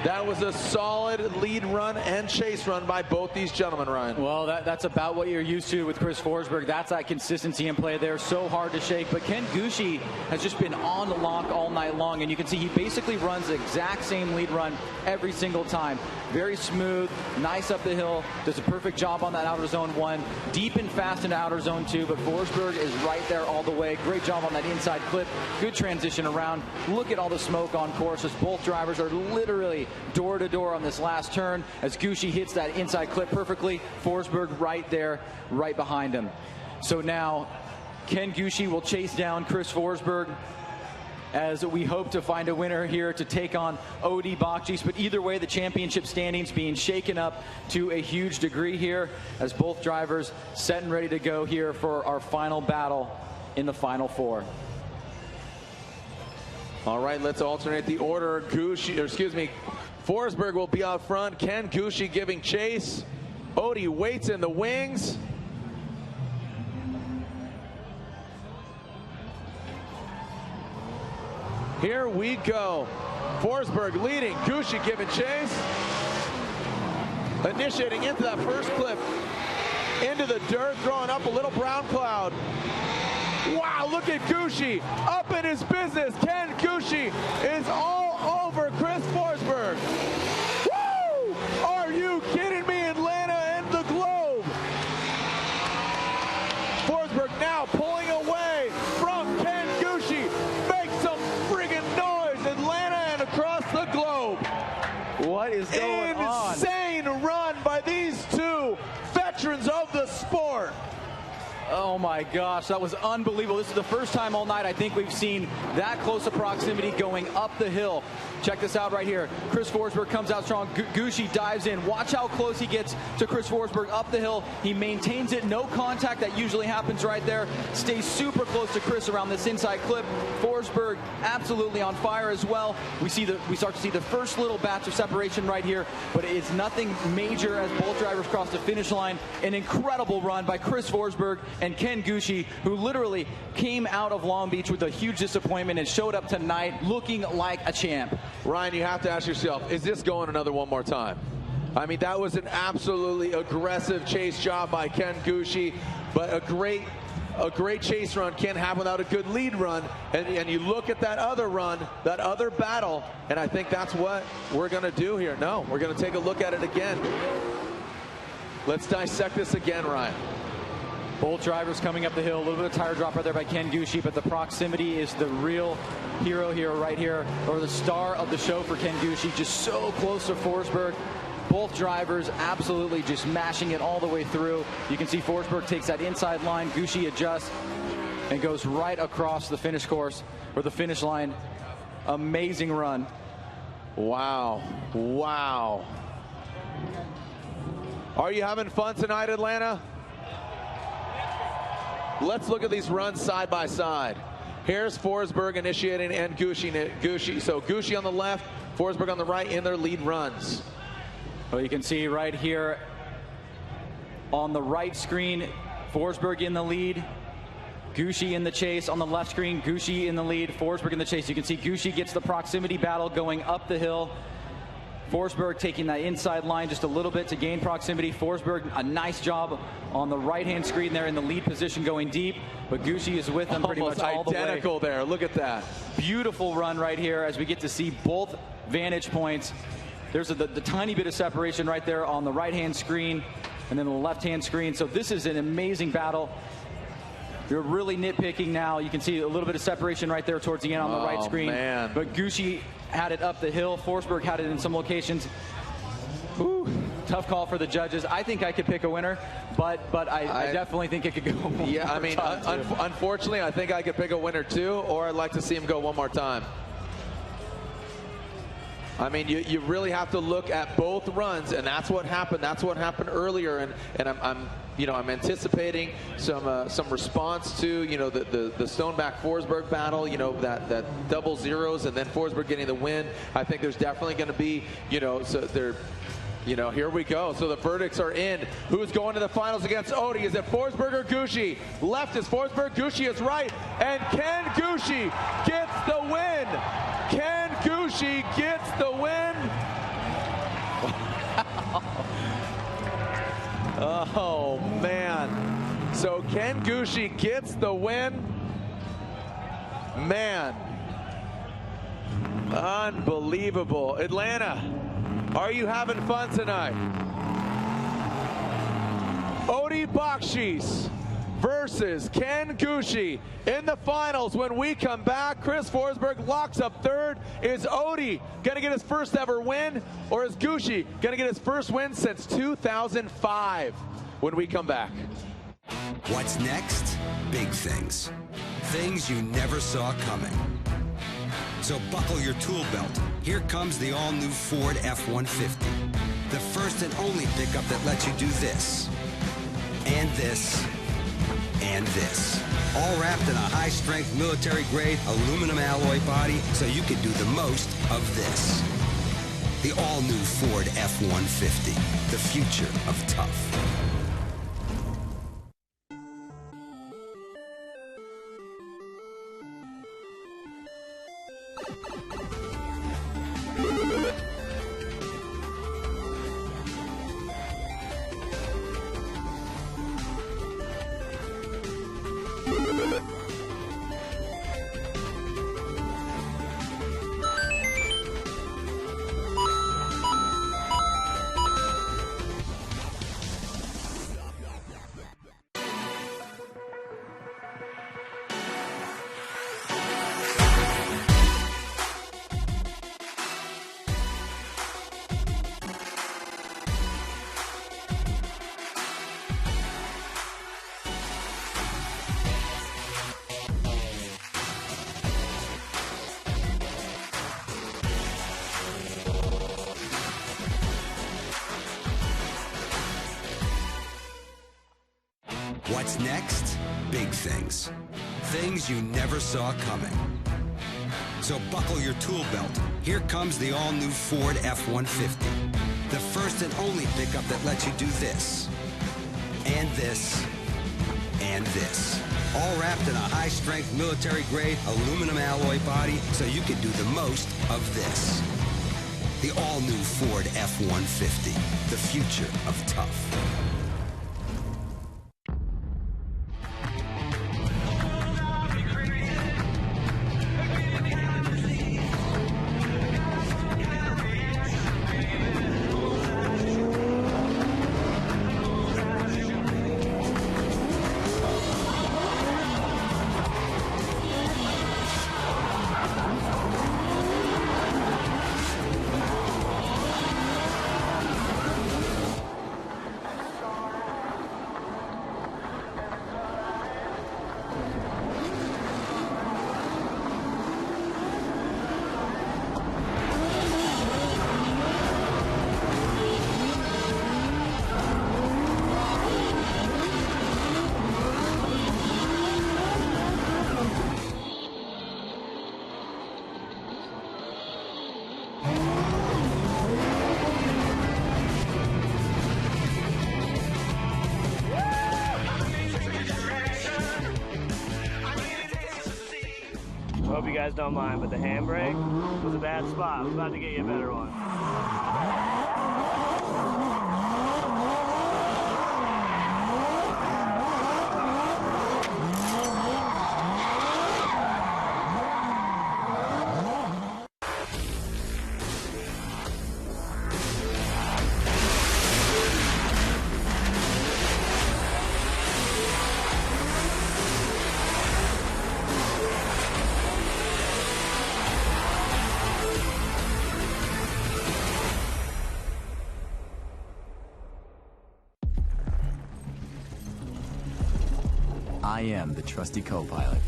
That was a solid lead run and chase run by both these gentlemen, Ryan. Well, that's about what you're used to with Chris Forsberg. That's that consistency in play there. So hard to shake. But Ken Gushi has just been on the lock all night long. And you can see he basically runs the exact same lead run every single time. Very smooth, nice up the hill. Does a perfect job on that outer zone 1. Deep and fast into outer zone 2. But Forsberg is right there all the way. Great job on that inside clip. Good transition around. Look at all the smoke on course as both drivers are literally door to door on this last turn as Gushi hits that inside clip perfectly. Forsberg right there, right behind him. So now Ken Gushi will chase down Chris Forsberg as we hope to find a winner here to take on Odie Bakchis. But either way, the championship standings being shaken up to a huge degree here as both drivers set and ready to go here for our final battle in the Final Four. All right, let's alternate the order. Forsberg will be out front. Ken Gushi giving chase. Odie waits in the wings. Here we go. Forsberg leading. Gushi giving chase. Initiating into that first clip. Into the dirt, throwing up a little brown cloud. Wow, look at Gushi up in his business. Ken Gushi is all over Chris Forsberg. Woo! Are you kidding me, Atlanta and the globe? Forsberg now pulling away from Ken Gushi. Make some friggin' noise, Atlanta and across the globe. What is going on? Insane run by these two veterans of the sport. Oh my gosh, that was unbelievable. This is the first time all night I think we've seen that close a proximity going up the hill. Check this out right here. Chris Forsberg comes out strong. Gushi dives in. Watch how close he gets to Chris Forsberg up the hill. He maintains it. No contact. That usually happens right there. Stays super close to Chris around this inside clip. Forsberg absolutely on fire as well. We start to see the first little batch of separation right here, but it's nothing major as both drivers cross the finish line. An incredible run by Chris Forsberg and Ken Gushi, who literally came out of Long Beach with a huge disappointment and showed up tonight looking like a champ. Ryan, you have to ask yourself, is this going another one more time? I mean, that was an absolutely aggressive chase job by Ken Gushi, but a great chase run can't happen without a good lead run. And you look at that other run, that other battle, and I think that's what we're going to do here. No, we're going to take a look at it again. Let's dissect this again, Ryan. Both drivers coming up the hill. A little bit of tire drop right there by Ken Gushi, but the proximity is the real hero here, right here, or the star of the show for Ken Gushi. Just so close to Forsberg. Both drivers absolutely just mashing it all the way through. You can see Forsberg takes that inside line. Gushi adjusts and goes right across the finish course, or the finish line. Amazing run. Wow. Wow. Are you having fun tonight, Atlanta? Let's look at these runs side by side. Here's Forsberg initiating and Gushi. So Gushi on the left, Forsberg on the right in their lead runs. Well, you can see right here on the right screen, Forsberg in the lead, Gushi in the chase. On the left screen, Gushi in the lead, Forsberg in the chase. You can see Gushi gets the proximity battle going up the hill. Forsberg taking that inside line just a little bit to gain proximity. Forsberg, a nice job on the right-hand screen there in the lead position going deep, but Gushi is with him pretty much all the way. Almost identical there. Look at that. Beautiful run right here as we get to see both vantage points. There's the tiny bit of separation right there on the right-hand screen and then the left-hand screen. So this is an amazing battle. You're really nitpicking now. You can see a little bit of separation right there towards the end on the right screen. Man. But Gushi had it up the hill. Forsberg had it in some locations. Ooh, tough call for the judges. I think I could pick a winner, but I definitely think it could go one Yeah, more I mean, time, too. unfortunately, I think I could pick a winner too, or I'd like to see him go one more time. I mean, you really have to look at both runs, and that's what happened. That's what happened earlier, and I'm anticipating some response to the Stoneback Forsberg battle. That double zeros, and then Forsberg getting the win. I think there's definitely going to be so there. Here we go. So the verdicts are in. Who's going to the finals against Odie? Is it Forsberg or Gushi? Left is Forsberg, Gushi is right. And Ken Gushi gets the win. Ken Gushi gets the win. Oh, man. So Ken Gushi gets the win. Man. Unbelievable. Atlanta, are you having fun tonight? Odie Bakchis versus Ken Gushi in the finals. When we come back, Chris Forsberg locks up third. Is Odie gonna get his first ever win, or is Gushi gonna get his first win since 2005? When we come back. What's next? Big things. Things you never saw coming. So buckle your tool belt. Here comes the all-new Ford F-150. The first and only pickup that lets you do this, and this, and this. All wrapped in a high-strength military-grade aluminum alloy body so you can do the most of this. The all-new Ford F-150. The future of tough. What's next? Big things. Things you never saw coming. So buckle your tool belt. Here comes the all-new Ford F-150. The first and only pickup that lets you do this, and this, and this. All wrapped in a high-strength military-grade aluminum alloy body so you can do the most of this. The all-new Ford F-150. The future of tough. Hope you guys don't mind, but the handbrake was a bad spot. I'm about to get you a better one. I am the trusty co-pilot.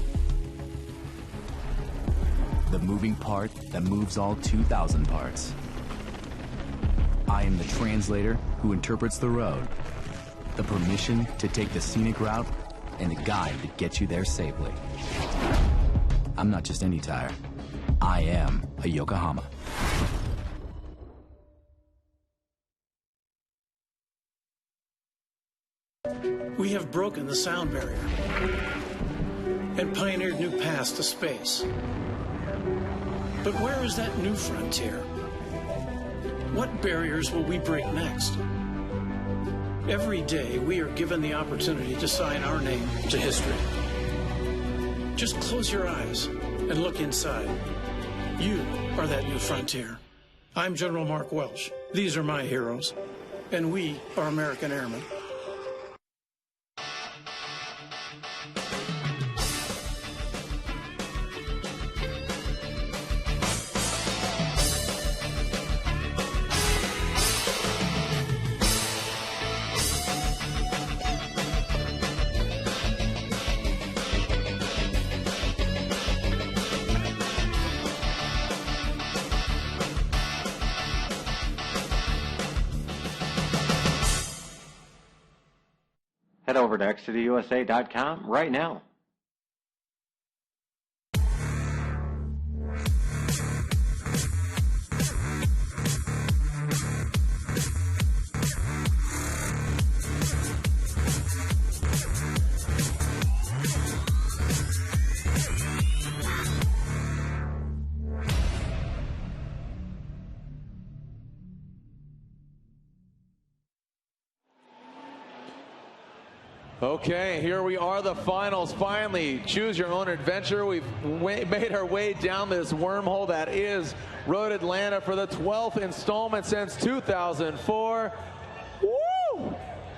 The moving part that moves all 2,000 parts. I am the translator who interprets the road, the permission to take the scenic route, and the guide that gets you there safely. I'm not just any tire. I am a Yokohama. We have broken the sound barrier and pioneered new paths to space. But where is that new frontier? What barriers will we break next? Every day, we are given the opportunity to sign our name to history. Just close your eyes and look inside. You are that new frontier. I'm General Mark Welch. These are my heroes. And we are American Airmen. Head over to ExeterUSA.com right now. Okay, here we are, the finals. Finally, choose your own adventure. We've made our way down this wormhole that is Road Atlanta for the 12th installment since 2004. Woo!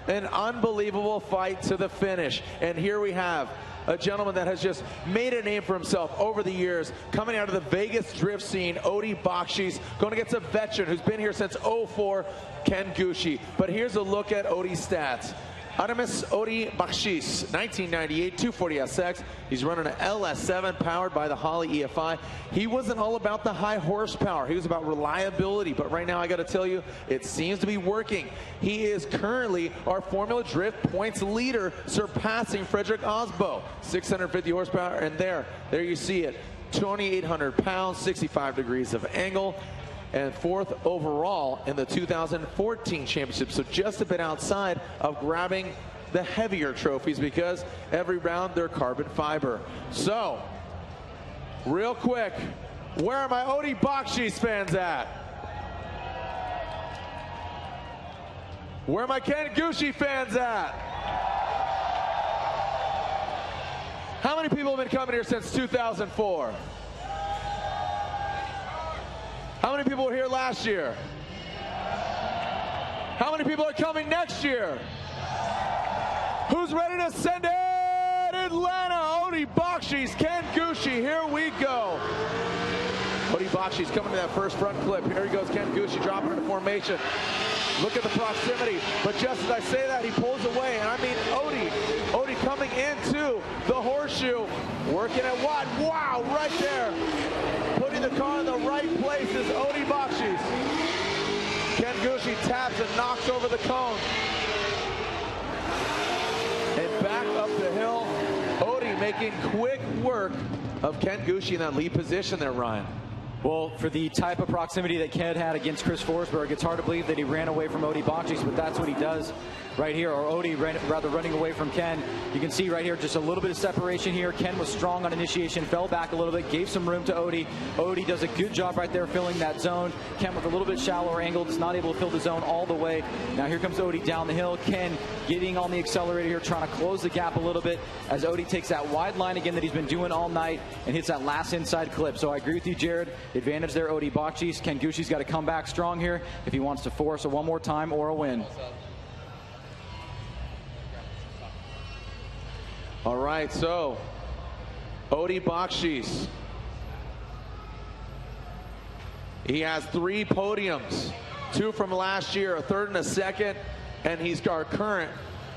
An unbelievable fight to the finish. And here we have a gentleman that has just made a name for himself over the years, coming out of the Vegas drift scene, Bakchis, going against a veteran who's been here since 04, Ken Gushi. But here's a look at Odie's stats. Adamus Bakchis, 1998, 240 SX. He's running an LS7 powered by the Holley EFI. He wasn't all about the high horsepower. He was about reliability. But right now, I got to tell you, it seems to be working. He is currently our Formula Drift points leader, surpassing Frederick Aasbo, 650 horsepower. And there you see it, 2,800 pounds, 65 degrees of angle. And 4th overall in the 2014 championship. So just a bit outside of grabbing the heavier trophies because every round they're carbon fiber. So, real quick, where are my Bakchis fans at? Where are my Ken Gushi fans at? How many people have been coming here since 2004? How many people were here last year? How many people are coming next year? Who's ready to send it? Atlanta, Bakchis, Ken Gushi, here we go. Bakchis coming to that first front clip. Here he goes, Ken Gushi dropping into formation. Look at the proximity, but just as I say that, he pulls away, and I mean Odie coming into the horseshoe, working at what? Wow, right there. Putting the car in the right place is Bakchis. Ken Gushi taps and knocks over the cone. And back up the hill, Odie making quick work of Ken Gushi in that lead position there, Ryan. Well, for the type of proximity that Ken had against Chris Forsberg, it's hard to believe that he ran away from Bakchis, but that's what he does. right here, or Odie rather running away from Ken. You can see right here just a little bit of separation here. Ken was strong on initiation, fell back a little bit, gave some room to Odie. Odie does a good job right there filling that zone. Ken with a little bit shallower angle, is not able to fill the zone all the way. Now here comes Odie down the hill. Ken getting on the accelerator here, trying to close the gap a little bit as Odie takes that wide line again that he's been doing all night and hits that last inside clip. So I agree with you, Jared. Advantage there, Odie Bakchis. Ken Gushi's got to come back strong here if he wants to force a one more time or a win. All right, so Odie Bakchis. He has 3 podiums, 2 from last year, a third and a second, and he's our current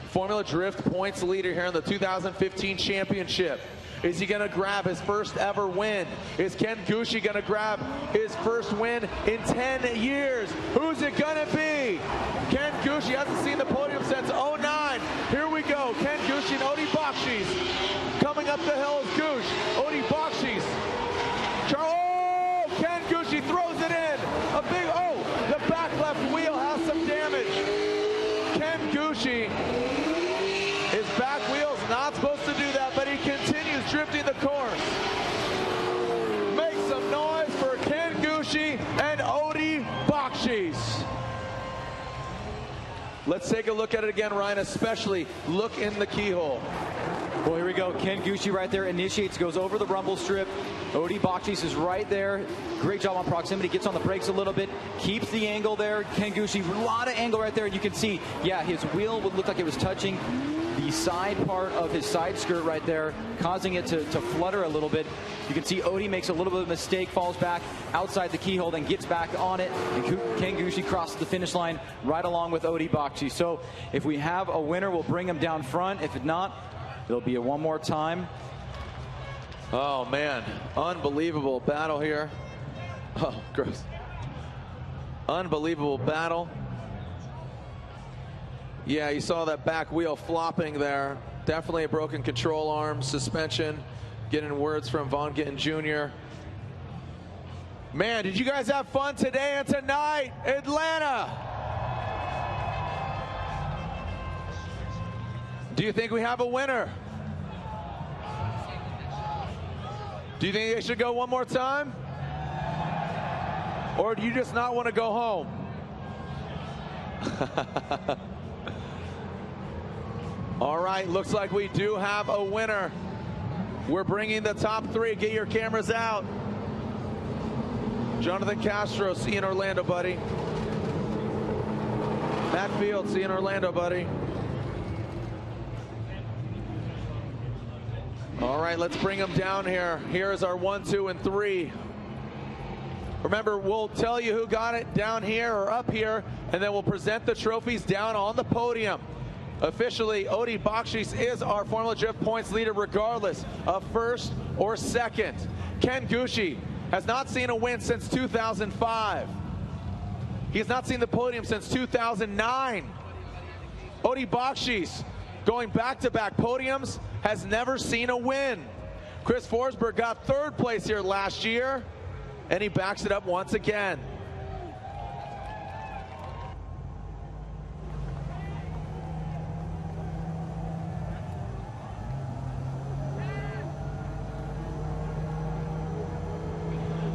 Formula Drift points leader here in the 2015 championship. Is he going to grab his first ever win? Is Ken Gushi going to grab his first win in 10 years? Who's it going to be? Ken Gushi hasn't seen the podium since 09. Here we go. Ken Gushi and Odie Bakchis. Coming up the hill is Gush. Odie Bakchis. Oh, Ken Gushi throws it in. A big, the back left wheel has some damage. Ken Gushi, his back wheel's not supposed to do that, but he continues drifting the course. Make some noise for Ken Gushi and Odie Bakchis. Let's take a look at it again, Ryan, especially look in the keyhole. Well, here we go. Ken Gushi right there initiates, goes over the rumble strip. Odie Bakchis is right there. Great job on proximity. Gets on the brakes a little bit. Keeps the angle there. Ken Gushi, a lot of angle right there. And you can see, yeah, his wheel would look like it was touching the side part of his side skirt right there, causing it to flutter a little bit. You can see Odie makes a little bit of a mistake, falls back outside the keyhole, then gets back on it. And Ken Gushi crosses the finish line right along with Odie Bakchis. So if we have a winner, we'll bring him down front. If not, it'll be a one more time. Oh, man. Unbelievable battle here. Oh, gross. Unbelievable battle. Yeah, you saw that back wheel flopping there. Definitely a broken control arm, suspension. Getting words from Gittin Jr. Man, did you guys have fun today and tonight? Atlanta! Do you think we have a winner? Do you think they should go one more time? Or do you just not want to go home? All right, looks like we do have a winner. We're bringing the top 3. Get your cameras out. Jonathan Castro, see you in Orlando, buddy. Matt Field, see you in Orlando, buddy. All right, let's bring them down here. Here is our 1, 2, and 3. Remember, we'll tell you who got it down here or up here, and then we'll present the trophies down on the podium. Officially, Odie Bakchis is our Formula Drift points leader regardless of first or second. Ken Gushi has not seen a win since 2005. He has not seen the podium since 2009. Odie Bakchis, going back-to-back podiums, has never seen a win. Chris Forsberg got 3rd place here last year, and he backs it up once again.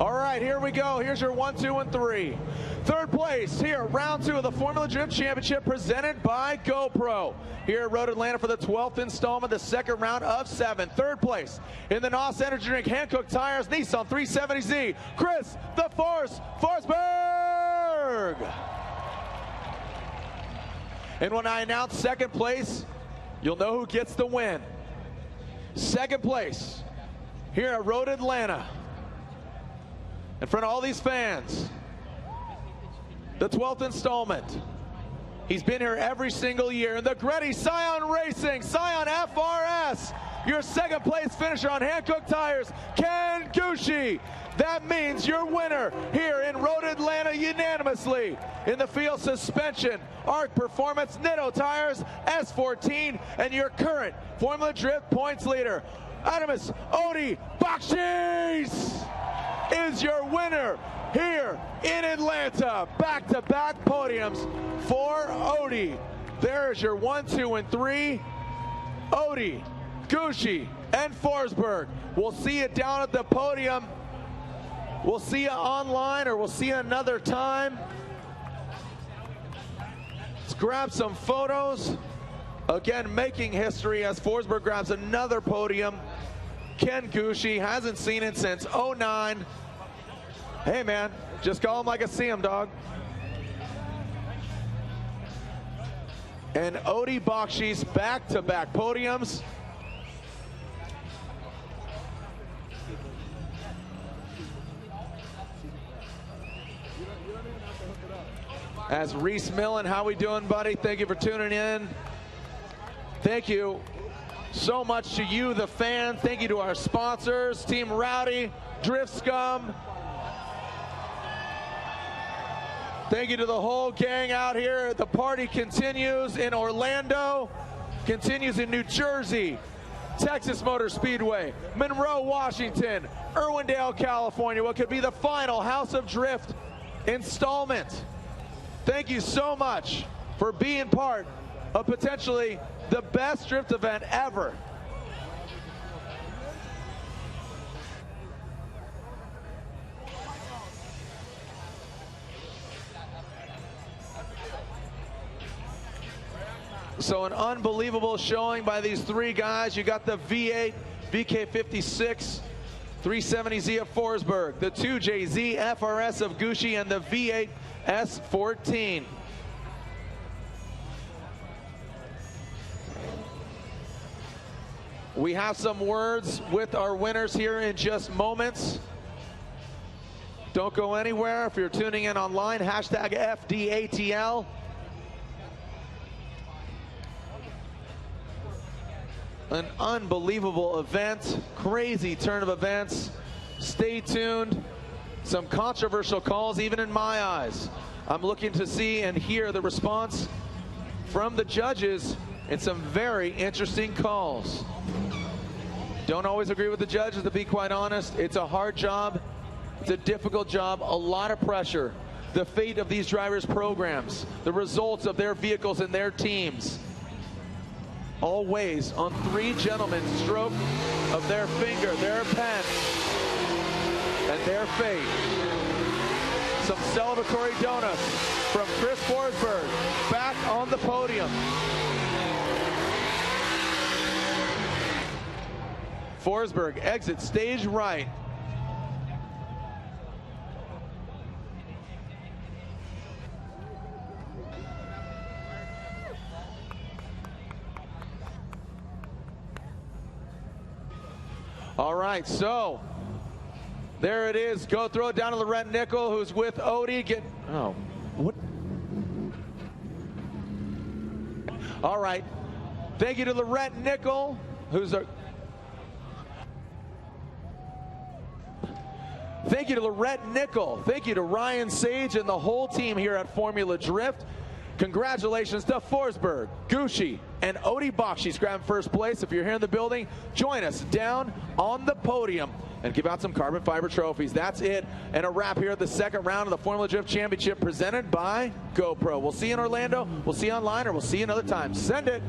All right, here we go. Here's your 1, 2, and 3. 3rd place here, round 2 of the Formula Drift Championship presented by GoPro. Here at Road Atlanta for the 12th installment, the 2nd round of 7. 3rd place in the NOS Energy Drink Hankook Tires Nissan 370Z, Chris the Force Forsberg. And when I announce 2nd place, you'll know who gets the win. 2nd place here at Road Atlanta. In front of all these fans, the 12th installment. He's been here every single year. And the Gretty Scion Racing, Scion FRS, your 2nd place finisher on Hankook Tires, Ken Gushi. That means your winner here in Road Atlanta unanimously. In the field, suspension, Arc Performance, Nitto Tires, S14, and your current Formula Drift points leader, Adamus Odie Bakchis, is your winner here in Atlanta. Back-to-back podiums for Odie There's your 1, 2, and 3. Odie, Gushi, and Forsberg. We'll see you down at the podium. We'll see you online, or we'll see you another time. Let's grab some photos. Again, making history as Forsberg grabs another podium. Ken Gushi hasn't seen it since '09. Hey man, just call him like I see him, dog. And Odie Bakchis back-to-back podiums. As Reese Millen, how we doing, buddy? Thank you for tuning in. Thank you so much to you, the fan. Thank you to our sponsors, Team Rowdy, Drift Scum. Thank you to the whole gang out here. The party continues in Orlando, continues in New Jersey, Texas Motor Speedway, Monroe, Washington, Irwindale, California, what could be the final House of Drift installment. Thank you so much for being part of potentially the best drift event ever. So an unbelievable showing by these three guys. You got the V8 VK56 370Z of Forsberg, the 2JZ FRS of Gushi, and the V8 S14. We have some words with our winners here in just moments. Don't go anywhere. If you're tuning in online, hashtag FDATL. An unbelievable event, crazy turn of events. Stay tuned. Some controversial calls, even in my eyes. I'm looking to see and hear the response from the judges in some very interesting calls. Don't always agree with the judges, to be quite honest. It's a hard job. It's a difficult job, a lot of pressure. The fate of these drivers' programs, the results of their vehicles and their teams, all weighs on three gentlemen's stroke of their finger, their pen, and their fate. Some celebratory donuts from Chris Forsberg back on the podium. Forsberg exits stage right. All right, so there it is. Go throw it down to Laurent Nickel, who's with Odie. What? All right. Thank you to Laurent Nickel, who's a... Thank you to Laurent Nickel. Thank you to Ryan Sage and the whole team here at Formula Drift. Congratulations to Forsberg, Gushi, and Odie Bakchis grabbing first place. If you're here in the building, join us down on the podium and give out some carbon fiber trophies. That's it, and a wrap here at the second round of the Formula Drift Championship presented by GoPro. We'll see you in Orlando, we'll see you online, or we'll see you another time. Send it.